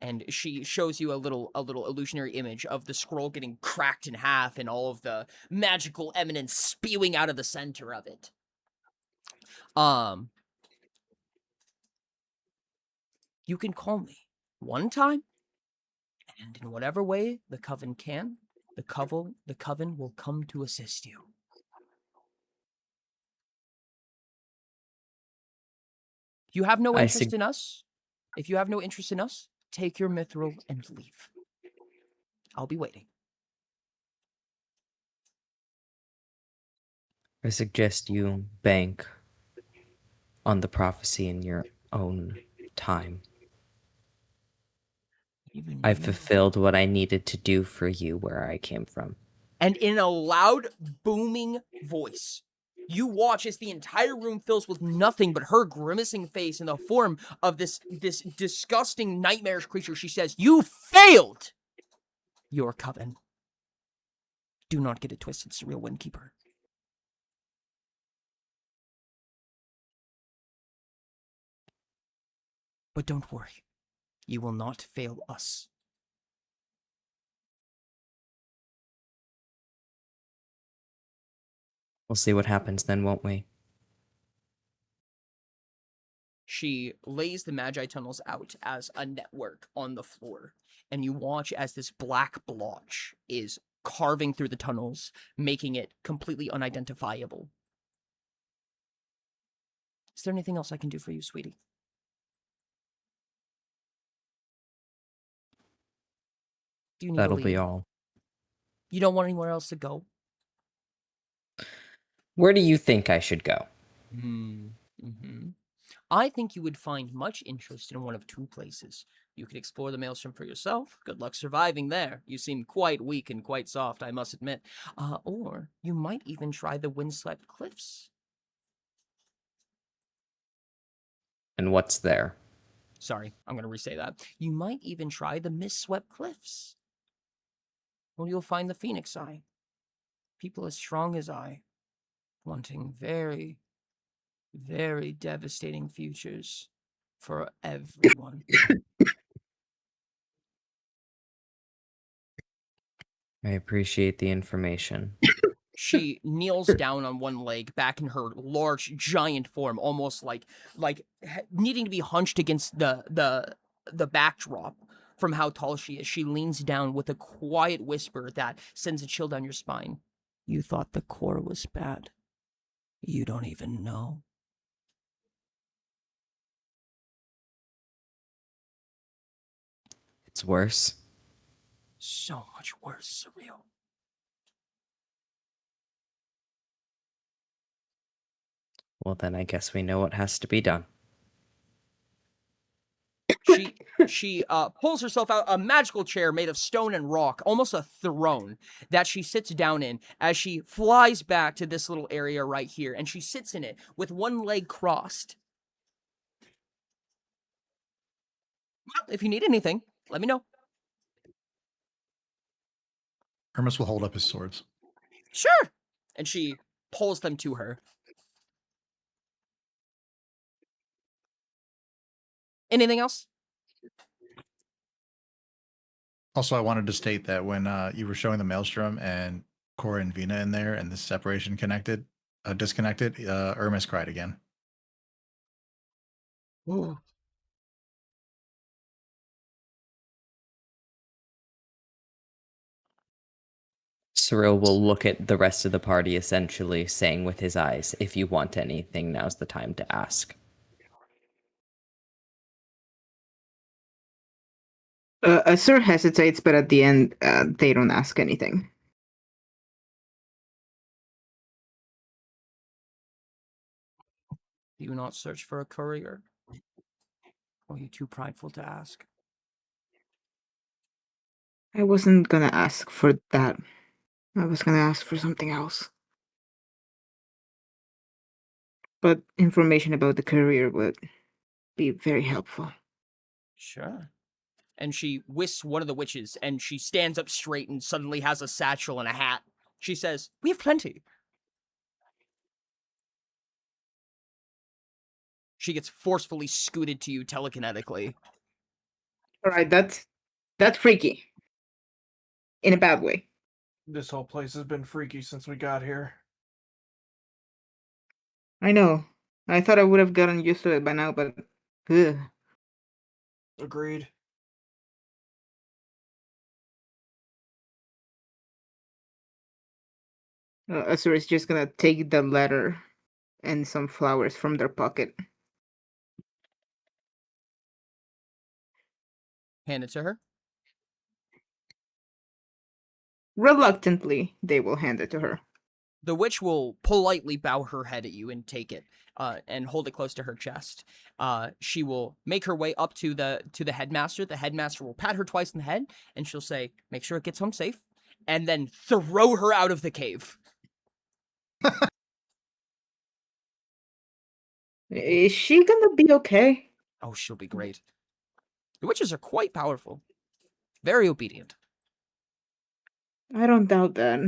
And she shows you a little illusionary image of the scroll getting cracked in half and all of the magical eminence spewing out of the center of it. You can call me one time, and in whatever way the coven can, the coven will come to assist you. You have no interest in us? If you have no interest in us, take your mithril and leave. I'll be waiting. I suggest you bank on the prophecy in your own time. I fulfilled what I needed to do for you where I came from. And in a loud, booming voice, you watch as the entire room fills with nothing but her grimacing face in the form of this disgusting, nightmarish creature. She says, "You failed your coven. Do not get it twisted, Surreal Windkeeper. But don't worry. You will not fail us." We'll see what happens then, won't we? She lays the Magi tunnels out as a network on the floor, and you watch as this black blotch is carving through the tunnels, making it completely unidentifiable. Is there anything else I can do for you, sweetie? Do you need That'll to leave? be all. You don't want anywhere else to go? Where do you think I should go? I think you would find much interest in one of two places. You could explore the Maelstrom for yourself. Good luck surviving there. You seem quite weak and quite soft, I must admit. Or you might even try the Windswept Cliffs. And what's there? Sorry, I'm going to re-say that. You might even try the Mistswept Cliffs. Or you'll find the Phoenix Eye. People as strong as I, wanting very, very devastating futures for everyone. I appreciate the information. She kneels down on one leg, back in her large, giant form, almost like needing to be hunched against the backdrop from how tall she is. She leans down with a quiet whisper that sends a chill down your spine. You thought the core was bad. You don't even know. It's worse. So much worse, Surreal. Well, then I guess we know what has to be done. She pulls herself out a magical chair made of stone and rock, almost a throne, that she sits down in as she flies back to this little area right here, and she sits in it with one leg crossed. Well, if you need anything, let me know. Hermes will hold up his swords. Sure. And she pulls them to her. Anything else? Also, I wanted to state that when you were showing the Maelstrom and Cora and Vina in there and the separation disconnected, Hermes cried again. Ooh. Cyril will look at the rest of the party, essentially saying with his eyes, if you want anything, now's the time to ask. Sir hesitates, but at the end, they don't ask anything. Do you not search for a courier? Or are you too prideful to ask? I wasn't gonna ask for that. I was gonna ask for something else. But information about the courier would be very helpful. Sure. And she whisks one of the witches, and she stands up straight and suddenly has a satchel and a hat. She says, "We have plenty." She gets forcefully scooted to you telekinetically. Alright, that's freaky. In a bad way. This whole place has been freaky since we got here. I know. I thought I would have gotten used to it by now, but ugh. Agreed. Azur is just gonna take the letter and some flowers from their pocket. Hand it to her. Reluctantly, they will hand it to her. The witch will politely bow her head at you and take it, and hold it close to her chest. She will make her way up to the headmaster. The headmaster will pat her twice in the head, and she'll say, "Make sure it gets home safe," and then throw her out of the cave. Is she gonna be okay? Oh, she'll be great. The witches are quite powerful, very obedient. I don't doubt that.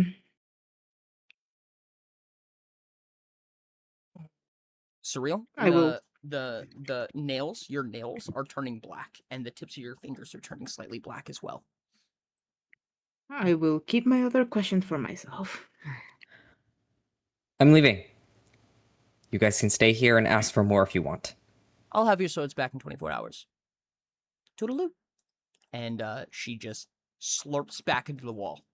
Surreal. I will. The nails, your nails are turning black, and the tips of your fingers are turning slightly black as well. I will keep my other questions for myself. I'm leaving. You guys can stay here and ask for more if you want. I'll have your swords back in 24 hours. Toodaloo. And she just slurps back into the wall.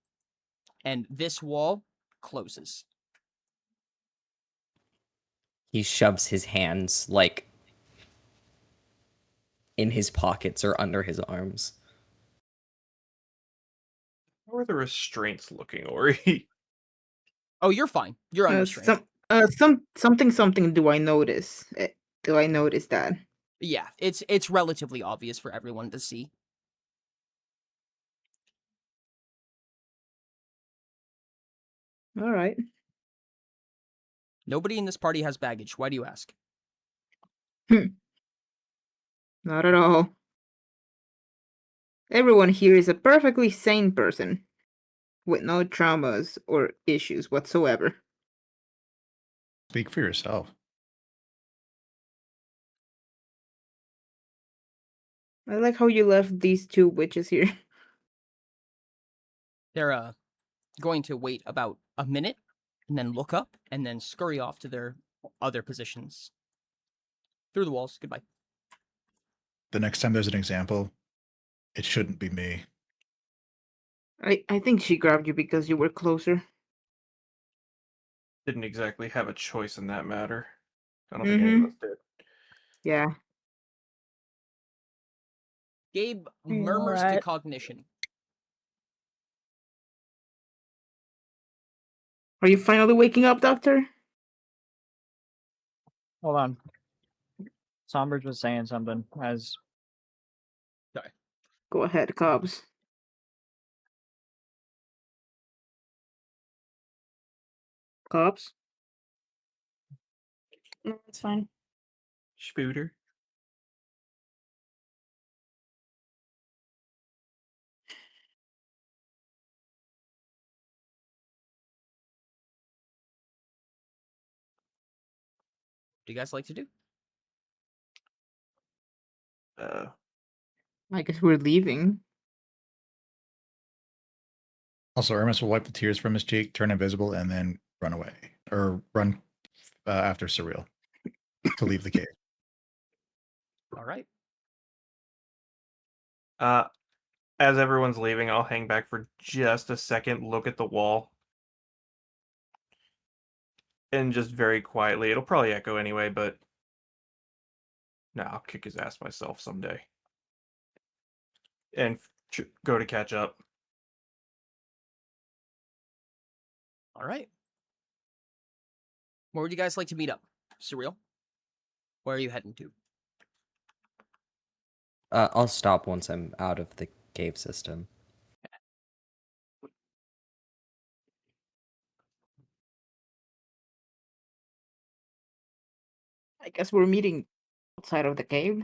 And this wall closes. He shoves his hands, like, in his pockets or under his arms. How are the restraints looking, Ori? Oh, you're fine. You're unrestrained. Something. Do I notice? Do I notice that? Yeah, it's relatively obvious for everyone to see. All right. Nobody in this party has baggage. Why do you ask? Not at all. Everyone here is a perfectly sane person, with no traumas or issues whatsoever. Speak for yourself. I like how you left these two witches here. They're going to wait about a minute and then look up and then scurry off to their other positions. Through the walls. Goodbye. The next time there's an example, it shouldn't be me. I think she grabbed you because you were closer. Didn't exactly have a choice in that matter. I don't think any of us did. Yeah. Gabe murmurs to cognition. Are you finally waking up, Doctor? Hold on. Sombridge was saying something as Sorry. Go ahead, Cobbs. Cobbs? No, it's fine. Spooter. What do you guys like to do? I guess we're leaving. Also, Hermes will wipe the tears from his cheek, turn invisible, and then run away. Or run after Surreal to leave the cave. All right. As everyone's leaving, I'll hang back for just a second, look at the wall. And just very quietly, it'll probably echo anyway, but no, I'll kick his ass myself someday. And go to catch up. All right. Where would you guys like to meet up? Surreal? Where are you heading to? I'll stop once I'm out of the cave system. I guess we're meeting outside of the cave.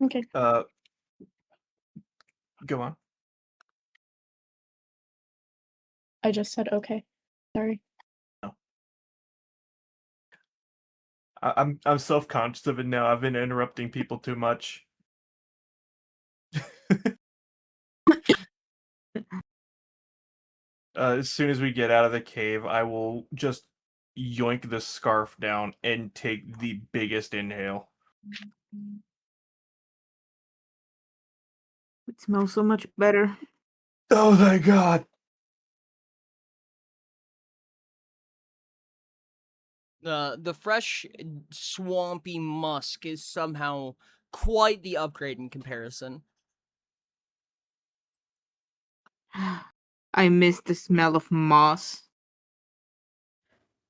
Okay. Go on. I just said okay. Sorry. I'm self-conscious of it now. I've been interrupting people too much. As soon as we get out of the cave, I will just yoink the scarf down and take the biggest inhale. It smells so much better. Oh my god! The fresh, swampy musk is somehow quite the upgrade in comparison. I miss the smell of moss.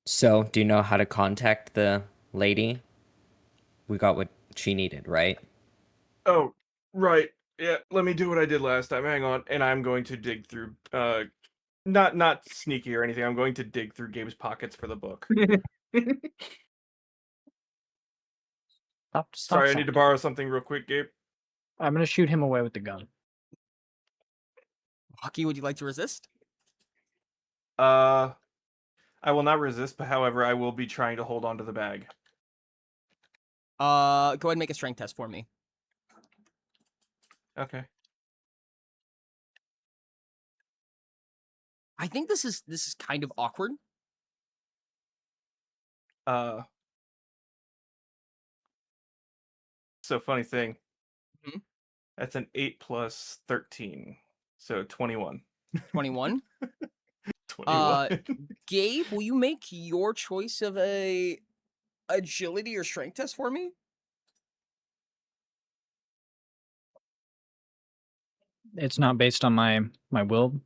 So, do you know how to contact the lady? We got what she needed, right? Oh, right. Yeah, let me do what I did last time. Hang on, and I'm going to dig through. Not sneaky or anything. I'm going to dig through Gabe's pockets for the book. Stop Sorry, I need to something. borrow something real quick, Gabe. I'm gonna shoot him away with the gun. Hockey, would you like to resist? I will not resist, but however, I will be trying to hold on to the bag. Go ahead and make a strength test for me. Okay. I think this is kind of awkward. So funny thing. Mhm. That's an 8 plus 13, so 21. 21. 21. Gabe, will you make your choice of a agility or strength test for me? It's not based on my will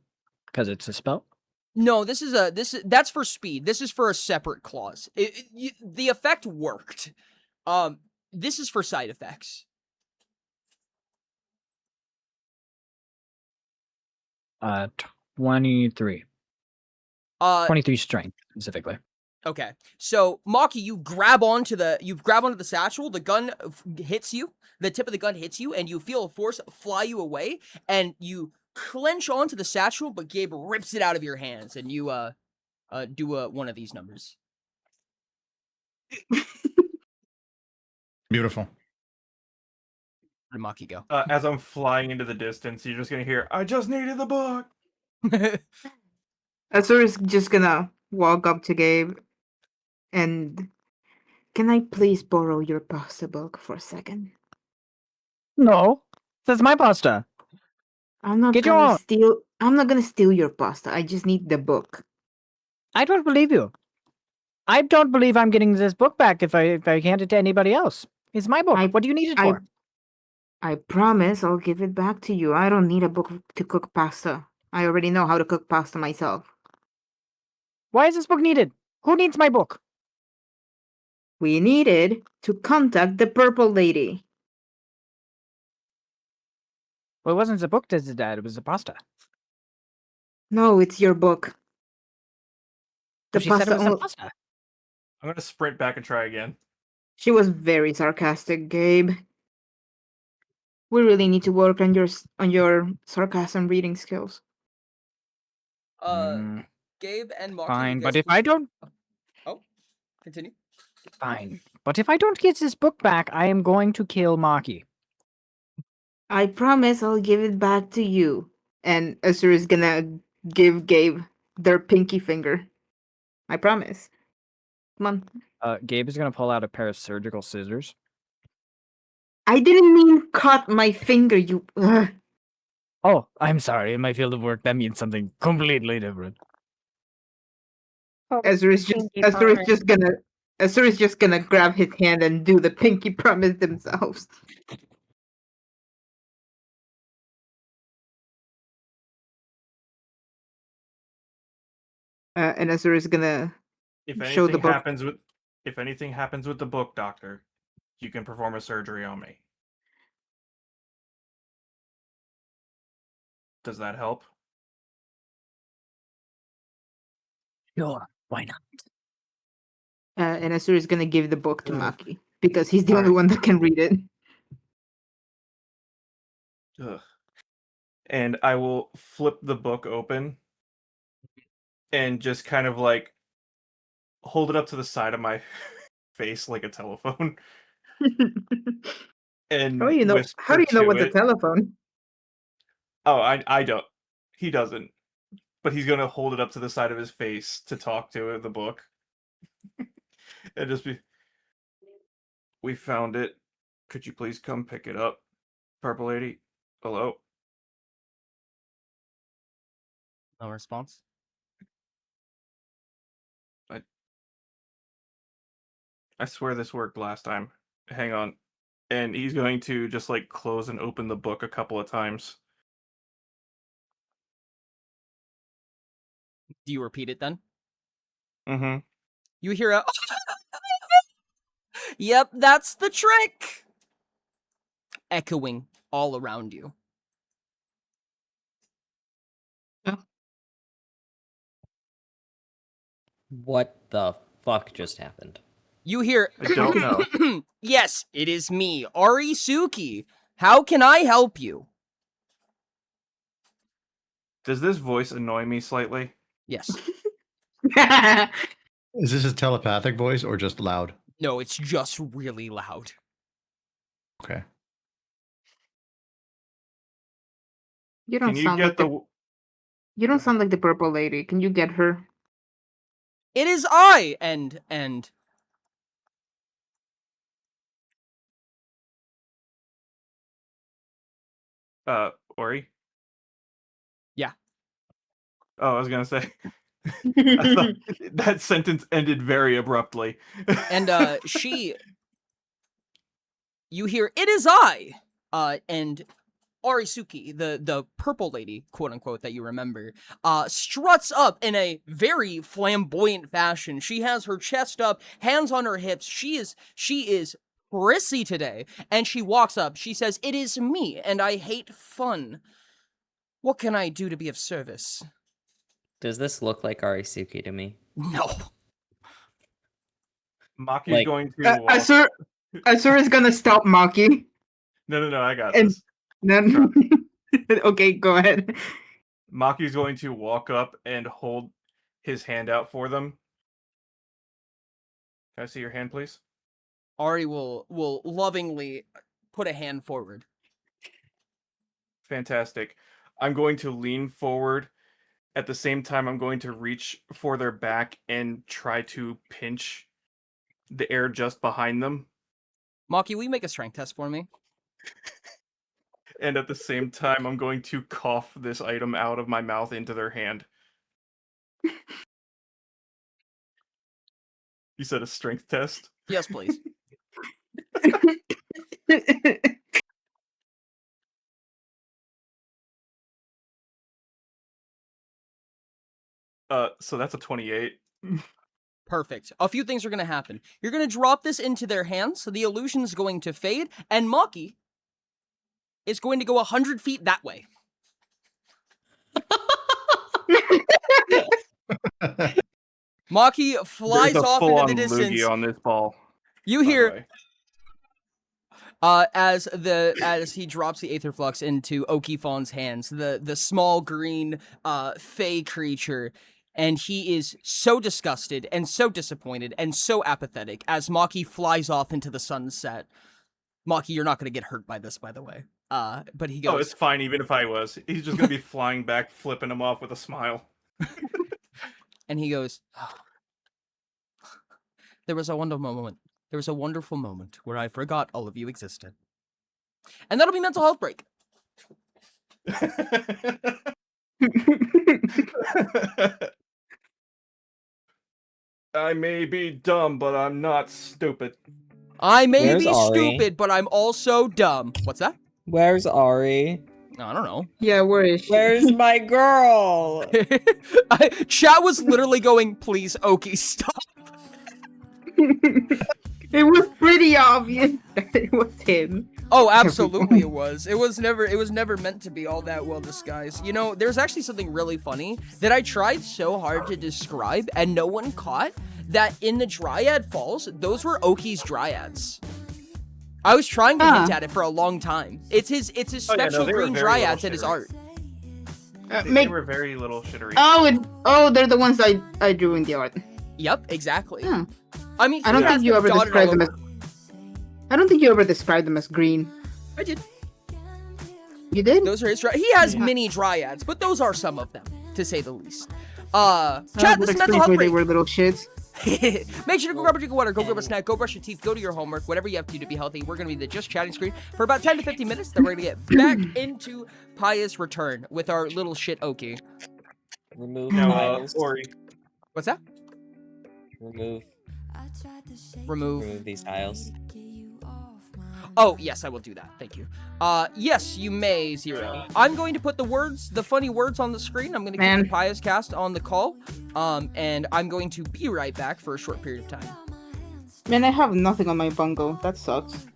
because it's a spell. No, that's for speed. This is for a separate clause. The effect worked. This is for side effects. 23. 23 strength specifically. Okay. So, Maki, you grab onto the satchel, the gun hits you, the tip of the gun hits you, and you feel a force fly you away, and you clench onto the satchel, but Gabe rips it out of your hands, and you do one of these numbers. Beautiful. Where did Maki go? As I'm flying into the distance, you're just gonna hear, "I just needed the book." Azur is just gonna walk up to Gabe and, can I please borrow your pasta book for a second? No, that's my pasta. I'm not Get your gonna own. steal. I'm not gonna steal your pasta. I just need the book. I don't believe you. I don't believe I'm getting this book back if I hand it to anybody else. It's my book. What do you need it for? I promise I'll give it back to you. I don't need a book to cook pasta. I already know how to cook pasta myself. Why is this book needed? Who needs my book? We needed to contact the purple lady. Well, it wasn't the book that did that. It was the pasta. No, it's your book. But she said it was the pasta. I'm gonna sprint back and try again. She was very sarcastic, Gabe. We really need to work on your sarcasm reading skills. Gabe and Maki. Fine, but if I don't... Oh, continue. Fine. But if I don't get this book back, I am going to kill Maki. I promise I'll give it back to you. And Azur is gonna give Gabe their pinky finger. I promise. Come on. Gabe is going to pull out a pair of surgical scissors. I didn't mean cut my finger, you... Ugh. Oh, I'm sorry. In my field of work, that means something completely different. Azur is just gonna grab his hand and do the pinky promise themselves. And Azur is gonna show the book. If anything happens with the book, Doctor, you can perform a surgery on me. Does that help? Sure, why not? And Azur is gonna give the book to Maki because he's the only one that can read it. Ugh. And I will flip the book open and just kind of like hold it up to the side of my face like a telephone. And how do you know what's a telephone? Oh, I don't. He doesn't. But he's gonna hold it up to the side of his face to talk to the book. And just be, "We found it. Could you please come pick it up? Purple Lady? Hello?" No response. I swear this worked last time. Hang on. And he's going to just like close and open the book a couple of times. Do you repeat it then? Mm-hmm. You hear a Yep, that's the trick. Echoing all around you. What the fuck just happened? You hear I don't know. Yes, it is me, Arisuki. How can I help you? Does this voice annoy me slightly? Yes. Is this a telepathic voice or just loud? No, it's just really loud. Okay. You don't Can you sound get like the you don't sound like the purple lady. Can you get her? It is I and Ori? Yeah. Oh, I was gonna say. I thought that sentence ended very abruptly. and you hear it is I. And Arisuki, the purple lady, quote unquote, that you remember, struts up in a very flamboyant fashion. She has her chest up, hands on her hips. She is prissy today, and she walks up. She says, "It is me, and I hate fun. What can I do to be of service?" Does this look like Arisuki to me? No. Maki's Like- going to walk. Asura is gonna stop Maki. No, I got And this. then okay, go ahead. Maki's going to walk up and hold his hand out for them. Can I see your hand, please? Ari will lovingly put a hand forward. Fantastic. I'm going to lean forward. At the same time, I'm going to reach for their back and try to pinch the air just behind them. Maki, will you make a strength test for me? And at the same time, I'm going to cough this item out of my mouth into their hand. You said a strength test? Yes, please. So that's a 28. Perfect. A few things are going to happen. You're going to drop this into their hands, so the illusion is going to fade, and Maki is going to go 100 feet that way. Maki flies There's a off into full-on the distance. loogie on this ball. You by the hear way. as he drops the Aether Flux into Okifon's hands, the small green fey creature, and he is so disgusted and so disappointed and so apathetic as Maki flies off into the sunset. Maki, you're not going to get hurt by this, by the way. But he goes, Oh, it's fine, even if I was. He's just going to be flying back, flipping him off with a smile. and he goes, there was a wonderful moment where I forgot all of you existed. And that'll be mental health break. I may be dumb, but I'm not stupid. I may Where's be Ari? stupid, but I'm also dumb. What's that? Where's Ari? I don't know. Yeah, where is she? Where's my girl? Chat was literally going, please, Oki, stop. It was pretty obvious that it was him. Oh, absolutely it was. It was never meant to be all that well disguised. You know, there's actually something really funny that I tried so hard to describe and no one caught, that in the Dryad Falls, those were Oki's Dryads. I was trying to hint at it for a long time. It's his special they were green very Dryads little in his shittery. art. They were very little shittery. They're the ones I drew in the art. Yep, exactly. Hmm. I mean, I don't think you ever described them as. I don't think you ever described them as green. I did. You did? Those are his. He has many Dryads, but those are some of them, to say the least. Chat, this is mental health why they break. were little shits. Make sure to go grab a drink of water, go grab a snack, go brush your teeth, go do your homework, whatever you have to do be healthy. We're going to be the Just Chatting screen for about 10 to 15 minutes. Then we're going to get back into Pious Return with our little shit Oki. Remove Now, Pious. Ori. What's that? Remove Remove these tiles. Oh, yes, I will do that. Thank you. Yes, you may, Zero. I'm going to put the funny words on the screen. I'm going to keep the Pious Cast on the call. And I'm going to be right back for a short period of time. Man, I have nothing on my bungo. That sucks.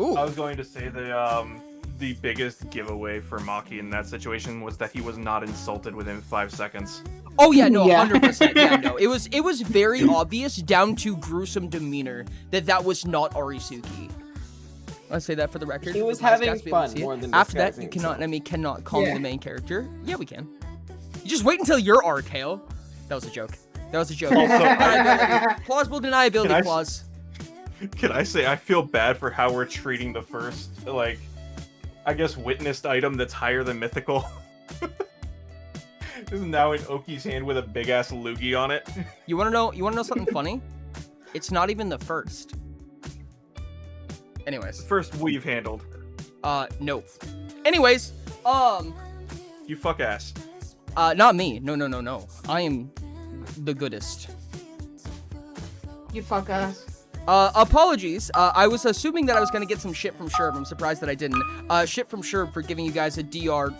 Ooh. I was going to say the biggest giveaway for Maki in that situation was that he was not insulted within 5 seconds. Oh yeah, no, 100%. Yeah, no. It was very obvious down to gruesome demeanor that was not Arisuki. I'll say that for the record. He was having fun more than after that, you disguising cannot call me the main character. Yeah, we can. You just wait until your arc, Hale. That was a joke. That was a joke. Plausible deniability clause. Can I say I feel bad for how we're treating the first, like, I guess witnessed item that's higher than mythical? This is now in Oki's hand with a big ass loogie on it. You wanna know something funny? It's not even the first. Anyways. The first we've handled. Nope. Anyways, you fuck ass. Not me. No. I am the goodest. You fuck ass. Apologies. I was assuming that I was gonna get some shit from Sherb. I'm surprised that I didn't. Shit from Sherb for giving you guys a DR,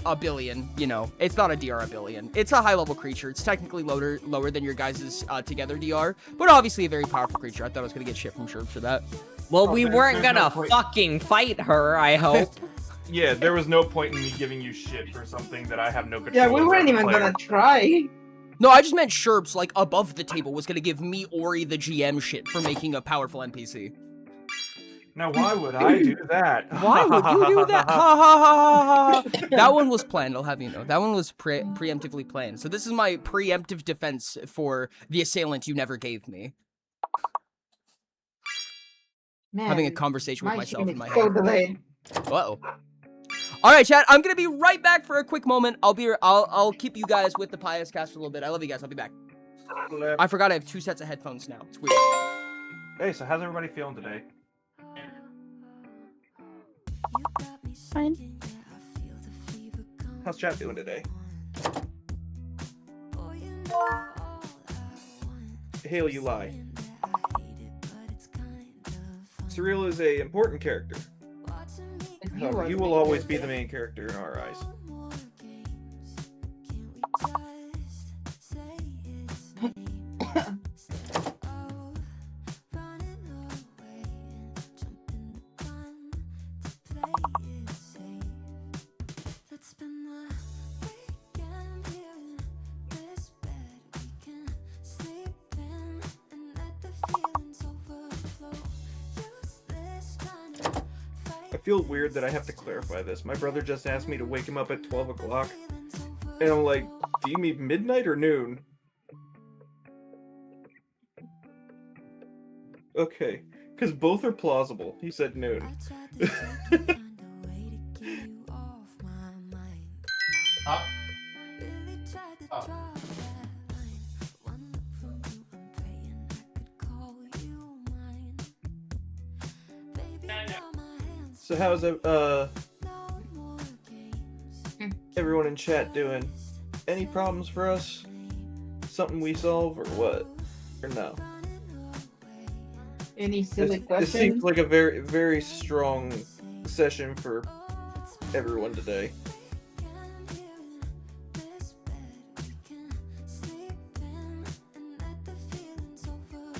a billion. You know, it's not a DR a billion. It's a high-level creature. It's technically lower than your guys' together DR, but obviously a very powerful creature. I thought I was gonna get shit from Sherb for that. Well, we weren't gonna fucking fight her, I hope. Yeah, there was no point in me giving you shit for something that I have no control Yeah, we over weren't as a even player. gonna try. No, I just meant Sherb's, like, above the table was gonna give me Ori the GM shit for making a powerful NPC. Now, why would I do that? Why would you do that? Ha ha ha ha ha. That one was planned, I'll have you know. That one was preemptively planned. So this is my preemptive defense for the assailant you never gave me. Man, having a conversation with myself in my so head. delayed. Uh-oh. All right, chat. I'm gonna be right back for a quick moment. I'll keep you guys with the Pious Cast for a little bit. I love you guys. I'll be back. I forgot I have 2 sets of headphones now. It's weird. Hey, so how's everybody feeling today? Fine. How's chat doing today? Hale, you lie. Surreal is a important character. However, he will always be the main character in our eyes. I feel weird that I have to clarify this. My brother just asked me to wake him up at 12 o'clock. And I'm like, do you mean midnight or noon? Okay, because both are plausible. He said noon. So how's everyone in chat doing? Any problems for us? Something we solve or what? Or no? Any silly It questions? seems like a very, very strong session for everyone today.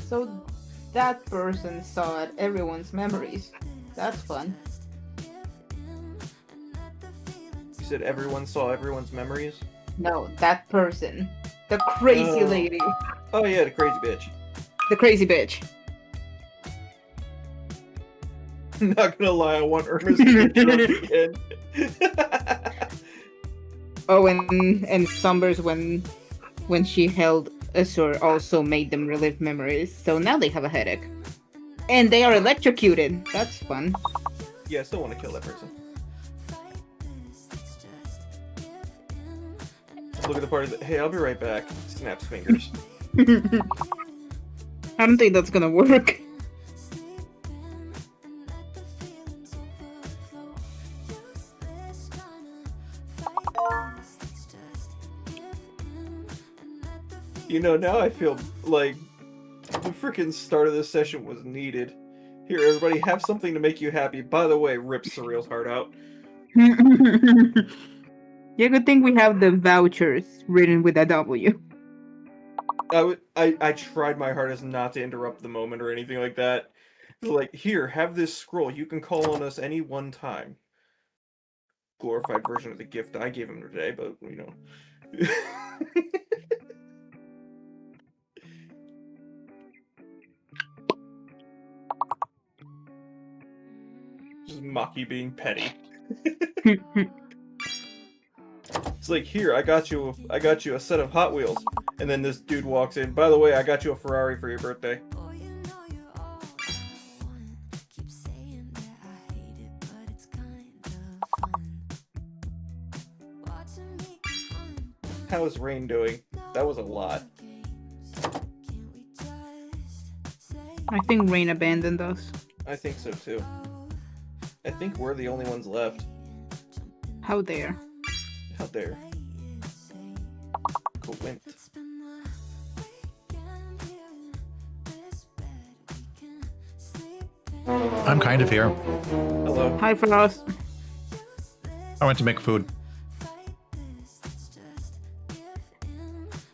So that person saw at everyone's memories. That's fun. You said everyone saw everyone's memories? No, that person. The crazy Oh. lady. Oh yeah, the crazy bitch. The crazy bitch. Not gonna lie, I want Ernest to get drunk again. Oh, and Summers when she held Azur also made them relive memories. So now they have a headache. And they are electrocuted. That's fun. Yeah, I still want to kill that person. Look at the party. Hey, I'll be right back. Snaps fingers. I don't think that's gonna work. You know, now I feel like The freaking start of this session was needed. Here, everybody, have something to make you happy. By the way, rip Surreal's heart out. Yeah, good thing we have the vouchers written with a W. I tried my hardest not to interrupt the moment or anything like that. Like, here, have this scroll. You can call on us any one time. Glorified version of the gift I gave him today, but, you know. Just Maki being petty. It's like, here, I got you a set of Hot Wheels. And then this dude walks in. By the way, I got you a Ferrari for your birthday. How is Rain doing? That was a lot. I think Rain abandoned us. I think so too. I think we're the only ones left. How dare. How dare. Quint. I'm kind of here. Hello. Hi, Frost. I went to make food.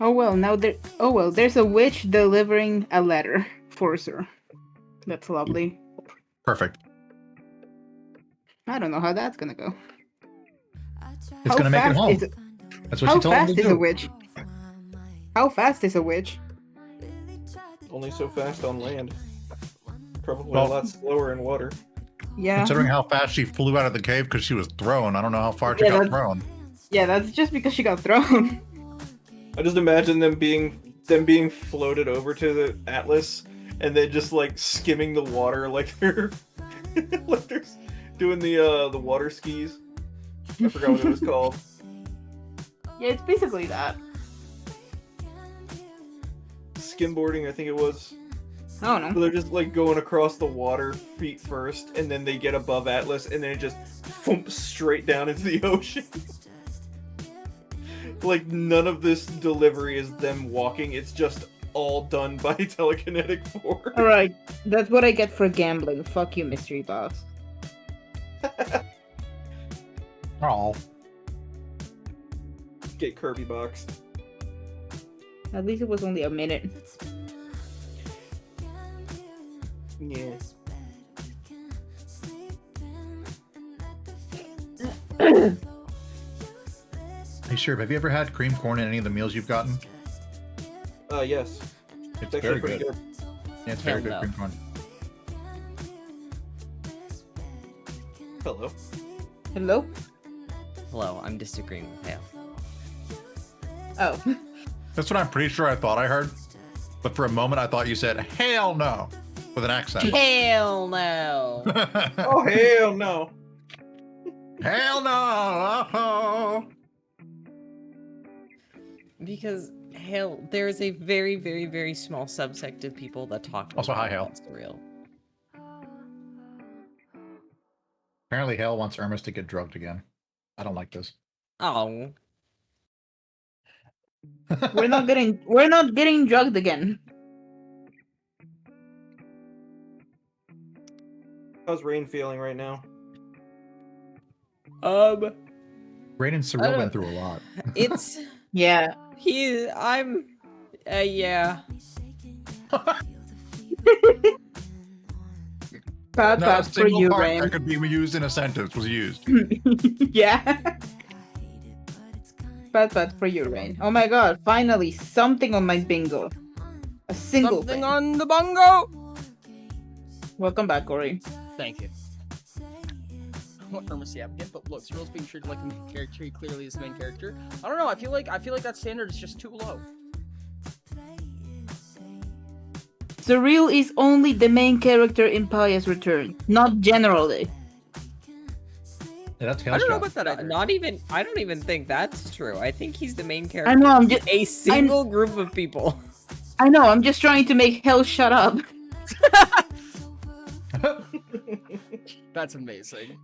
Oh well, there's a witch delivering a letter for Sir. That's lovely. Perfect. I don't know how that's gonna go. It's gonna make it home. That's what she told me to do. How fast is a witch? How fast is a witch? Only so fast on land. Probably Well, a lot slower in water. Yeah. Considering how fast she flew out of the cave because she was thrown, I don't know how far she got thrown. Yeah, that's just because she got thrown. I just imagine them being floated over to the Atlas and then just like skimming the water like they're like they're doing the water skis. I forgot what it was called. Yeah, it's basically that. Skimboarding, I think it was. I don't know. So they're just like going across the water feet first, and then they get above Atlas, and then it just thumps straight down into the ocean. Like, none of this delivery is them walking, it's just all done by telekinetic force. Alright, that's what I get for gambling. Fuck you, mystery box. Oh. Get Kirby boxed. At least it was only a minute. Yeah. Hey, sure. Have you ever had cream corn in any of the meals you've gotten? Yes. It's actually very pretty good. Yeah, it's very good cream corn. Hello. Hello? Hello, I'm disagreeing with Hale. Oh. That's what I'm pretty sure I thought I heard. But for a moment, I thought you said, hell no, with an accent. Hell no. Oh, hell no. Hell no. Oh. Because Hale, there is a very, very, very small subsect of people that talk. Also, hi, Hale. That's real. Apparently, Hale wants Irmis to get drugged again. I don't like this. Oh. We're not getting drugged again. How's Rain feeling right now? Rain and Surreal went through a lot. It's Yeah. Yeah. Pat Not a for single you, part Rain. that could be used in a sentence was used. Yeah. Pat for you, Rain. Oh my god, finally something on my bingo. A single Something thing. on the bongo. Welcome back, Corey. Thank you. What Irma's the advocate, but look, Surreal's being treated like a main character. He clearly is the main character. I don't know. I feel like that standard is just too low. Surreal is only the main character in Paya's Return, not generally. Yeah, that's I Hale's don't know job. about that. Either. Not even. I don't even think that's true. I think he's the main character. I know, I'm just a single group of people. I know, I'm just trying to make Hell shut up. That's amazing.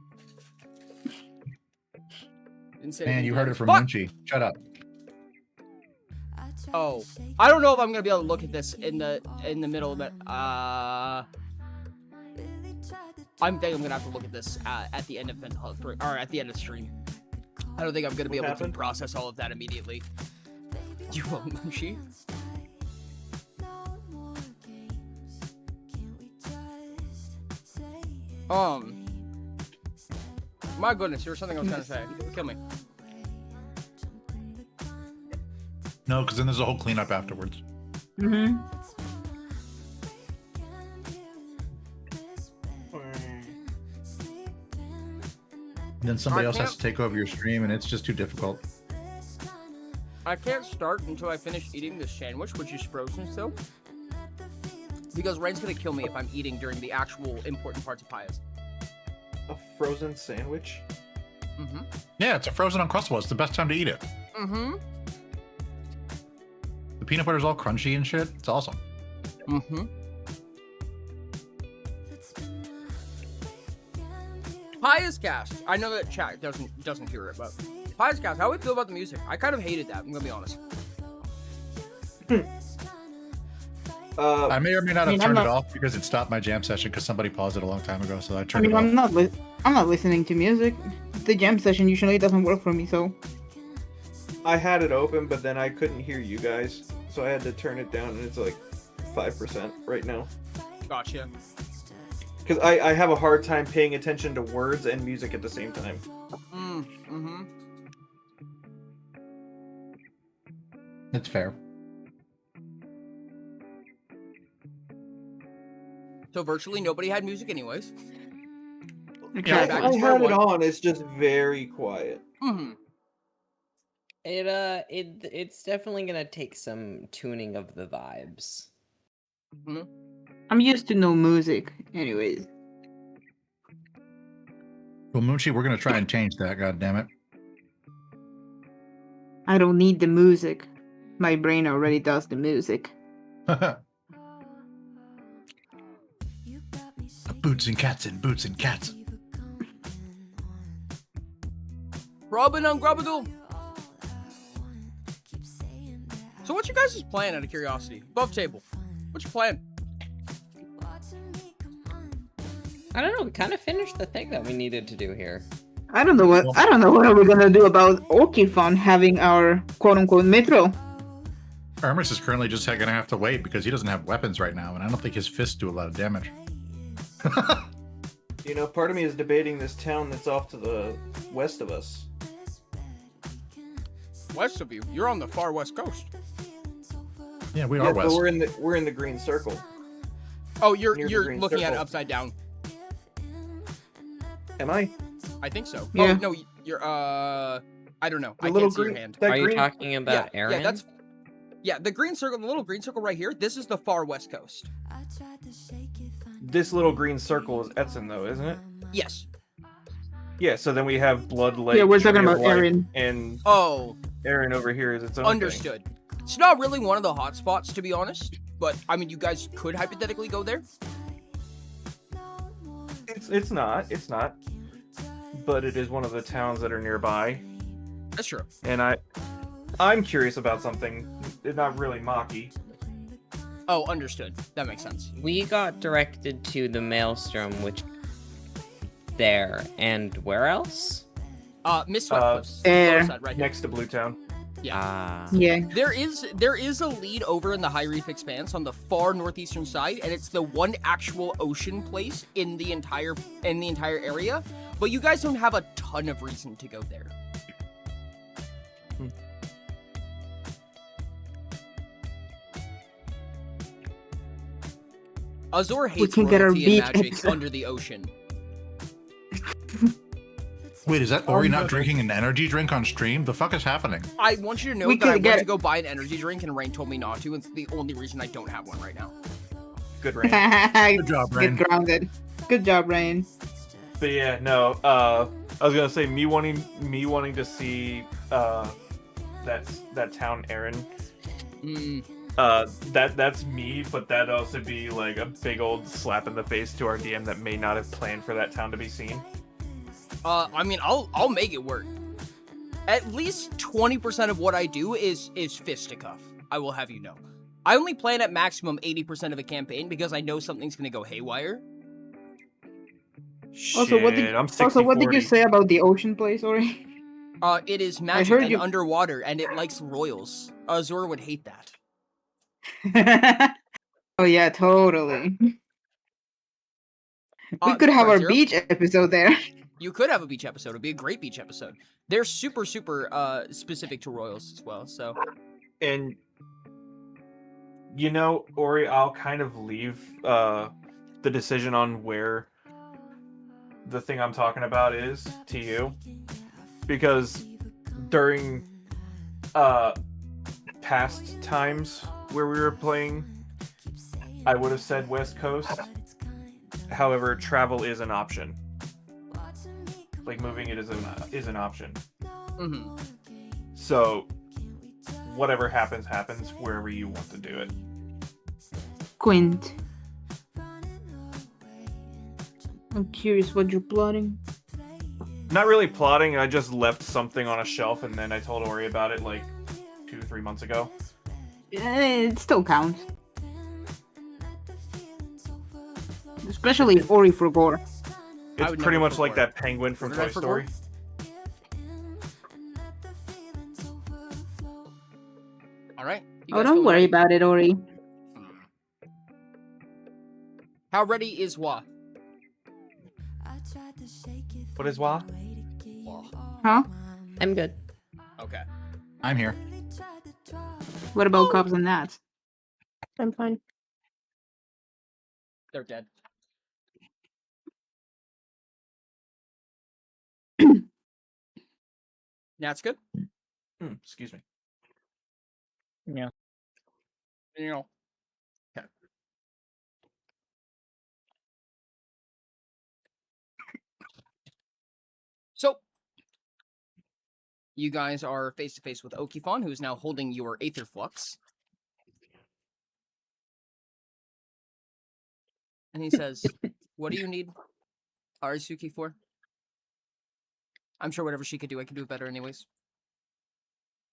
Man, you heard it from Fuck! Munchie. Shut up. Oh, I don't know if I'm gonna be able to look at this in the middle of it. I'm thinking I'm gonna have to look at this at the end of or at the end of stream. I don't think I'm gonna be able to process all of that immediately. You want Mushi? My goodness, there was something I was gonna say. Kill me. No, because then there's a whole cleanup afterwards. Mm-hmm. Then somebody else has to take over your stream, and it's just too difficult. I can't start until I finish eating this sandwich, which is frozen still. Because Rain's gonna kill me if I'm eating during the actual important parts of pies. A frozen sandwich? Mm-hmm. Yeah, it's a frozen Uncrustable. It's the best time to eat it. Mm-hmm. The peanut butter's all crunchy and shit. It's awesome. Mm-hmm. Pie is cast. I know that chat doesn't hear it, but pie is cast. How do we feel about the music? I kind of hated that. I'm gonna be honest. I may or may not have turned it off because it stopped my jam session because somebody paused it a long time ago, so I turned it off. I'm not listening to music. The jam session usually doesn't work for me, so. I had it open, but then I couldn't hear you guys, so I had to turn it down, and it's like 5% right now. Gotcha. Because I have a hard time paying attention to words and music at the same time. Mm-hmm. It's fair. So virtually nobody had music anyways. Yeah, I had it on. It's just very quiet. Mm-hmm. It's definitely gonna take some tuning of the vibes. Mm-hmm. I'm used to no music, anyways. Well, Moonchi, we're gonna try and change that. God damn it! I don't need the music. My brain already does the music. Boots and cats and boots and cats. Robin on Grabadoo. So what's your guys' plan out of curiosity? Above table. What's your plan? I don't know, we kind of finished the thing that we needed to do here. I don't know what we're gonna do about Orkifon having our quote-unquote metro. Hermes is currently just gonna have to wait because he doesn't have weapons right now, and I don't think his fists do a lot of damage. You know, part of me is debating this town that's off to the west of us. West of you? You're on the far west coast. Yeah, we are west. But we're in the green circle. Oh, you're looking at it circle. upside down. Am I? I think so. Yeah. Oh, no, you're I don't know. The I little can't see your green- hand. that Are you green- talking about Aaron? Yeah, the green circle, the little green circle right here. This is the far west coast. This little green circle is Etzen, though, isn't it? Yes. Yeah, so then we have Blood Lake. Yeah, we're talking Tree of about Life, Aaron. And Aaron over here is its own Understood. It's not really one of the hot spots, to be honest. But I mean, you guys could hypothetically go there. It's not. But it is one of the towns that are nearby. That's true. And I'm curious about something. Not really Maki. Oh, understood. That makes sense. We got directed to the Maelstrom, which there, and where else? Mistwept Cliffs. There. Lower side, right here. Next to Blue Town. Yeah. Yeah. There is a lead over in the High Reef Expanse on the far northeastern side, and it's the one actual ocean place in the entire area. But you guys don't have a ton of reason to go there. Azor hates can get our royalty and beat magic extra. under the ocean. Wait, is that Ori not drinking an energy drink on stream? The fuck is happening? I want you to know We that I could went get- to go buy an energy drink and Rain told me not to, and it's the only reason I don't have one right now. Good Rain. Good job, Rain. Get grounded. Good job, Rain. But yeah, no. I was gonna say me wanting to see that town Aaron. That's me, but that'd also be like a big old slap in the face to our DM that may not have planned for that town to be seen. I mean, I'll make it work. At least 20% of what I do is fisticuff. I will have you know. I only plan at maximum 80% of a campaign because I know something's going to go haywire. Also, what Shit, did I'm 60-40. also what did you say about the ocean place, Ori? It is magic heard and you- underwater, and it likes royals. Zora would hate that. Oh yeah, totally. We could have our Zero? beach episode there. You could have a beach episode. It'd be a great beach episode. They're super, super specific to royals as well, so. And, you know, Ori, I'll kind of leave the decision on where the thing I'm talking about is to you. Because during past times where we were playing, I would have said West Coast. However, travel is an option. Like, moving it is an option. Mm-hmm. So, whatever happens, happens wherever you want to do it. Quint. I'm curious what you're plotting. Not really plotting, I just left something on a shelf and then I told Ori about it like 2-3 months ago. It still counts. Especially if Ori forgot. It's pretty much like that penguin from Toy Story. Alright. Oh, don't worry about it, Ori. How ready is Wa? What is Wa? Huh? I'm good. Okay. I'm here. What about Cops and Nats? I'm fine. They're dead. That's good. Excuse me. Yeah. You know. Okay. So, you guys are face to face with Okifon, who is now holding your Aether Flux. And he says, "What do you need Arisuki for? I'm sure whatever she could do, I could do it better anyways."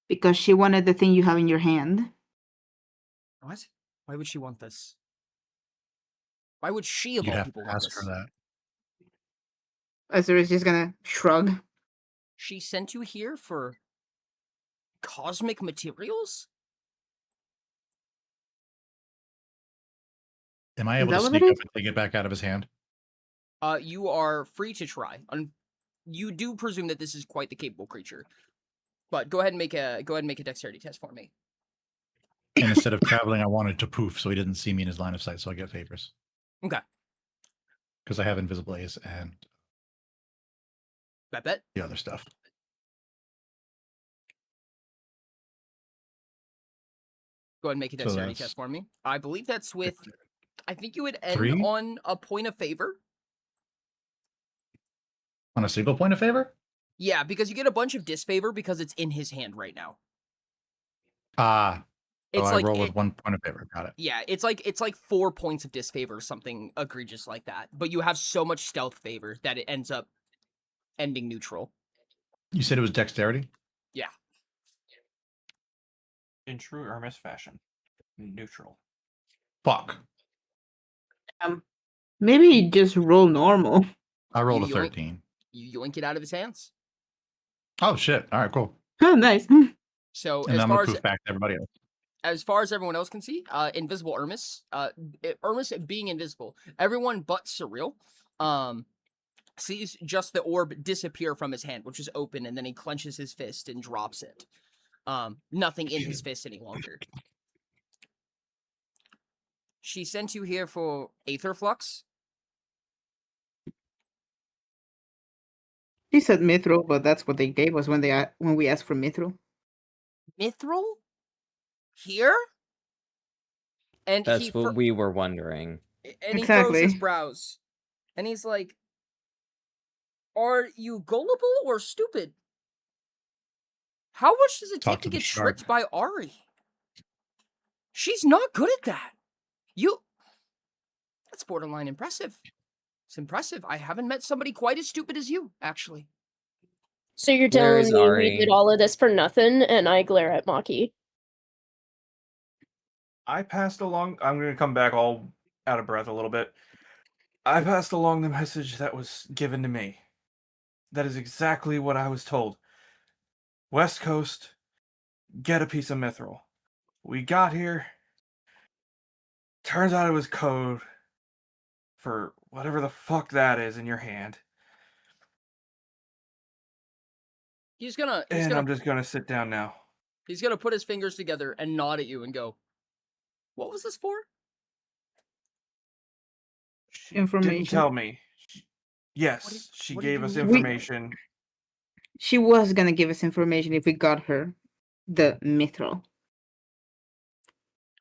Because she wanted the thing you have in your hand. What? Why would she want this? Why would she, of You'd all have people, to want ask this? her that. Azura is just gonna shrug. She sent you here for cosmic materials? Am I Is able to that what sneak it up is? and take it back out of his hand? You are free to try. You do presume that this is quite the capable creature. But go ahead and make a dexterity test for me. And instead of traveling, I wanted to poof so he didn't see me in his line of sight, so I get favors. Okay. Because I have Invisible Ace and Bet. the other stuff. Go ahead and make a So dexterity that's- test for me. I believe that's with... I think you would end 3? on a point of favor. On a single point of favor? Yeah, because you get a bunch of disfavor because it's in his hand right now. Ah. It's I like roll with 1 point of favor. Got it. Yeah, it's like 4 points of disfavor or something egregious like that. But you have so much stealth favor that it ends up ending neutral. You said it was dexterity? Yeah. In true Hermes fashion. Neutral. Fuck. Maybe just roll normal. I rolled a You yoink- 13. You yoink it out of his hands. Oh, shit. All right, cool. Oh, nice. So And as I'm far going to as poof back to everybody else. as far as everyone else can see, invisible Hermes, Hermes being invisible, everyone but Surreal, sees just the orb disappear from his hand, which is open, and then he clenches his fist and drops it. Nothing in his fist any longer. She sent you here for Aether Flux. He said Mithril, but that's what they gave us when we asked for Mithril. Mithril? Here? And That's he what we were wondering. and he froze his Exactly. brows. And he's like, "Are you gullible or stupid? How much does it Talk take to to the get shark. tricked by Ari? She's not good at that. That's borderline impressive. It's impressive. I haven't met somebody quite as stupid as you, actually." So you're Where telling is me Ari? we did all of this for nothing, and I glare at Maki. I passed along. I'm going to come back all out of breath a little bit. I passed along the message that was given to me. That is exactly what I was told. West Coast, get a piece of mithril. We got here. Turns out it was code for whatever the fuck that is in your hand. I'm just gonna sit down now. He's gonna put his fingers together and nod at you and go, "What was this for?" She Information. didn't tell me. Yes, she gave us information. She was gonna give us information if we got her the mithril.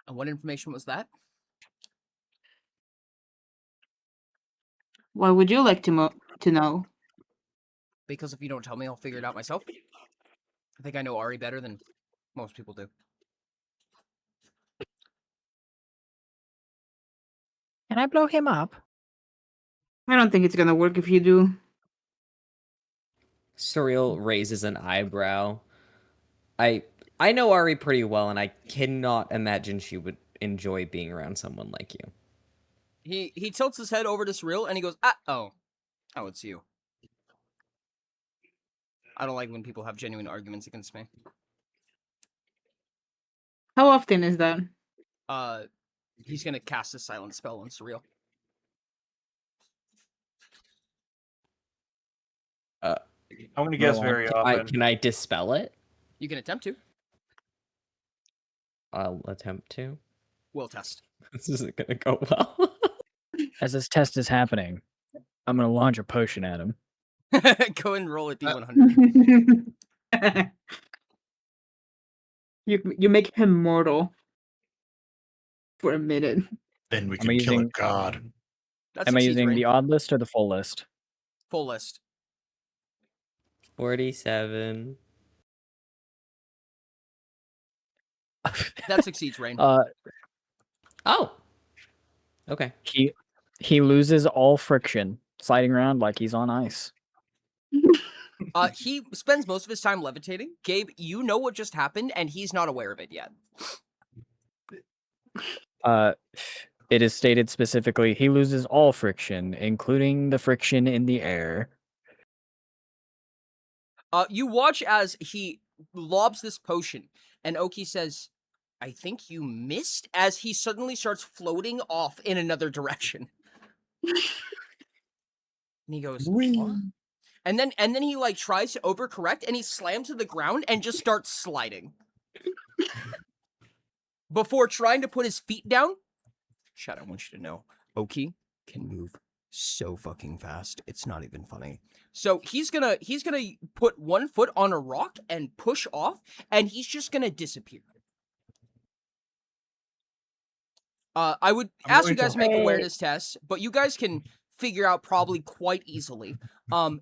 And what information was that? Why would you like to know? Because if you don't tell me, I'll figure it out myself. I think I know Ari better than most people do. Can I blow him up? I don't think it's gonna work if you do. Surreal raises an eyebrow. I know Ari pretty well, and I cannot imagine she would enjoy being around someone like you. He tilts his head over to Surreal and he goes, oh, it's you. I don't like when people have genuine arguments against me. How often is that? He's gonna cast a silent spell on Surreal. I'm gonna guess very often. Can I dispel it? You can attempt to. I'll attempt to. We'll test. This isn't gonna go well. As this test is happening, I'm gonna launch a potion at him. Go and roll a D100. You make him mortal for a minute. Then we can kill a god. Am I using the odd list or the full list? Full list. 47. That succeeds, Rain. Oh. Okay. He loses all friction, sliding around like he's on ice. He spends most of his time levitating. Gabe, you know what just happened, and he's not aware of it yet. It is stated specifically, he loses all friction, including the friction in the air. You watch as he lobs this potion, and Oki says, I think you missed, as he suddenly starts floating off in another direction. And he goes, what? And then he like tries to overcorrect, and he slams to the ground and just starts sliding. Before trying to put his feet down. Shad, I want you to know, Oki can move so fucking fast. It's not even funny. So he's gonna put one foot on a rock and push off, and he's just gonna disappear. I would ask you guys to make awareness tests, but you guys can figure out probably quite easily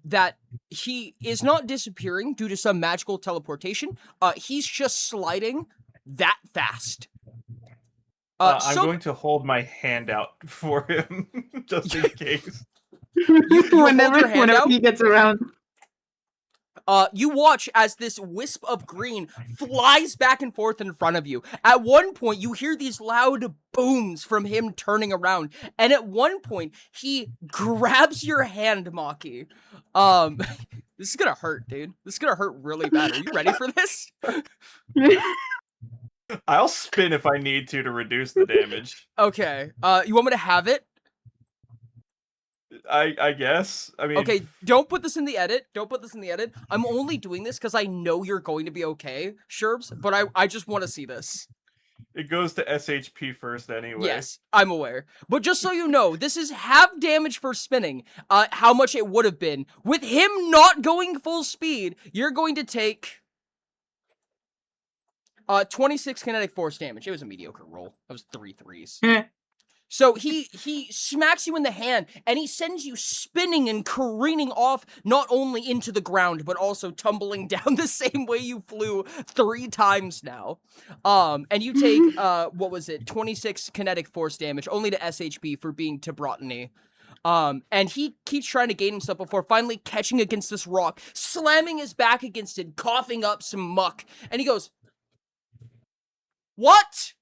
that he is not disappearing due to some magical teleportation. He's just sliding that fast. I'm going to hold my hand out for him, just in case. Whenever he gets around. You watch as this wisp of green flies back and forth in front of you. At one point, you hear these loud booms from him turning around. And at one point, he grabs your hand, Maki. This is gonna hurt, dude. This is gonna hurt really bad. Are you ready for this? I'll spin if I need to reduce the damage. Okay. You want me to have it? I guess. I mean... Okay, don't put this in the edit. Don't put this in the edit. I'm only doing this because I know you're going to be okay, Sherbs, but I just want to see this. It goes to SHP first anyway. Yes, I'm aware. But just so you know, this is half damage for spinning. How much it would have been. With him not going full speed, you're going to take 26 kinetic force damage. It was a mediocre roll. That was 3 threes. So he smacks you in the hand, and he sends you spinning and careening off, not only into the ground, but also tumbling down the same way you flew 3 times now. And you take, 26 kinetic force damage, only to SHP for being Tibrotany. And he keeps trying to gain himself before finally catching against this rock, slamming his back against it, coughing up some muck, and he goes, what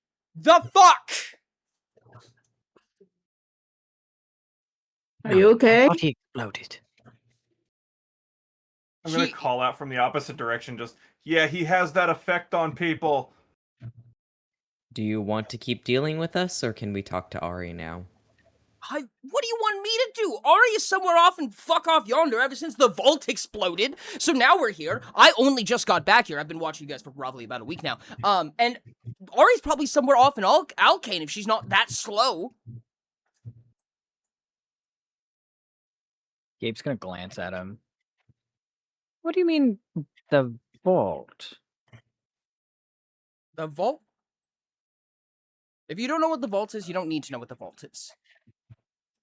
The fuck? Are you I okay? thought he exploded. I'm gonna call out from the opposite direction. Just yeah, he has that effect on people. Do you want to keep dealing with us, or can we talk to Ari now? What do you want me to do? Ari is somewhere off and fuck off yonder ever since the vault exploded. So now we're here. I only just got back here. I've been watching you guys for roughly about a week now. And Ari's probably somewhere off in Alkane if she's not that slow. Gabe's gonna glance at him. What do you mean, the vault? The vault? If you don't know what the vault is, you don't need to know what the vault is.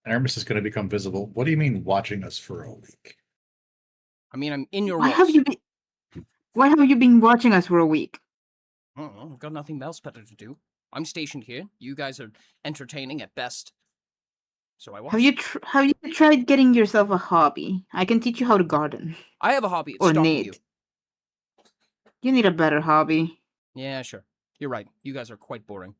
Aramis is going to become visible. What do you mean watching us for a week? I mean, I'm in your Why walls. Why have you been watching us for a week? I don't know. I've got nothing else better to do. I'm stationed here. You guys are entertaining at best. So I watch. Have you tried getting yourself a hobby? I can teach you how to garden. I have a hobby. It's Or stalking knit. you. You need a better hobby. Yeah, sure. You're right. You guys are quite boring.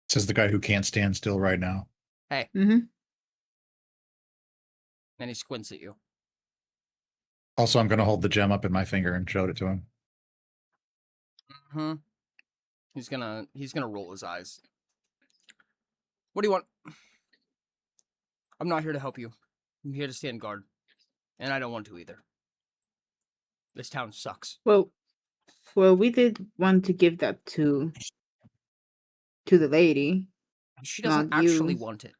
Says the guy who can't stand still right now. Hey. Mm-hmm. And he squints at you. Also, I'm going to hold the gem up in my finger and show it to him. Hmm. He's gonna roll his eyes. What do you want? I'm not here to help you. I'm here to stand guard. And I don't want to either. This town sucks. Well, we did want to give that to the lady. She doesn't not actually you. want it.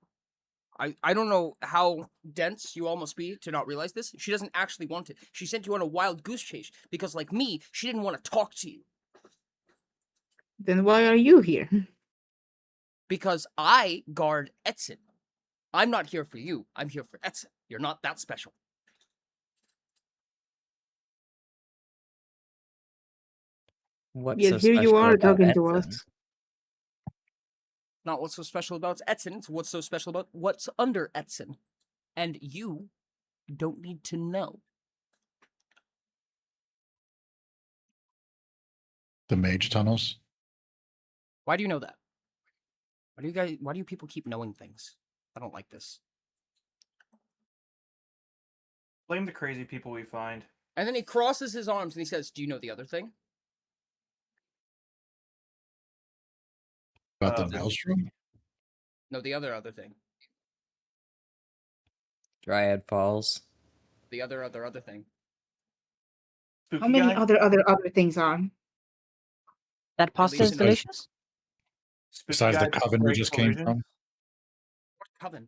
I don't know how dense you all must be to not realize this. She doesn't actually want it. She sent you on a wild goose chase because, like me, she didn't want to talk to you. Then why are you here? Because I guard Etzin. I'm not here for you. I'm here for Etzin. You're not that special. What's Yet so here you special are about talking to Edson? us. Not what's so special about Etzin. It's what's so special about what's under Etzin. And you don't need to know. The mage tunnels. Why do you know that? Why do you people keep knowing things? I don't like this. Blame the crazy people we find. And then he crosses his arms and he says, "Do you know the other thing?" About the The- maelstrom? No, the other thing. Dryad Falls. The other thing. Spooky How many guy? other things are? That pasta least is in- delicious. Spooky Besides the guy that coven we breaks just came illusions? from? What coven?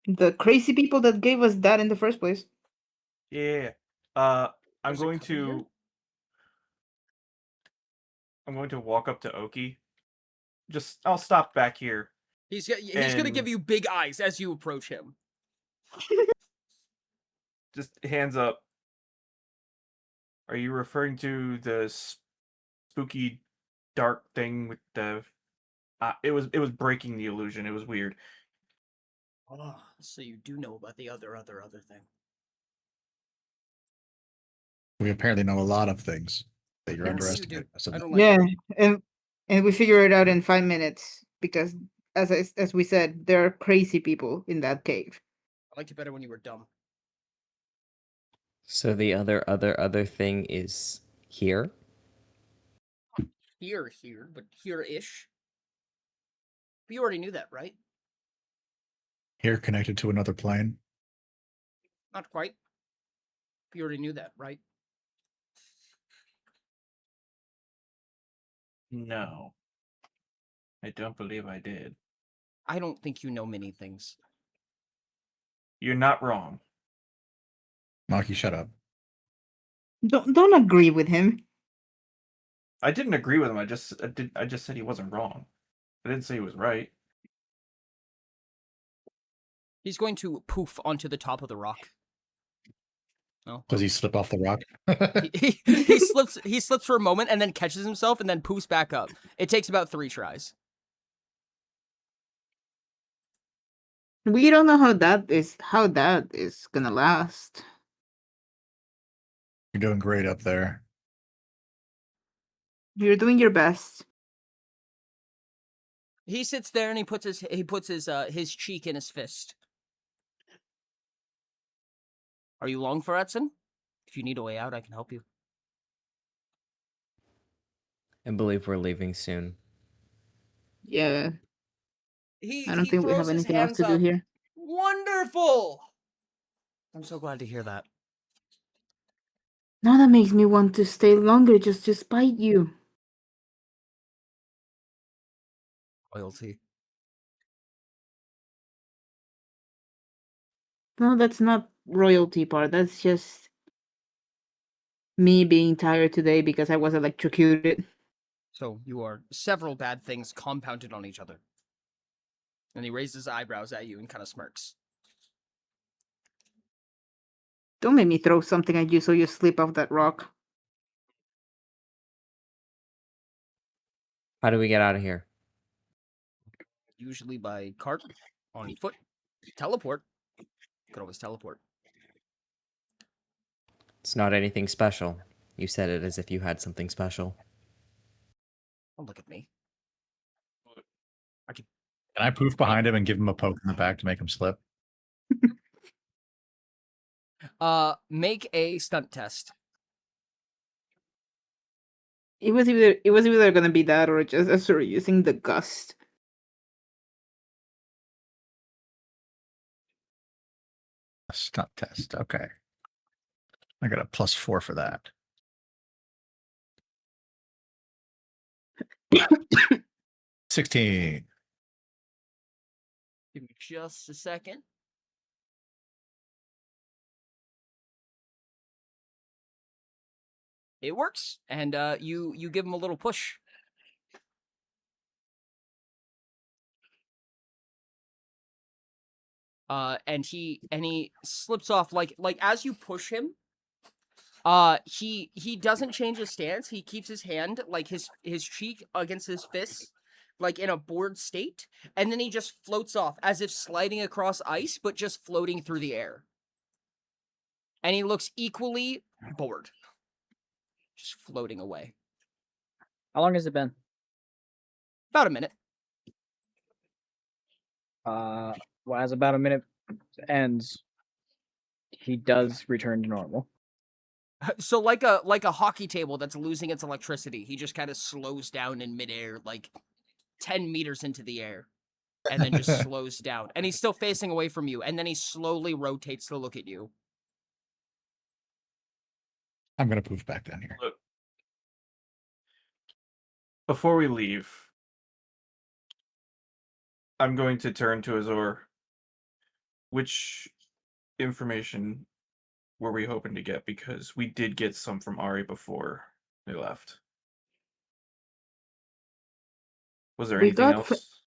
The crazy people that gave us that in the first place. Yeah. There's I'm a going coven here? to. I'm going to walk up to Oki. I'll stop back here. He's gonna give And- you big eyes as you approach him. Just hands up. Are you referring to the spooky dark thing with the? It was breaking the illusion. It was weird. Oh, so you do know about the other thing. We apparently know a lot of things that you're Yes, you underestimating. do. us I about. don't like Yeah, it. and we figure it out in 5 minutes because, as we said, there are crazy people in that cave. I liked it better when you were dumb. So the other thing is here? Here, but here-ish. But you already knew that, right? Here connected to another plane. Not quite. You already knew that, right? No. I don't believe I did. I don't think you know many things. You're not wrong. Maki, shut up. Don't agree with him. I didn't agree with him. I just said he wasn't wrong. I didn't say he was right. He's going to poof onto the top of the rock. Oh. Does he slip off the rock? He slips for a moment and then catches himself and then poofs back up. It takes about 3 tries. We don't know how that is gonna last. You're doing great up there. You're doing your best. He sits there and he puts his cheek in his fist. Are you long for Edson? If you need a way out, I can help you. I believe we're leaving soon. Yeah. I don't He think we throws have his anything else hands to do up. here. Wonderful! I'm so glad to hear that. Now that makes me want to stay longer just to spite you. Loyalty. No, that's not royalty part. That's just me being tired today because I was electrocuted. So you are several bad things compounded on each other. And he raises his eyebrows at you and kind of smirks. Don't make me throw something at you so you slip off that rock. How do we get out of here? Usually by cart, on foot, teleport. Could always teleport. It's not anything special. You said it as if you had something special. Don't look at me. I can... Can I poof behind him and give him a poke in the back to make him slip? Make a stunt test. It was either gonna be that or just Azure using the gust. A stunt test. Okay. I got a +4 for that. 16. Give me just a second. It works, and you give him a little push. And he slips off like as you push him. He doesn't change his stance. He keeps his hand like his cheek against his fist, like in a bored state, and then he just floats off as if sliding across ice, but just floating through the air. And he looks equally bored, just floating away. How long has it been? About a minute. Well, as about a minute ends, he does return to normal. So like a hockey table that's losing its electricity, he just kind of slows down in midair, like 10 meters into the air, and then just slows down. And he's still facing away from you, and then he slowly rotates to look at you. I'm going to poof back down here. Look, before we leave, I'm going to turn to Azor. Which information were we hoping to get? Because we did get some from Ari before they left. Was there anything else?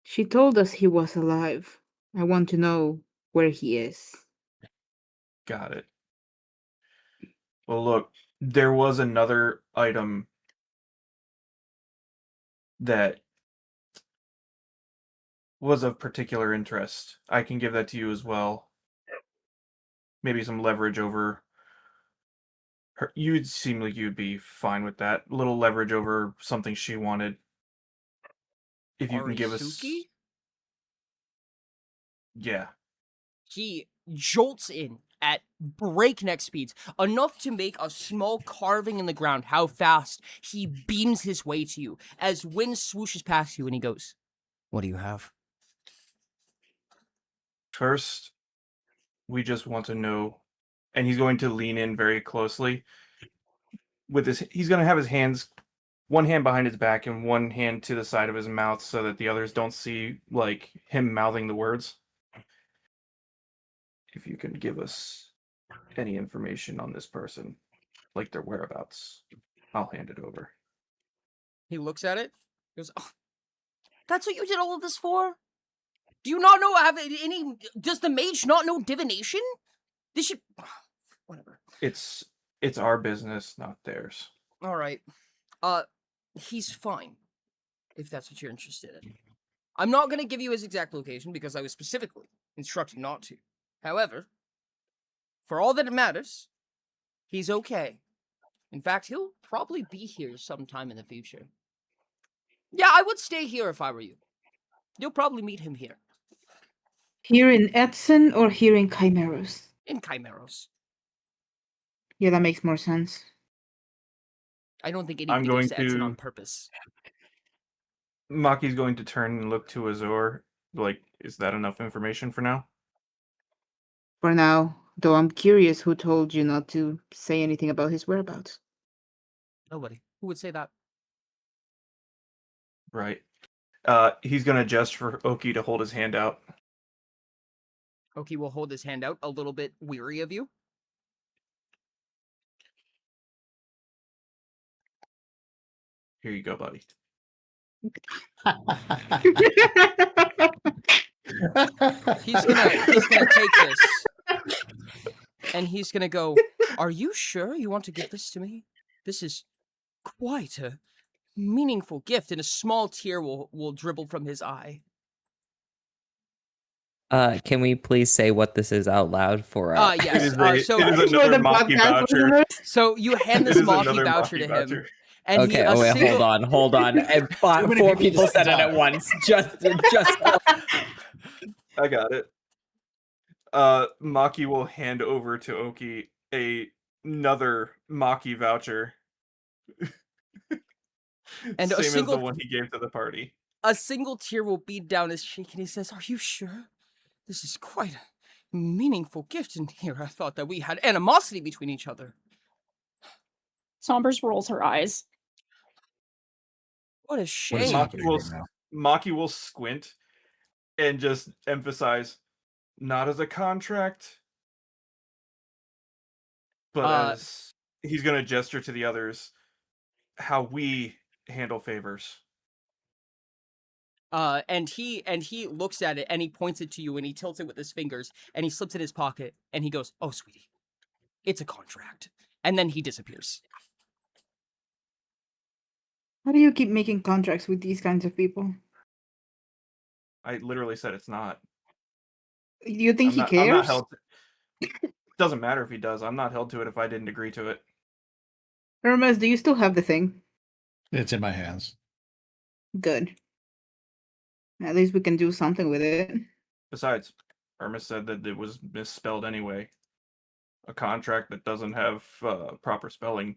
She told us he was alive. I want to know where he is. Got it. Well, look, there was another item that was of particular interest. I can give that to you as well. Maybe some leverage over her. You'd seem like you'd be fine with that. Little leverage over something she wanted. If you can give us... Arisuki? Yeah. He jolts in at breakneck speeds, enough to make a small carving in the ground. How fast he beams his way to you as wind swooshes past you, and he goes, "What do you have?" First, we just want to know, and he's going to lean in very closely. With his, he's going to have his hands, one hand behind his back and one hand to the side of his mouth, so that the others don't see like him mouthing the words. If you can give us any information on this person, like their whereabouts, I'll hand it over. He looks at it. He goes, "Oh, that's what you did all of this for? Do you not know? Does the mage not know divination? This should. Whatever. It's our business, not theirs. All right. He's fine. If that's what you're interested in. I'm not gonna give you his exact location because I was specifically instructed not to. However, for all that it matters, he's okay. In fact, he'll probably be here sometime in the future. Yeah, I would stay here if I were you. You'll probably meet him here. Here in Edson or here in Chimeros? In Chimeros. Yeah, that makes more sense. I don't think I'm anybody going goes to Edson to- on purpose. Maki's going to turn and look to Azor. Like, is that enough information for now? For now, though I'm curious who told you not to say anything about his whereabouts. Nobody. Who would say that? Right. He's gonna gesture for Oki to hold his hand out. Oki will hold his hand out, a little bit weary of you. Here you go, buddy. He's gonna take this. And he's gonna go, "Are you sure you want to give this to me? This is quite a meaningful gift." And a small tear will dribble from his eye. Can we please say what this is out loud for our... Yes. It is For another the Maki podcast voucher. listeners, So you hand It this is Maki another voucher Maki to him. voucher. And Okay, he, hold on. And many four people people said said it that. at once. Just I got it. Maki will hand over to Oki another Maki voucher. And a Same as single- the one he gave to the party. a single tear will bead down his cheek, and he says, "Are you sure? This is quite a meaningful gift, and here I thought that we had animosity between each other." Sombers rolls her eyes. What a What is shame. happening right now? Maki will squint and just emphasize, not as a contract, but as he's gonna gesture to the others, how we handle favors. And he looks at it, and he points it to you, and he tilts it with his fingers, and he slips it in his pocket, and he goes, "Oh, sweetie, it's a contract." And then he disappears. how do you keep making contracts with these kinds of people? I literally said it's not. Do you think he I'm cares? not held. Doesn't matter if he does. I'm not held to it if I didn't agree to it. Hermes, do you still have the thing? It's in my hands. Good. At least we can do something with it. Besides, Irma said that it was misspelled anyway. A contract that doesn't have proper spelling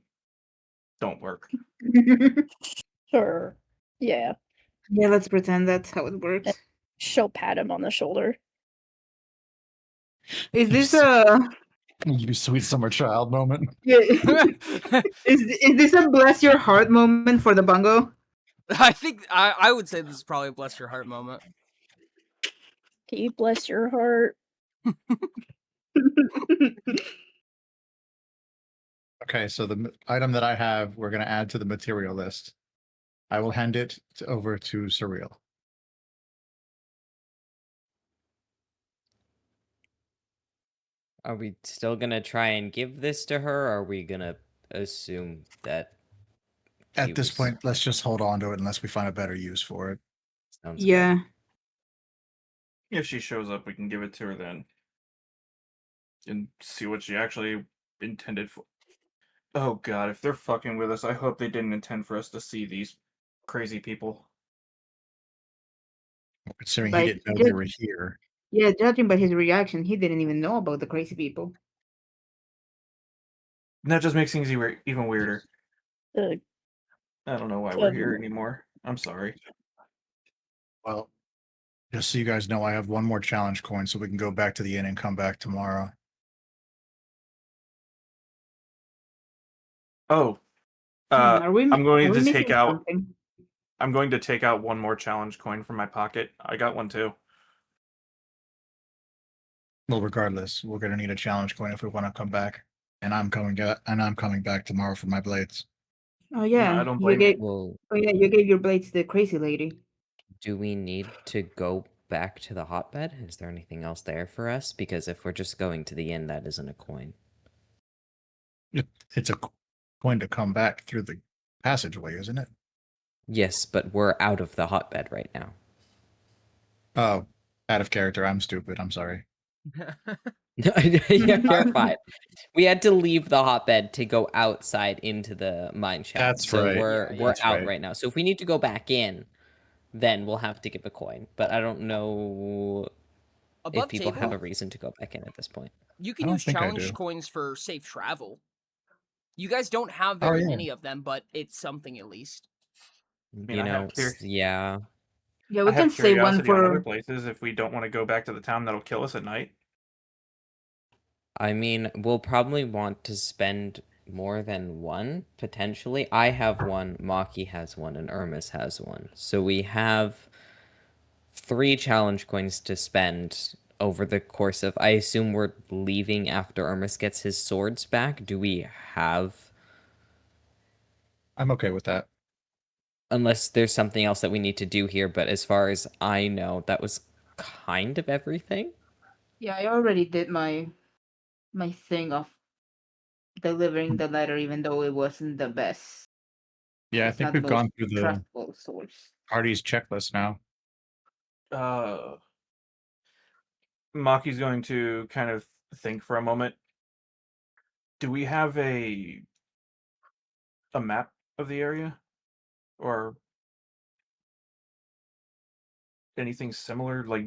don't work. Sure. Yeah. Yeah, let's pretend that's how it works. She'll pat him on the shoulder. Is this You sweet summer child moment. yeah, is this a bless your heart moment for the bungo? I think I would say this is probably a bless your heart moment. Can you bless your heart? Okay, so the item that I have, we're going to add to the material list. I will hand it over to Surreal. Are we still gonna try and give this to her, or are we gonna assume that he At this was- point, let's just hold on to it unless we find a better use for it. Sounds good. Yeah. If she shows up, we can give it to her then. And see what she actually intended for. Oh god, if they're fucking with us, I hope they didn't intend for us to see these crazy people. Considering Like, he didn't know just- they were here. Yeah, judging by his reaction, he didn't even know about the crazy people. And that just makes things even weirder. Uh, I don't know why we're here anymore. I'm sorry. Well, just so you guys know, I have one more challenge coin, so we can go back to the inn and come back tomorrow. Oh, Are we? I'm going are we to take missing out. something? I'm going to take out one more challenge coin from my pocket. I got one too. Well, regardless, we're gonna need a challenge coin if we want to come back. And I'm coming back tomorrow for my blades. Oh yeah, I don't you blame you. gave. Well, Oh yeah, you gave your blades to the crazy lady. do we need to go back to the hotbed? Is there anything else there for us? Because if we're just going to the inn, that isn't a coin. It's a coin to come back through the passageway, isn't it? Yes, but we're out of the hotbed right now. Oh, out of character. I'm stupid. I'm sorry. You're fine. We had to leave the hotbed to go outside into the mine shaft. That's so right. we're That's out right. right now. So if we need to go back in, then we'll have to give a coin. But I don't know Above if people have table, a reason to go back in at this point. you I can don't use think I challenge do. coins for safe travel. You guys don't have Oh, very yeah. many of them, but it's something at least. mean, You I know, have cur- yeah. Yeah, I we have can save one curiosity on other for. places if we don't want to go back to the town that'll kill us at night. I mean, we'll probably want to spend more than one, potentially. I have one, Maki has one, and Ermis has one. So we have 3 challenge coins to spend over the course of... I assume we're leaving after Ermis gets his swords back. Do we have... I'm okay with that. Unless there's something else that we need to do here, but as far as I know, that was kind of everything. Yeah, I already did my thing of delivering the letter, even though it wasn't the best. Yeah, I It's think not the we've most gone through the trustful source. party's checklist now. Maki's going to kind of think for a moment. Do we have a map of the area? Or anything similar? Like,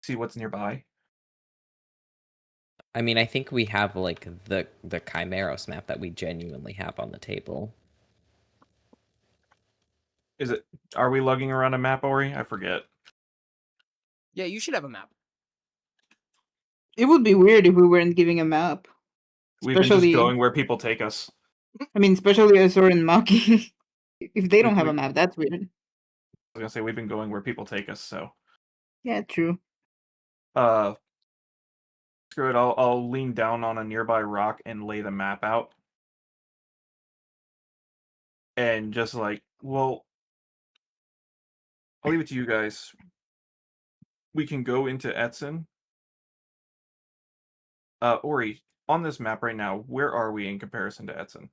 see what's nearby? I mean, I think we have like the Chimeros map that we genuinely have on the table. Is it? Are we lugging around a map, Ori? I forget. Yeah, you should have a map. It would be weird if we weren't giving a map. We've been just Especially, going where people take us. I mean, especially Azor and Maki. If they don't have we- a map, that's weird. I was gonna say we've been going where people take us. So, Yeah, true. screw it. I'll lean down on a nearby rock and lay the map out, and just like, well, I'll leave it to you guys. We can go into Etson. Ori, on this map right now, where are we in comparison to Etson?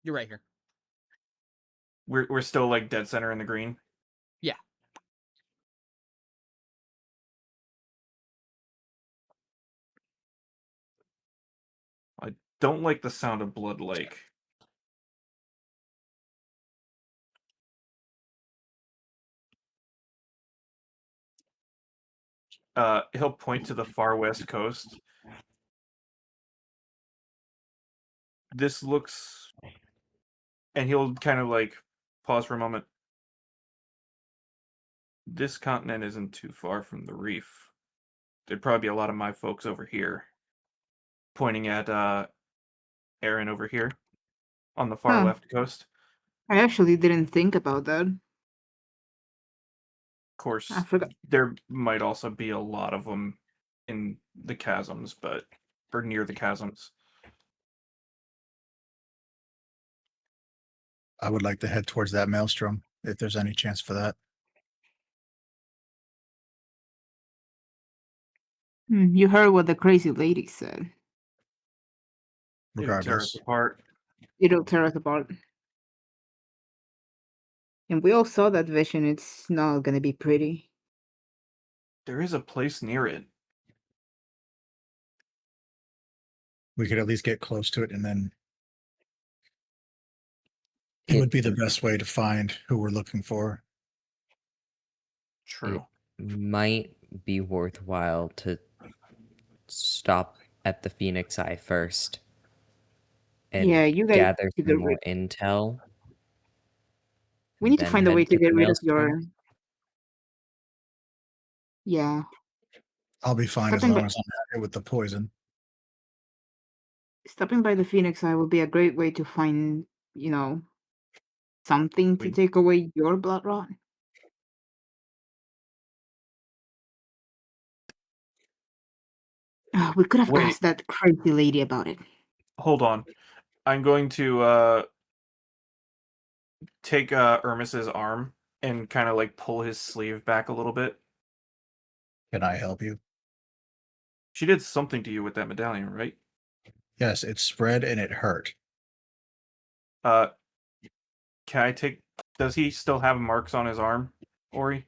You're right here. We're still like dead center in the green. Yeah. I don't like the sound of Blood Lake. He'll point to the far west coast. This looks, and he'll kind of like pause for a moment. This continent isn't too far from the reef. There'd probably be a lot of my folks over here. Pointing at Aaron over here on the far Huh. left coast. I actually didn't think about that. Of course, I forgot. there might also be a lot of them in the chasms, or near the chasms. I would like to head towards that maelstrom if there's any chance for that. You heard what the crazy lady said. It'll tear us Regardless, apart. It'll tear us apart. And we all saw that vision. It's not gonna be pretty. There is a place near it. we could at least get close to it, and then it would be the best way to find who we're looking for. True. It might be worthwhile to stop at the Phoenix Eye first and Yeah, you guys gather should some get more rid. intel. We need to then find a way head to to get the rid of Maelstrom. your. Yeah. I'll be fine as Stopping long by, as I'm happy with the poison. stopping by the Phoenix Eye would be a great way to find, something to We- take away your blood rot. We could have Wait. asked that crazy lady about it. Hold on. I'm going to take Ermis's arm and kind of like pull his sleeve back a little bit. Can I help you? She did something to you with that medallion, right? Yes, it spread and it hurt. Can I take... Does he still have marks on his arm, Ori?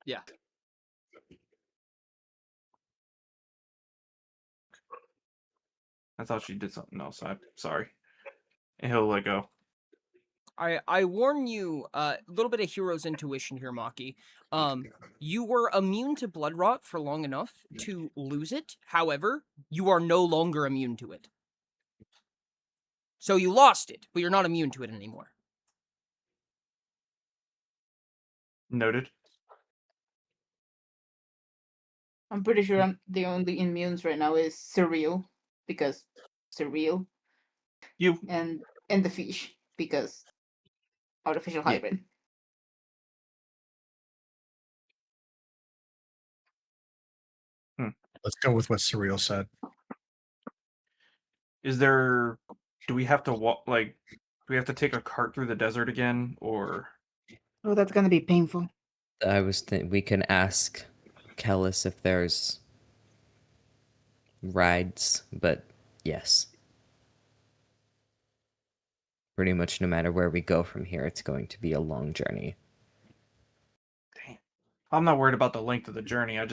Yeah. I thought she did something else. I'm sorry. And he'll let go. I warn you, a little bit of hero's intuition here, Maki. You were immune to blood rot for long enough to lose it. However, you are no longer immune to it. So you lost it, but you're not immune to it anymore. Noted. I'm pretty sure the only immunes right now is Surreal, because Surreal. You. And the fish, because artificial Yeah. hybrid. Let's go with what Surreal said. Is there? Do we have to walk? Like, do we have to take a cart through the desert again, or? Oh, that's gonna be painful. I was we can ask Kellis if there's rides, but yes. Pretty much no matter where we go from here, it's going to be a long journey. Damn. I'm not worried about the length of the journey. I'd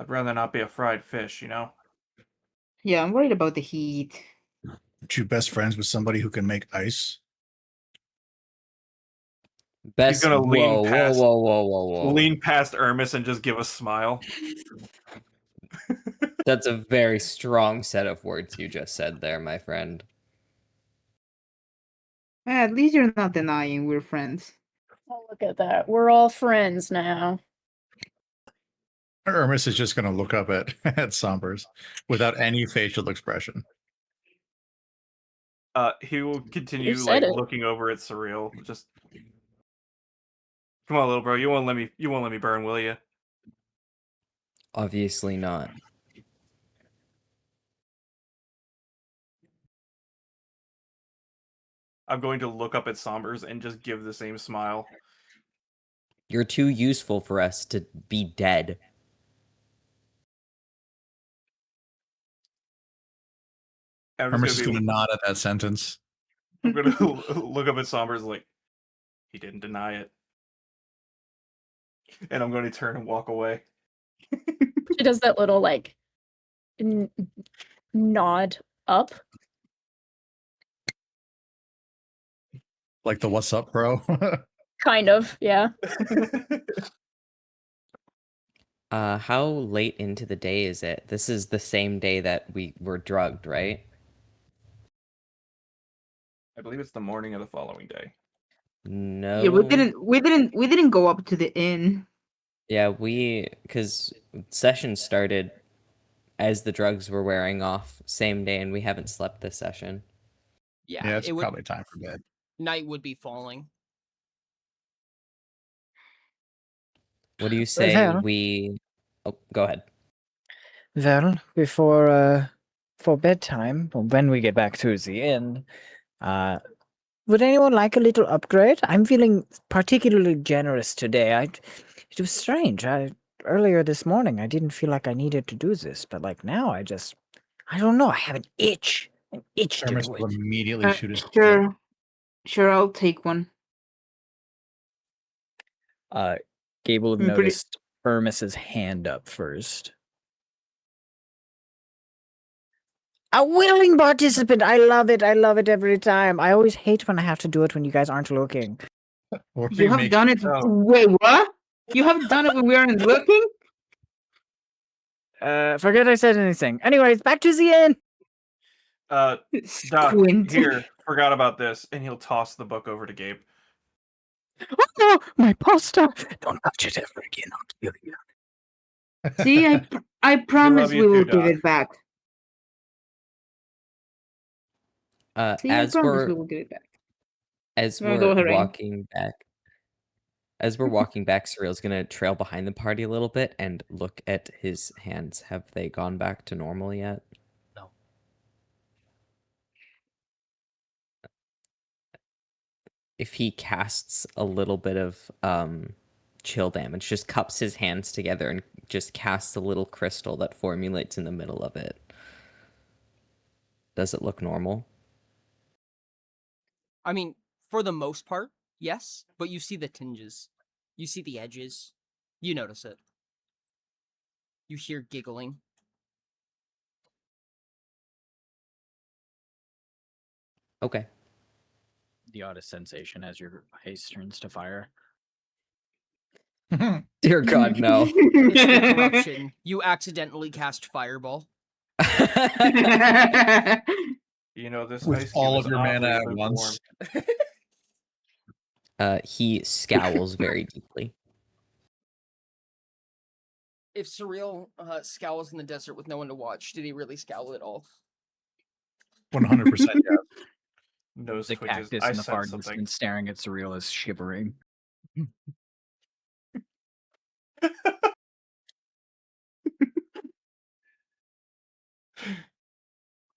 rather not be a fried fish, you know? Yeah, I'm worried about the heat. Aren't you best friends with somebody who can make ice? Best. He's gonna whoa, whoa. Lean past Ermis and just give a smile. That's a very strong set of words you just said there, my friend. At least you're not denying we're friends. Oh, look at that. We're all friends now. Ermis is just going to look up at Sombers without any facial expression. He will continue You said it. looking over at Surreal. Just come on, little bro. You won't let me burn, will you? Obviously not. I'm going to look up at Sombers and just give the same smile. You're too useful for us to be dead. Ermis is going to nod at that sentence. I'm going to look up at Sombers like, he didn't deny it. And I'm going to turn and walk away. She does that little, like, nod up. Like the what's up, bro? Kind of, yeah. How late into the day is it? This is the same day that we were drugged, right? I believe it's the morning of the following day. No. Yeah, we didn't go up to the inn. Yeah, because session started as the drugs were wearing off, same day, and we haven't slept this session. Yeah, it's probably time for bed. Night would be falling. What do you say Well, Oh, go ahead. Well, before for bedtime, or when we get back to the inn, would anyone like a little upgrade? I'm feeling particularly generous today. It was strange. Earlier this morning, I didn't feel like I needed to do this, but like now, I don't know. I have an itch to Ermis do will it. immediately shoot his. Sure, I'll take one. Gable I'm pretty- noticed Ermis's hand up first. A willing participant. I love it. I love it every time. I always hate when I have to do it when you guys aren't looking. You have done it. Wait, what? You have done it when we aren't looking? Forget I said anything. Anyways, back to the inn. Doc, Squint. here, forgot about this, and he'll toss the book over to Gabe. Oh no, my pasta! Don't touch it ever again. I'll kill you. See, I promise you we will too, give Doc. it back. See, I as promise we're we will give it back. as No, we're go ahead, Rain. walking back, Surreal's gonna trail behind the party a little bit and look at his hands. Have they gone back to normal yet? No. If he casts a little bit of chill damage, just cups his hands together and just casts a little crystal that formulates in the middle of it. Does it look normal? I mean, for the most part, yes, but you see the tinges. You see the edges. You notice it. You hear giggling. Okay. The oddest sensation as your haste turns to fire. Dear God, no. It's the corruption. You accidentally cast fireball. You know, this With ice cube all is of your oddly mana at lukewarm. once. He scowls very deeply. If Surreal scowls in the desert with no one to watch, did he really scowl at all? 100%. Yeah. Nose The twitches. cactus I in the far sense something. distance staring at Surreal is shivering.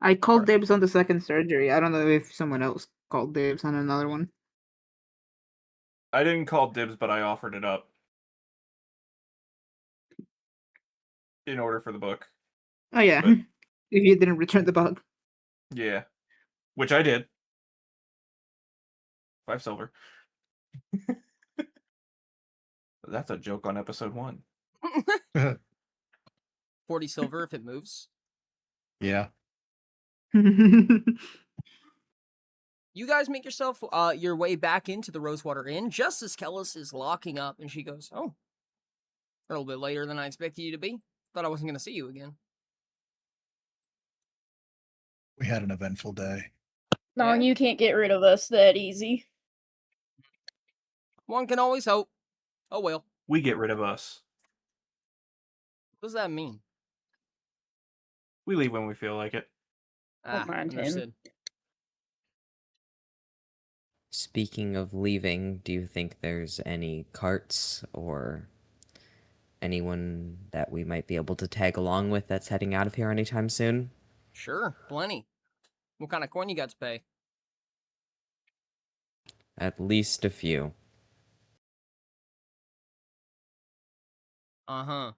I called dibs on the second surgery. I don't know if someone else called dibs on another one. I didn't call dibs, but I offered it up. In order for the book. Oh yeah, But, if you didn't return the bug. yeah. Which I did. 5 silver. That's a joke on episode 1. 40 silver if it moves. Yeah. You guys make yourself your way back into the Rosewater Inn just as Kellis is locking up, and she goes, "Oh, a little bit later than I expected you to be. Thought I wasn't going to see you again." We had an eventful day. No, Yeah? you can't get rid of us that easy. One can always hope. Oh well. We get rid of us. What does that mean? We leave when we feel like it. Don't mind him. Understood. Speaking of leaving, do you think there's any carts or anyone that we might be able to tag along with that's heading out of here anytime soon? Sure, plenty. What kind of coin you got to pay? At least a few. Uh-huh.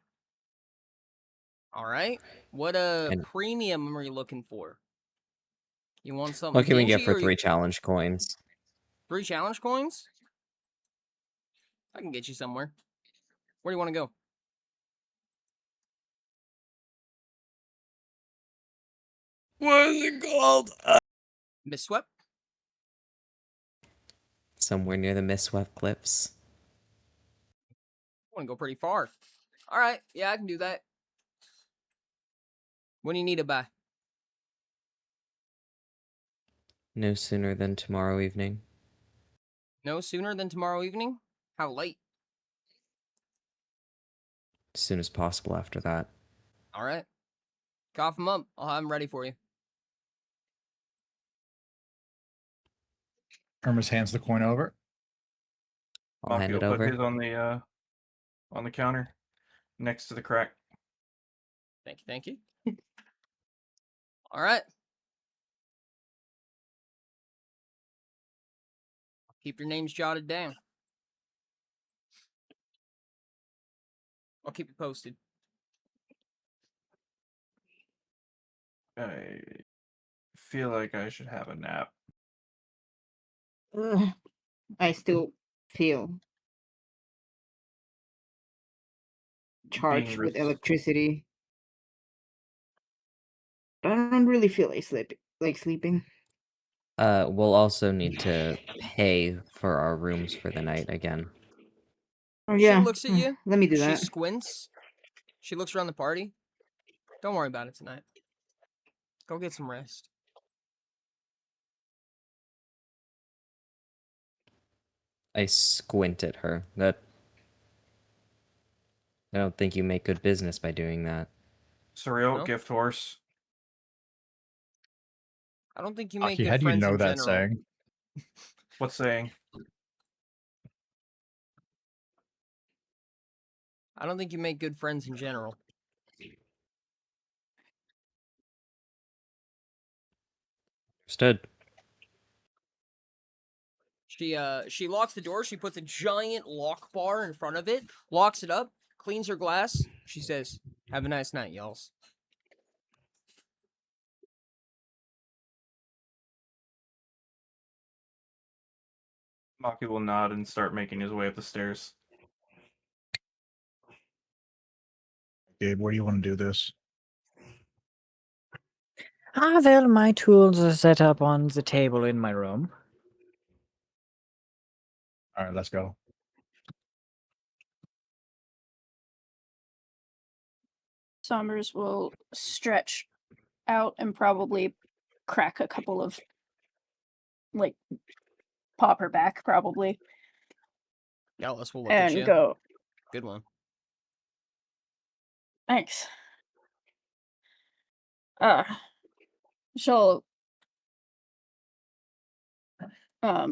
All right. What And premium are you looking for? You want something what can we get dingy for or 3 challenge coins? 3 challenge coins? I can get you somewhere. Where do you want to go? What is it called? Miss Swept? Somewhere near the Mistwept Cliffs. I want to go pretty far. All right. Yeah, I can do that. When do you need it by? No sooner than tomorrow evening. No sooner than tomorrow evening? How late? As soon as possible after that. All right. Cough them up. I'll have them ready for you. Hermes hands the coin over. I'll hand Maki it will put over. his on the counter next to the crack. Thank you. Thank you. All right. Keep your names jotted down. I'll keep you posted. I feel like I should have a nap. I still feel charged with electricity. I don't really feel like sleeping. We'll also need to pay for our rooms for the night again. Oh She yeah, looks at you. let me do She that. squints. She looks around the party. Don't worry about it tonight. Go get some rest. I squint at her. I don't think you make good business by doing that. Surreal No? gift horse. I don't think you make Aki, good how do you friends know in that general. saying? What's saying? I don't think you make good friends in general. Understood. She locks the door. She puts a giant lock bar in front of it, locks it up, cleans her glass. She says, "Have a nice night, y'alls." Maki will nod and start making his way up the stairs. Gabe, where do you want to do this? Well, my tools are set up on the table in my room. All right, let's go. Sombers will stretch out and probably crack a couple of, like, pop her back, probably. Alice will look at you. And go, Good one. thanks. She'll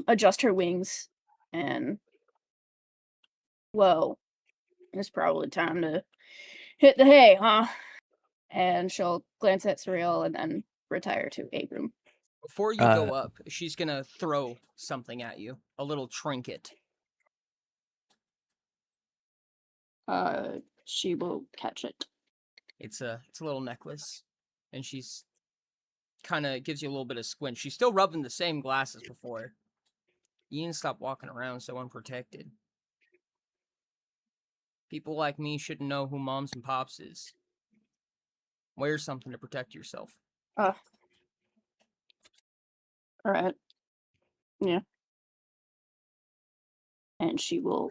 adjust her wings and, well, it's probably time to hit the hay, huh? And she'll glance at Surreal and then retire to a room. Before you go up, she's gonna throw something at you. A little trinket. She will catch it. It's a little necklace. And she's kind of gives you a little bit of squint. She's still rubbing the same glasses before. You need to stop walking around so unprotected. People like me shouldn't know who moms and pops is. Wear something to protect yourself. Alright. Yeah. And she will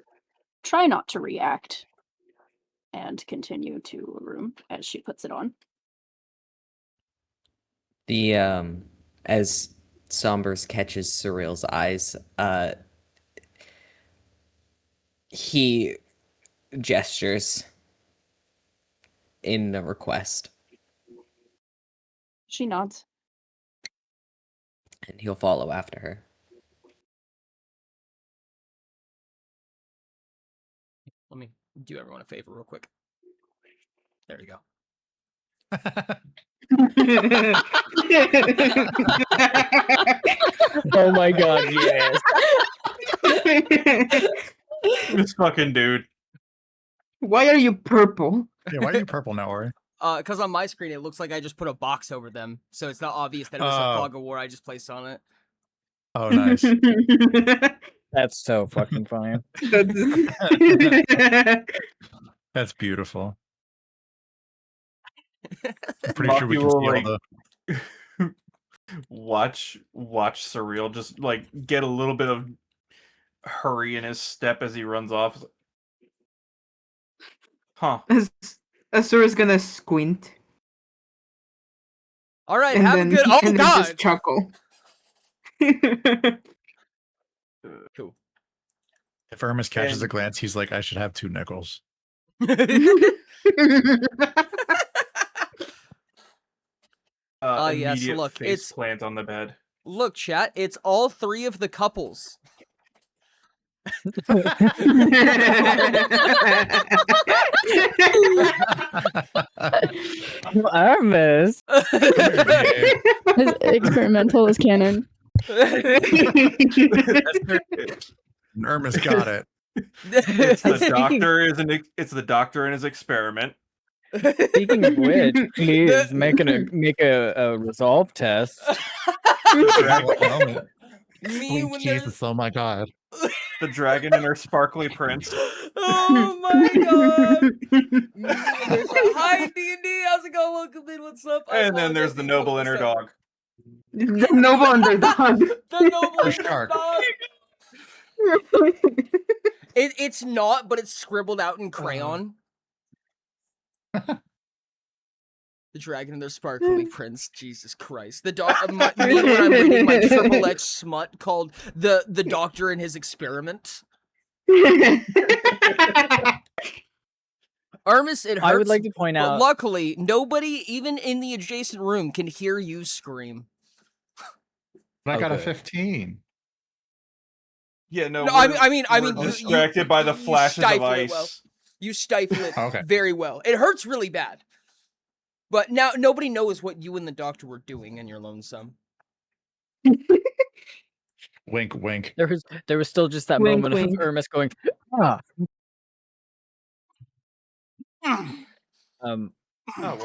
try not to react and continue to a room as she puts it on. The as Sombers catches Surreal's eyes, he gestures in a request. She nods. And he'll follow after her. Let me do everyone a favor real quick. There you go. Oh my god, yes. This fucking dude. Why are you purple? Yeah, why are you purple now, Ori? Because on my screen it looks like I just put a box over them, so it's not obvious that it was a fog of war I just placed on it. Oh, nice. That's so fucking funny. That's beautiful. I'm pretty sure we can see all the... watch Surreal just like get a little bit of hurry in his step as he runs off. Huh. Asura's gonna squint. All right, have a good. Oh and god. Then just chuckle. Cool. If Hermes catches a glance, he's like, I should have 2 nickels. Yes, Immediate look, face it's plant on the bed. Look, chat, it's all 3 of the couples. Armis. Experimental is canon. Hermes got it. It's the doctor in his experiment. Speaking of which, please make a resolve test. Me when Jesus, oh my god. The dragon and her sparkly prince. Oh my god! There's a hi D&D. How's it going? Welcome in. What's up? And then there's the noble inner dog. The noble underdog. The noble underdog. It's not, but it's scribbled out in crayon. The dragon and their sparkly prince. Jesus Christ. The dog. Me when I'm reading my triple X smut called the doctor and his experiment. Armis, it hurts. I would like to point but out. luckily, nobody, even in the adjacent room, can hear you scream. I got a 15. Yeah, no. I mean, we're distracted by the flashes of ice. Well. You stifle it Okay. very well. It hurts really bad. But now nobody knows what you and the doctor were doing in your lonesome. Wink, wink. There was still just that Wink, moment wink. of Hermes going, ah. Oh, well.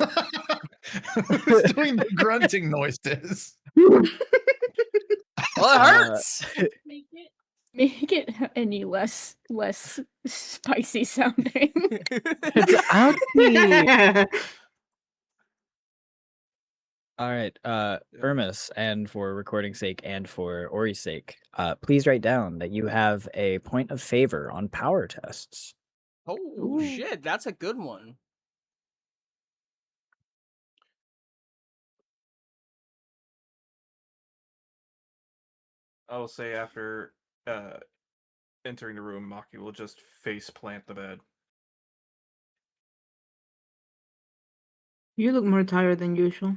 Who's doing the grunting noises? Well, it hurts. Make it any less spicy sounding. It's ouchie. All right, Irmis, and for recording's sake and for Ori's sake, please write down that you have a point of favor on power tests. Oh shit, that's a good one. I'll say after entering the room, Maki will just face plant the bed. You look more tired than usual.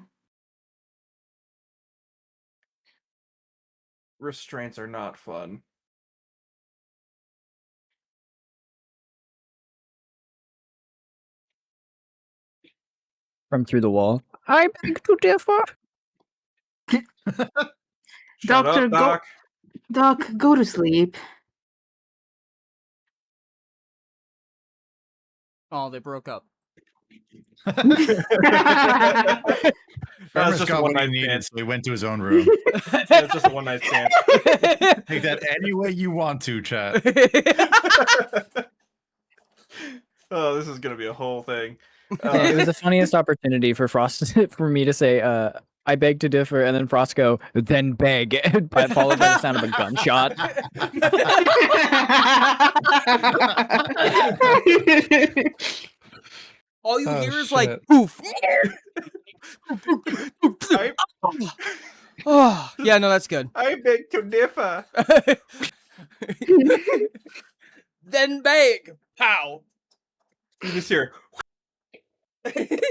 Restraints are not fun. From through the wall. I beg to differ. Doctor, up, Doc. Doc, go to sleep. Oh, they broke up. Hermes just got one what he night needed, stand. so he went to his own room. It's just a one night stand. Take that any way you want to, chat. Oh, this is gonna be a whole thing. It was the funniest opportunity for Frost for me to say, I beg to differ, and then Frost go, then beg, followed by the sound of a gunshot. All you hear is like shit. poof. Oh, yeah, no, that's good. I beg to differ. Then beg. Pow. You just hear.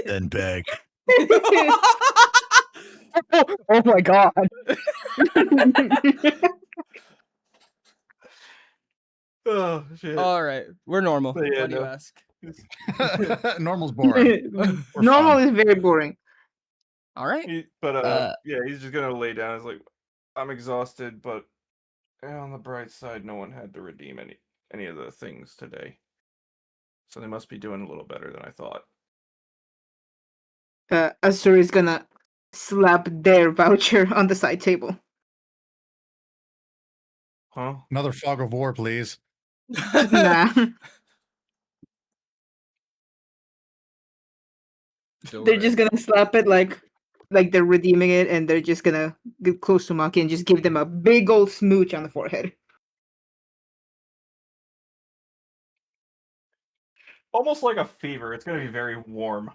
Then beg. Oh my god. Oh shit. All right, we're normal. But yeah, Why do you no. ask? Normal's boring. We're Normal fun. is very boring. All right. Yeah, he's just gonna lay down. It's like, I'm exhausted, but on the bright side, no one had to redeem any of the things today, so they must be doing a little better than I thought. Asur is gonna slap their voucher on the side table. Huh? Another fog of war, please. Nah. They're just gonna slap it like they're redeeming it, and they're just gonna get close to Maki and just give them a big old smooch on the forehead. Almost like a fever. It's gonna be very warm.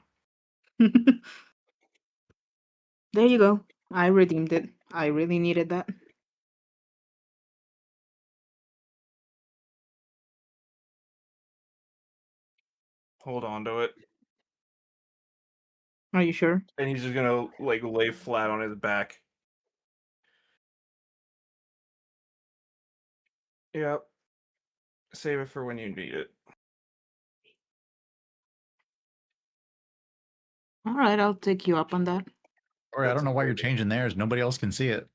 There you go. I redeemed it. I really needed that. Hold on to it. Are you sure? And he's just gonna like lay flat on his back. Yep. Save it for when you need it. All right, I'll take you up on that. Or I don't know why you're changing theirs. Nobody else can see it.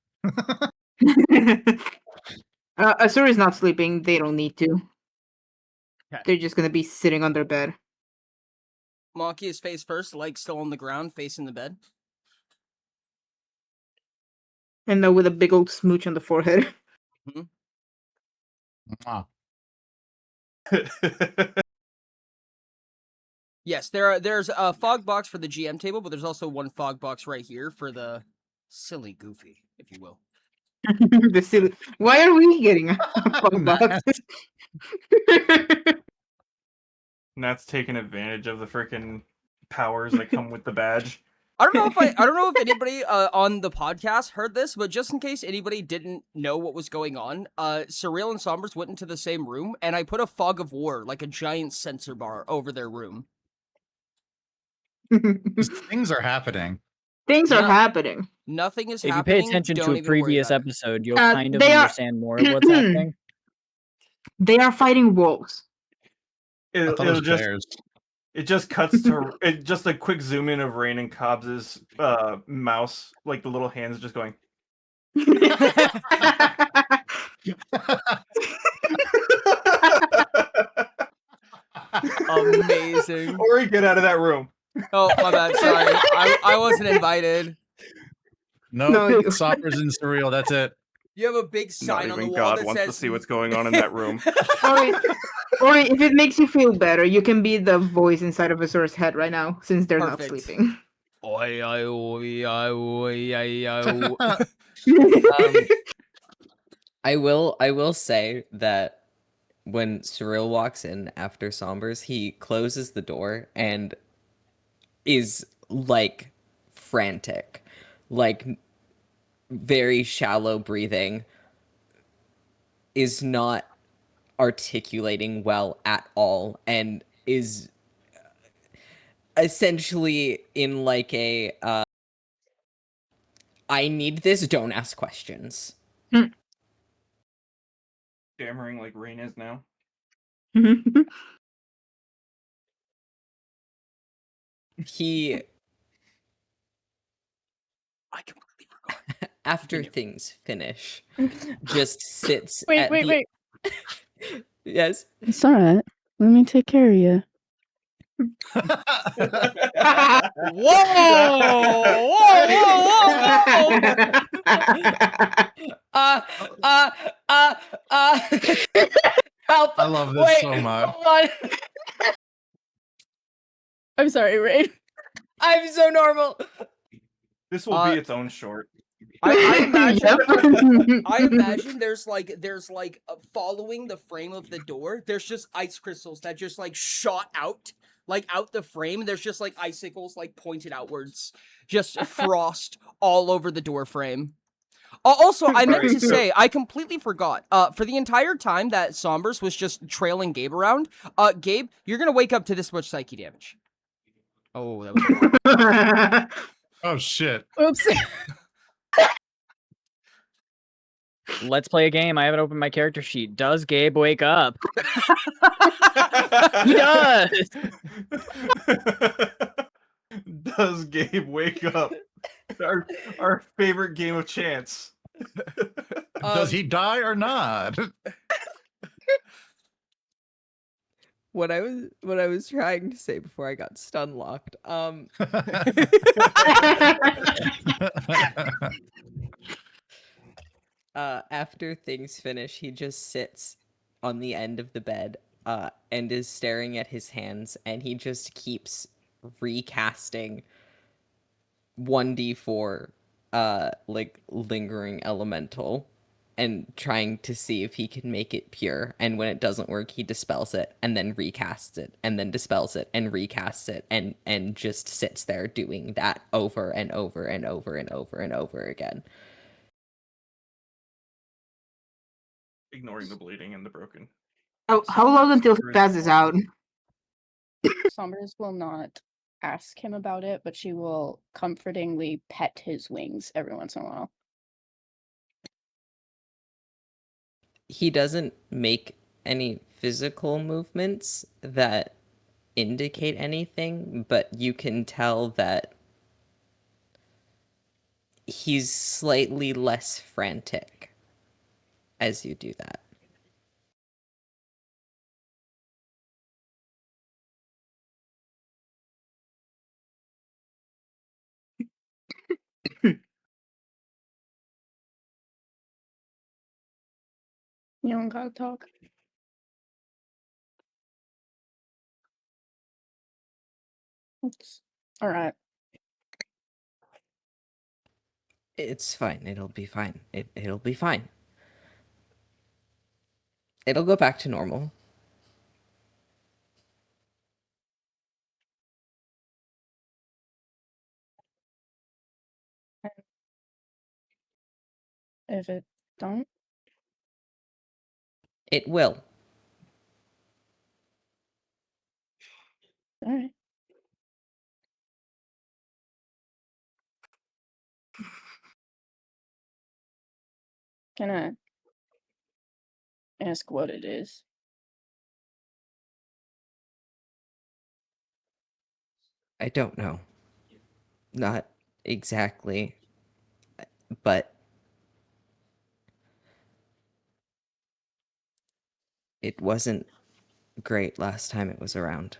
Asur is not sleeping. They don't need to. Okay. They're just gonna be sitting on their bed. Maki is face first, legs still on the ground, facing the bed. And with a big old smooch on the forehead. Wow. Yes, there's a fog box for the GM table, but there's also one fog box right here for the silly goofy, if you will. The silly. Why are we getting a fog box? Nat's taking advantage of the freaking powers that come with the badge. I don't know if anybody on the podcast heard this, but just in case anybody didn't know what was going on, Surreal and Sombers went into the same room, and I put a fog of war, like a giant sensor bar, over their room. Things are happening. Things are happening. Nothing is If happening. you pay attention to a previous episode, you'll kind of they are- understand more of what's happening. They are fighting wolves. It'll just it just cuts to it just a quick zoom in of Rain and Cobbs's mouse, like the little hands just going. Amazing. Ori, get out of that room. Oh, my bad. Sorry. I wasn't invited. No, Soppers and Surreal. That's it. You have a big sign Not on the even wall God that wants says to see what's going on in that room. Or if it makes you feel better, you can be the voice inside of Asur's head right now, since they're not Perfect. sleeping. Oi, oi, oi, oi, oi, oi. I will say that when Cyril walks in after Sombers, he closes the door and is like frantic, like very shallow breathing, is not articulating well at all, and is essentially in like a I need this, don't ask questions. Stammering like Rain is now. He I completely forgot. after things finish, just sits Wait, at wait, the wait. Yes. It's alright. Let me take care of you. Whoa! uh uh uh uh help. I love this Wait, so much. hold on. I'm sorry, Rain. I'm so normal. This will be its own short. I imagine. I Yep. imagine there's like following the frame of the door. There's just ice crystals that just like shot out, like out the frame. There's just like icicles like pointed outwards, just frost all over the door frame. Also, I meant Alright, to so- say, I completely forgot. For the entire time that Sombers was just trailing Gabe around, Gabe, you're gonna wake up to this much psyche damage. Oh, that was a lot. Oh shit. Oops. Let's play a game. I haven't opened my character sheet. Does Gabe wake up? He does. Does Gabe wake up? Our favorite game of chance. Does he die or not? What I was trying to say before I got stun locked. After things finish, he just sits on the end of the bed and is staring at his hands, and he just keeps recasting 1d4 like lingering elemental and trying to see if he can make it pure. And when it doesn't work, he dispels it and then recasts it and then dispels it and recasts it and just sits there doing that over and over and over and over and over again. Ignoring the bleeding and the broken. How long until he passes out? Sombers will not ask him about it, but she will comfortingly pet his wings every once in a while. He doesn't make any physical movements that indicate anything, but you can tell that he's slightly less frantic as you do that. You don't gotta talk. It's alright. It's fine. It'll be fine. It'll be fine. It'll go back to normal. If it don't, It will. alright. Can I ask what it is? I don't know. Not exactly. But it wasn't great last time it was around.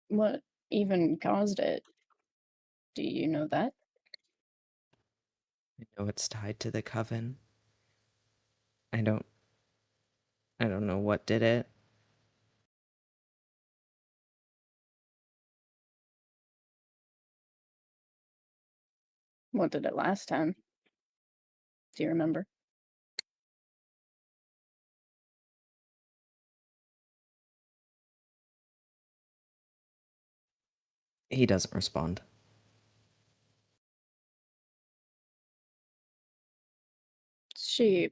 What even caused it? Do you know that? I know it's tied to the coven. I don't know what did it. What did it last time? Do you remember? He doesn't respond. She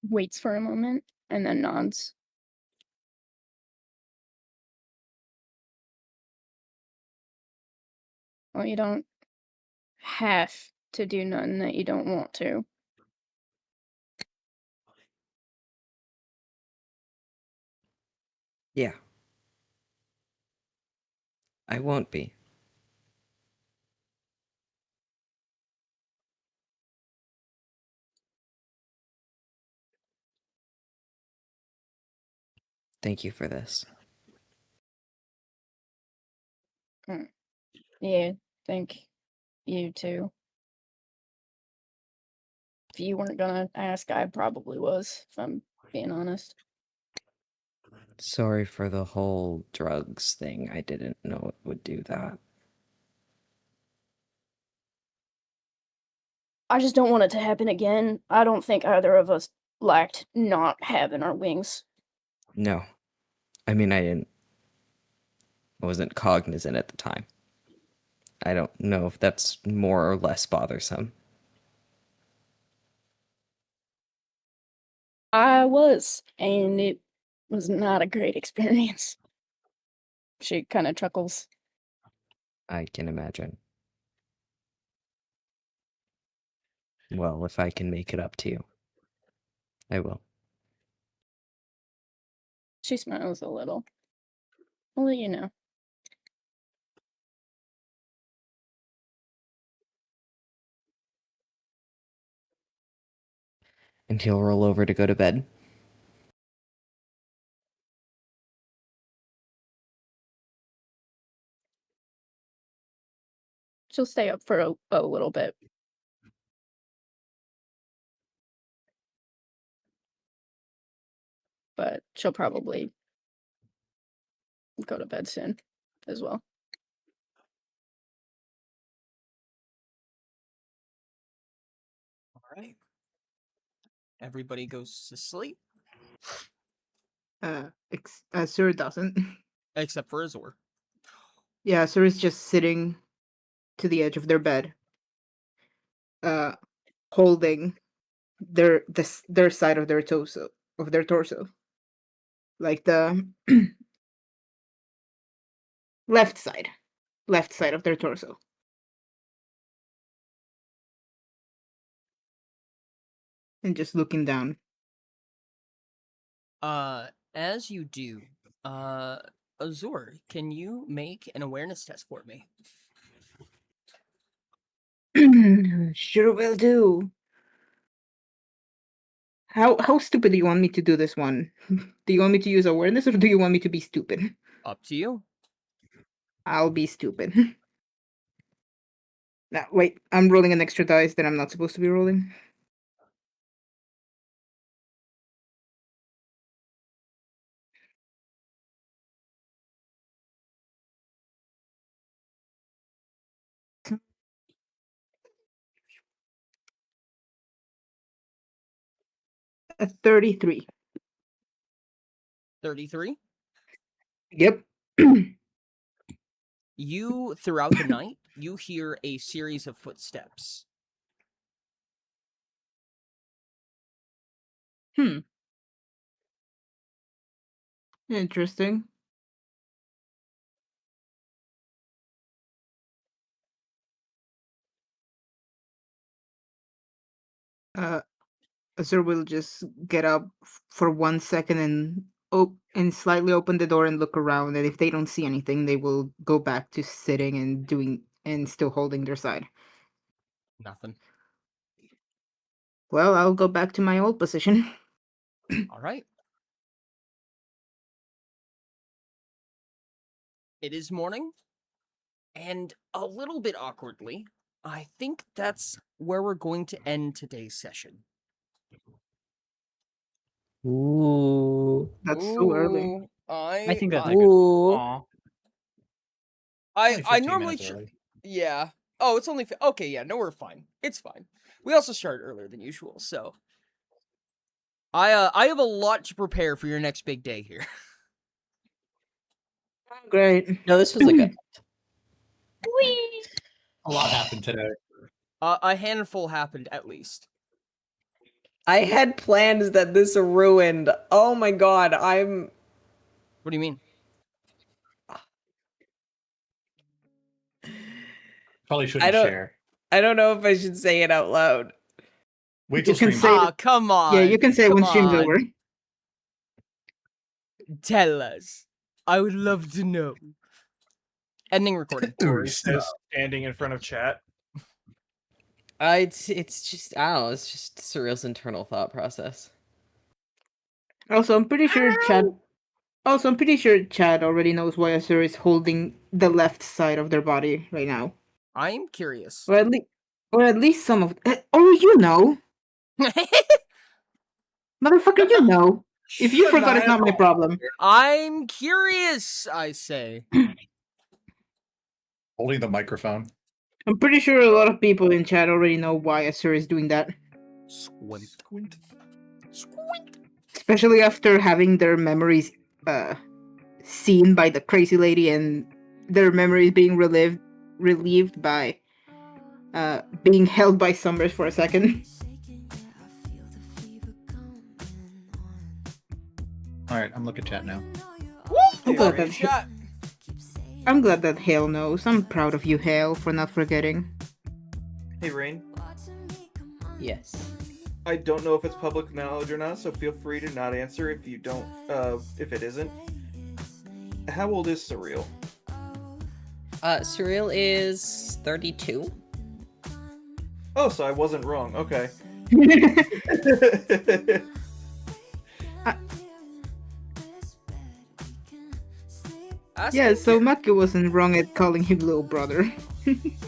waits for a moment and then nods. Well, you don't have to do nothing that you don't want to. Yeah. I won't be. Thank you for this. Yeah, thank you too. If you weren't gonna ask, I probably was, if I'm being honest. Sorry for the whole drugs thing. I didn't know it would do that. I just don't want it to happen again. I don't think either of us liked not having our wings. No. I mean, I wasn't cognizant at the time. I don't know if that's more or less bothersome. I was, and it was not a great experience. She kind of chuckles. I can imagine. Well, if I can make it up to you, I will. She smiles a little. I'll let you know. And he'll roll over to go to bed. She'll stay up for a little bit. But she'll probably go to bed soon as well. All right. Everybody goes to sleep Sir doesn't. except for Azor. Yeah, Sir is just sitting to the edge of their bed, holding their side of their torso, like the left side of their torso. And just looking down. As you do, Azor, can you make an awareness test for me? Sure will do. How stupid do you want me to do this one? Do you want me to use awareness or do you want me to be stupid? Up to you. I'll be stupid. Now, wait, I'm rolling an extra dice that I'm not supposed to be rolling. A 33. 33. Yep. You, throughout the night, you hear a series of footsteps. Interesting. Sir will just get up for 1 second and slightly open the door and look around, and if they don't see anything, they will go back to sitting and still holding their side. Nothing. Well, I'll go back to my old position. All right. It is morning, and a little bit awkwardly, I think that's where we're going to end today's session. Ooh. That's so early. Ooh, I think that's a good. Ooh. Aw. I Only 15 normally minutes early. yeah. Oh, it's only okay. Yeah, no, we're fine. It's fine. We also started earlier than usual, so I have a lot to prepare for your next big day here. Great. No, this was like a. A lot happened today. A handful happened at least. I had plans that this ruined. Oh my god, I'm. What do you mean? Probably shouldn't share. I don't know if I should say it out loud. Wait till You can stream. say Ah, come on. Yeah, you can say it come when stream's on. over. Tell us. I would love to know. Ending recording. Ori says, standing in front of chat. It's just I don't know. It's just Surreal's internal thought process. Also, I'm pretty sure Chad already knows why Azur is holding the left side of their body right now. I'm curious. Or at least some of. Oh, you know, motherfucker, you know. If you forgot, it's not my problem. I'm curious, I say. Holding the microphone. I'm pretty sure a lot of people in chat already know why Azur is doing that. Squint. Especially after having their memories seen by the crazy lady and their memories being relieved by being held by Summers for a second. Alright, I'm looking at chat now. I'm glad that Hale knows. I'm proud of you, Hale, for not forgetting. Hey, Rain. Yes. I don't know if it's public knowledge or not, so feel free to not answer if you don't. If it isn't. How old is Surreal? Surreal is 32. Oh, so I wasn't wrong. Okay. Yeah, so Maki wasn't wrong at calling him little brother.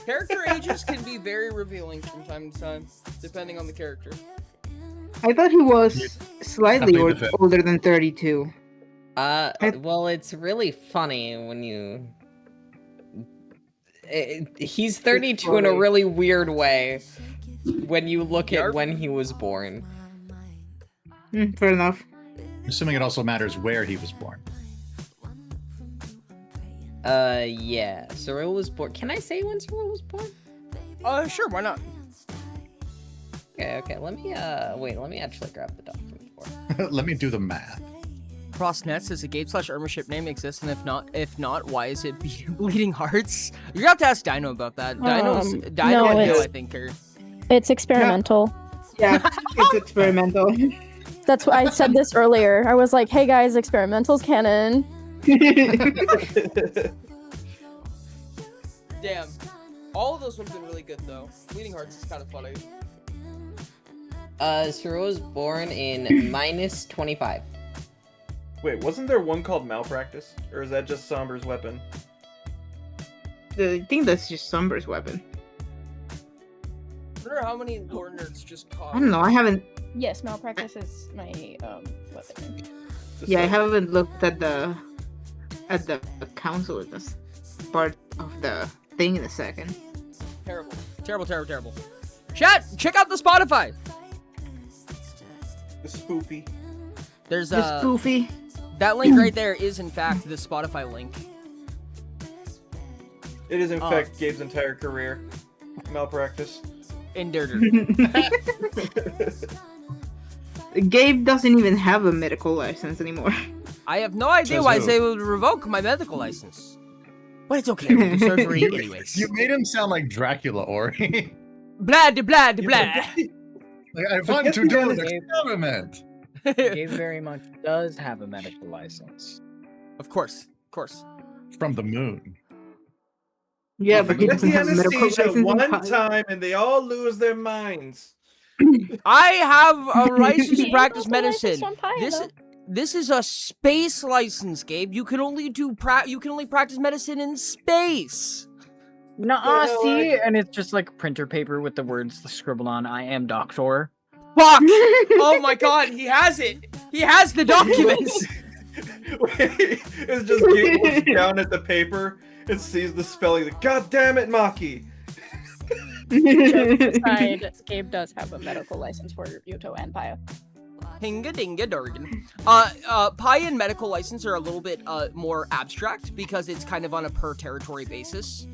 Character ages can be very revealing from time to time, depending on the character. I thought he was slightly older than 32. Well, it's really funny when you... he's 32 in a really weird way when you look at when he was born. Fair enough. Assuming it also matters where he was born. Yeah. Surreal was born. Can I say when Surreal was born? Sure, why not? Okay, let me, wait, let me actually grab the document for it. Let me do the math. Crossnets is a Gabe/Irma name exists, and if not, why is it Bleeding Hearts? You're gonna have to ask Dino about that. Dino no, and Hill, I think, are... It's experimental. Yeah, it's experimental. That's why I said this earlier. I was like, hey guys, experimental's canon. Damn. All of those would have been really good, though. Bleeding Hearts is kind of funny. Surreal was born in minus 25. Wait, wasn't there one called Malpractice? Or is that just Somber's weapon? I think that's just Somber's weapon. I wonder how many lore nerds just caught. I don't know, I haven't... Yes, Malpractice is my weapon. Yeah, I haven't looked at the council in this part of the thing in a second. Terrible. Chat, check out the Spotify. The spoofy. There's The spoofy. That link right there is in fact the Spotify link. It is in fact Gabe's entire career. Malpractice. Endearder. Gabe doesn't even have a medical license anymore. I have no idea why they would revoke my medical license. But it's okay, we'll do surgery anyways. You made him sound like Dracula, Ori. Blah, de blah, de blah. Like, I want to do an experiment. Gabe very much does have a medical license. Of course. From the moon. Yeah, but he Get doesn't the have a medical anesthesia license. one time and they all lose their minds. I have a license to practice Also licensed medicine. on Pi, This is a space license, Gabe. You can only practice medicine in space. Nuh-uh, see? And it's just like printer paper with the words scribbled on, I am doctor. Fuck! Oh my god, he has it! He has the documents! It's just Gabe looks down at the paper and sees the spelling. Like, God damn it, Maki! Jokes aside, Gabe does have a medical license for Yuto and Paya. Hinga dinga durgan. Pie and medical license are a little bit more abstract because it's kind of on a per territory basis.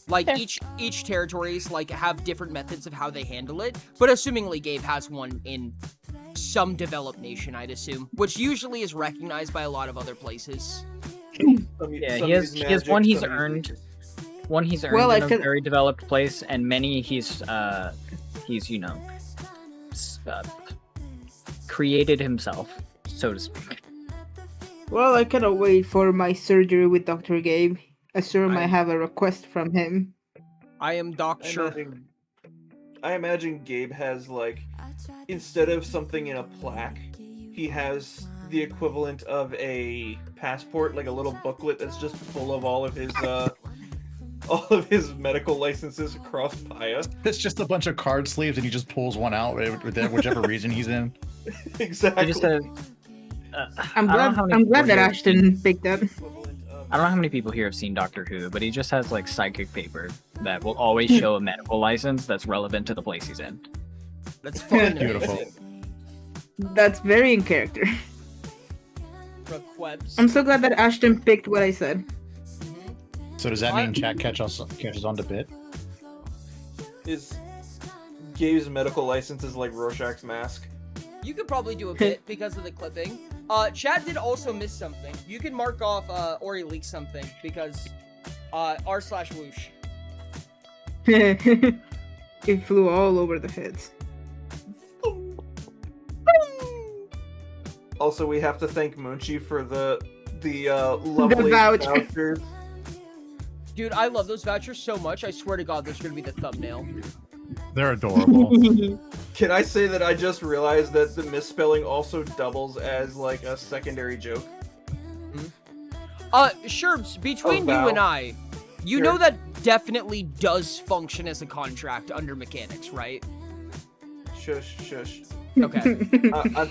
Like each territories like have different methods of how they handle it, but assumingly Gabe has one in some developed nation, I'd assume, which usually is recognized by a lot of other places. Yeah, he has one he's earned. One he's earned Well, in a very developed place, and many he's created himself, so to speak. Well, I cannot wait for my surgery with Dr. Gabe. I sure might have a request from him. I am Doctor. I imagine Gabe has, like, instead of something in a plaque, he has the equivalent of a passport, like a little booklet that's just full of all of his medical licenses across Paya. It's just a bunch of card sleeves, and he just pulls one out, whichever region he's in. Exactly. I'm glad that Ashton picked up. I don't know how many people here have seen Doctor Who, but he just has like psychic paper that will always show a medical license that's relevant to the place he's in. That's fucking beautiful. That's very in character. Requests. I'm so glad that Ashton picked what I said. So does that mean chat catches on to bit? Is Gabe's medical license is like Rorschach's mask? You could probably do a bit because of the clipping. Chat did also miss something. You can mark off Ori leaked something because r/whoosh. It flew all over the heads. Also, we have to thank Munchie for the lovely vouchers. Dude, I love those vouchers so much. I swear to God, those are gonna be the thumbnail. They're adorable. Can I say that I just realized that the misspelling also doubles as like a secondary joke? Sherbs, between you and I, you know that definitely does function as a contract under mechanics, right? Shush. Okay.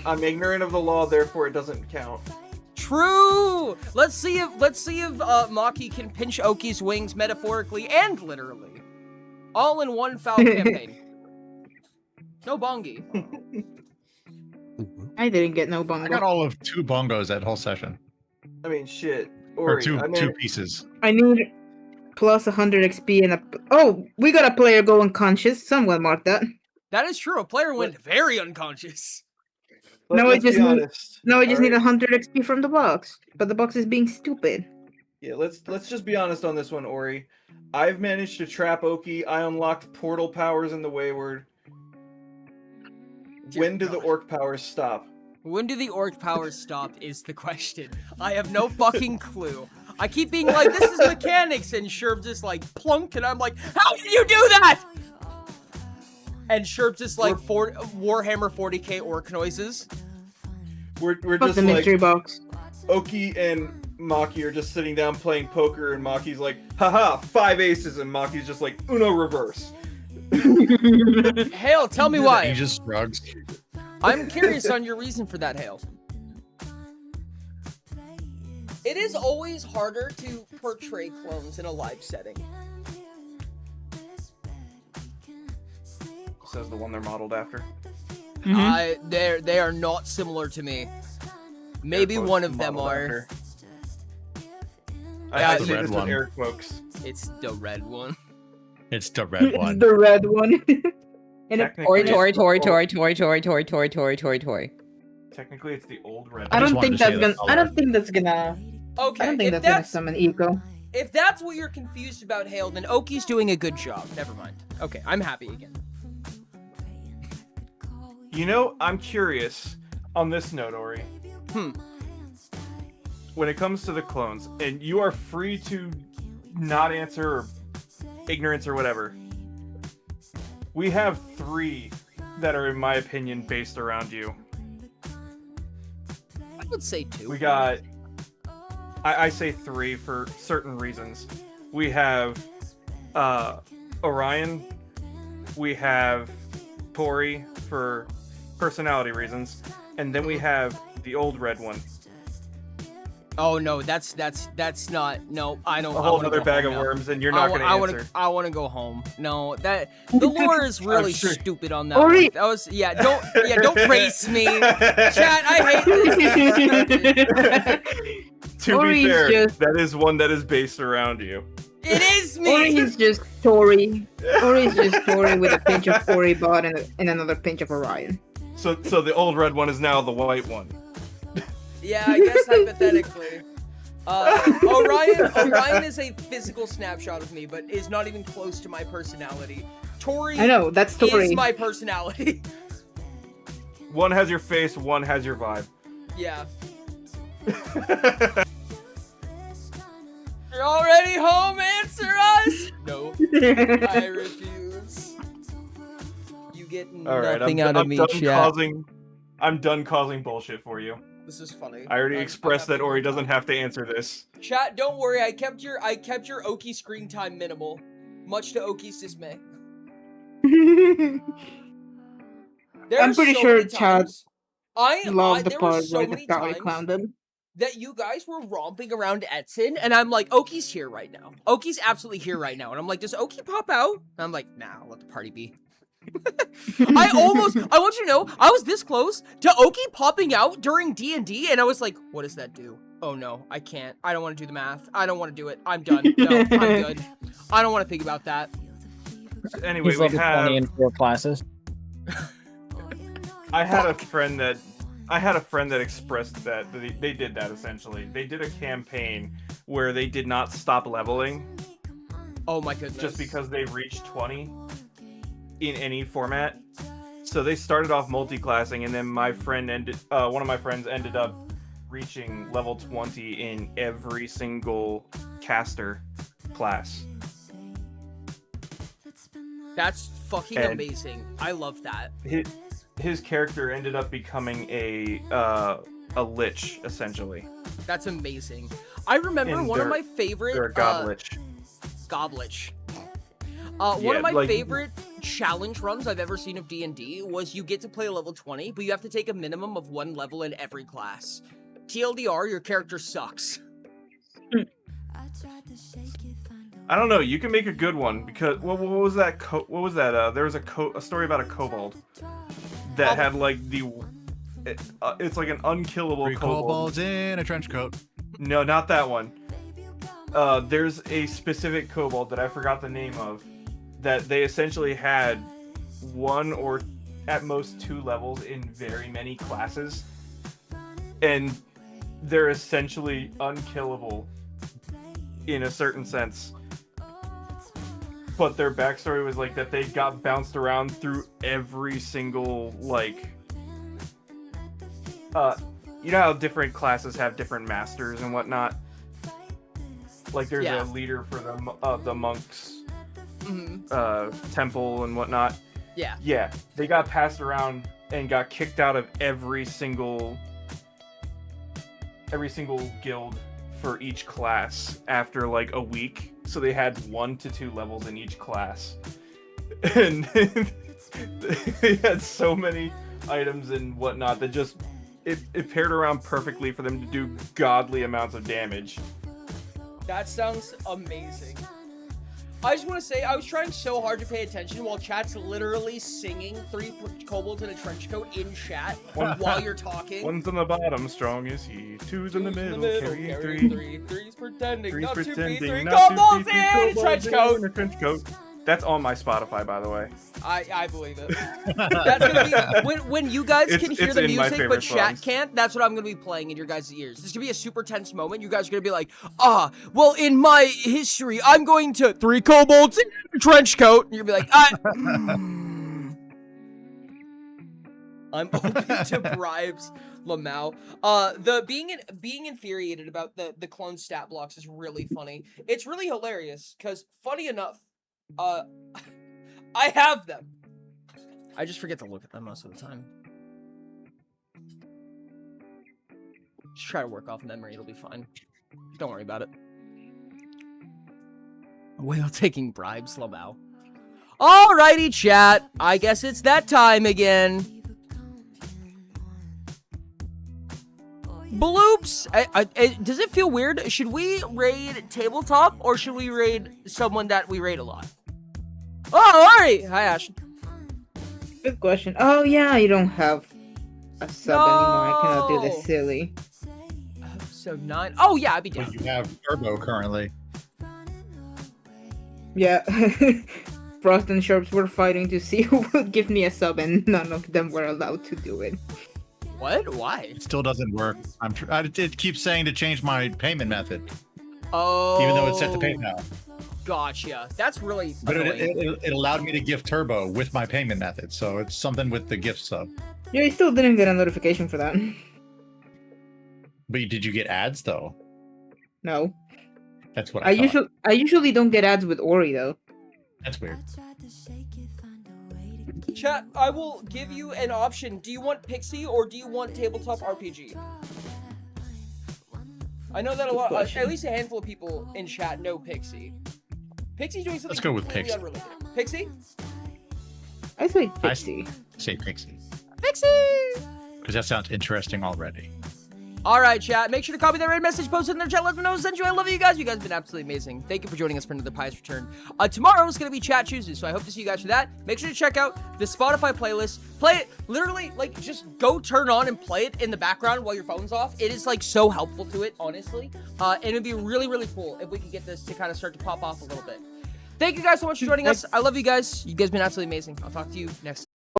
I'm ignorant of the law, therefore it doesn't count. True. Let's see if Maki can pinch Oki's wings metaphorically and literally, all in one foul campaign. No bongi. I didn't get no bongo. I got all of 2 bongos that whole session. I mean, shit. Or two pieces. I need plus 100 XP and we got a player go unconscious. Someone mark that. That is true. A player went very unconscious. Now I just need 100 XP from the box, but the box is being stupid. Yeah, let's just be honest on this one, Ori. I've managed to trap Oki. I unlocked portal powers in the Wayward. When do the orc powers stop? When do the orc powers stop is the question. I have no fucking clue. I keep being like, this is mechanics, and Sherb's just like, plunk, and I'm like, how did you do that? And Sherb's just like, Warhammer 40k orc noises. We're just the like, mystery box. Oki and Maki are just sitting down playing poker, and Maki's like, haha, 5 aces, and Maki's just like, Uno reverse. Hale, tell me why. He just shrugs. I'm curious on your reason for that, Hale. It is always harder to portray clones in a live setting. Says the one they're modeled after. They are not similar to me. Maybe one of them are. I see this with air quotes. It's the red one. It's the red one. It's the red one. Tori. Technically, it's the old red. I don't think that's gonna. Okay. I don't think that's gonna summon Eco. If that's what you're confused about, Hale, then Oki's doing a good job. Never mind. Okay, I'm happy again. You know, I'm curious on this note, Ori. When it comes to the clones, and you are free to not answer or ignorance or whatever. We have 3 that are, in my opinion, based around you. I would say 2. We got... I say 3 for certain reasons. We have Orion. We have Tori for personality reasons. And then we have the old red one. Oh no, that's not. No, I don't. A I whole wanna other go bag home of now. worms, and you're not going to answer. I want to go home. No, the lore is really sure. stupid on that Ori- one. That was don't race me, chat. I hate this. To Ori be is fair, just- that is one that is based around you. It is me. Ori is just Tori. Ori is just Tori with a pinch of Ori bot and another pinch of Orion. So the old red one is now the white one. Yeah, I guess hypothetically. Orion is a physical snapshot of me, but is not even close to my personality. Tori I know, that's Tori. is my personality. One has your face, one has your vibe. Yeah. You're already home, answer us! No. I refuse. You get All right, nothing out of me, chat. I'm done causing bullshit for you. This is funny. I already expressed that having a Ori good doesn't time. have to answer this. Chat, don't worry. I kept your Oki screen time minimal, much to Oki's dismay. There I'm are pretty so sure many Chad times- Love the there were part so where the many Valley times clowned him. that you guys were romping around Edson, and I'm like, Oki's here right now. Oki's absolutely here right now. And I'm like, does Oki pop out? And I'm like, nah, I'll let the party be. I want you to know, I was this close to Oki popping out during D&D, and I was like, what does that do? Oh no, I can't. I don't want to do the math. I don't want to do it. I'm done. No, I'm good. I don't want to think about that. Anyway, He's we level 20 in have. 4 classes. I had a friend that expressed that they did that essentially. They did a campaign where they did not stop leveling. Oh my goodness. Just because they reached 20 in any format. So they started off multi-classing, and then one of my friends ended up reaching level 20 in every single caster class. That's fucking And amazing. I love that. His character ended up becoming a lich, essentially. That's amazing. I remember And one of they're- my favorite They're a god lich. Goblich. One Yeah, of my like- favorite challenge runs I've ever seen of D&D was you get to play level 20, but you have to take a minimum of 1 level in every class. TLDR, your character sucks. I don't know. You can make a good one because what was that? What was that? There was a story about a kobold that had like it's like an unkillable 3 kobold. kobolds in a trench coat. No, not that one. There's a specific kobold that I forgot the name of that they essentially had 1 or at most 2 levels in very many classes, and they're essentially unkillable in a certain sense. But their backstory was like that they got bounced around through every single like you know how different classes have different masters and whatnot? Like there's a leader for the monks temple and whatnot. Yeah, they got passed around and got kicked out of every single guild for each class after like a week. So they had 1 to 2 levels in each class, and they had so many items and whatnot that just it paired around perfectly for them to do godly amounts of damage. That sounds amazing. I just want to say, I was trying so hard to pay attention while chat's literally singing 3 kobolds in a trench coat in chat while you're talking. 1's on the bottom, strong is he. 2's in the middle, carrying 3. 3's pretending 3's not to be pretending 3 not to be kobolds 3 in a kobolds trench coat. in a trench coat. That's on my Spotify, by the way. I believe it. That's gonna be when you guys can hear it's the in my music but favorite chat songs. can't. That's what I'm gonna be playing in your guys' ears. This is gonna be a super tense moment. You guys are gonna be like, well, in my history, I'm going to 3 kobolds in a trench coat, and you're gonna be like, I'm open to bribes, Lamau. The being infuriated about the clone stat blocks is really funny. It's really hilarious because, funny enough, I have them. I just forget to look at them most of the time. Just try to work off memory; it'll be fine. Don't worry about it. Whale taking bribes, Lamau. Alrighty, chat. I guess it's that time again. Bloops. Does it feel weird? Should we raid tabletop or should we raid someone that we raid a lot? Oh, Ari! Hi, Ash. Good question. Oh yeah, you don't have a sub anymore. I cannot do No. this silly. Episode 9. Oh, yeah, I'd be down. But you have Turbo currently. Yeah. Frost and Sharps were fighting to see who would give me a sub, and none of them were allowed to do it. What? Why? It still doesn't work. It keeps saying to change my payment method, Oh. even though it's set to PayPal. Gotcha. That's really But annoying. it allowed me to gift Turbo with my payment method, so it's something with the gift sub. Yeah, I still didn't get a notification for that. But did you get ads though? No. That's what I thought. usually don't get ads with Ori though. That's weird. Chat, I will give you an option. Do you want Pixie or do you want Tabletop RPG? I know that a lot, at least a handful of people in chat know Pixie. Pixie's doing something Let's go with completely Pixie. unrelated. Pixie? I say Pixie. Say Pixie. Pixie! Because that sounds interesting already. All right, chat. Make sure to copy that red message, post it in their chat, let them know I sent you. I love you guys. You guys have been absolutely amazing. Thank you for joining us for another Pious Return. Tomorrow is going to be Chat Chooses, so I hope to see you guys for that. Make sure to check out the Spotify playlist. Play it, literally, like, just go turn on and play it in the background while your phone's off. It is, like, so helpful to it, honestly. And it would be really, really cool if we could get this to kind of start to pop off a little bit. Thank you guys so much for joining us. I love you guys. You guys have been absolutely amazing. I'll talk to you next time.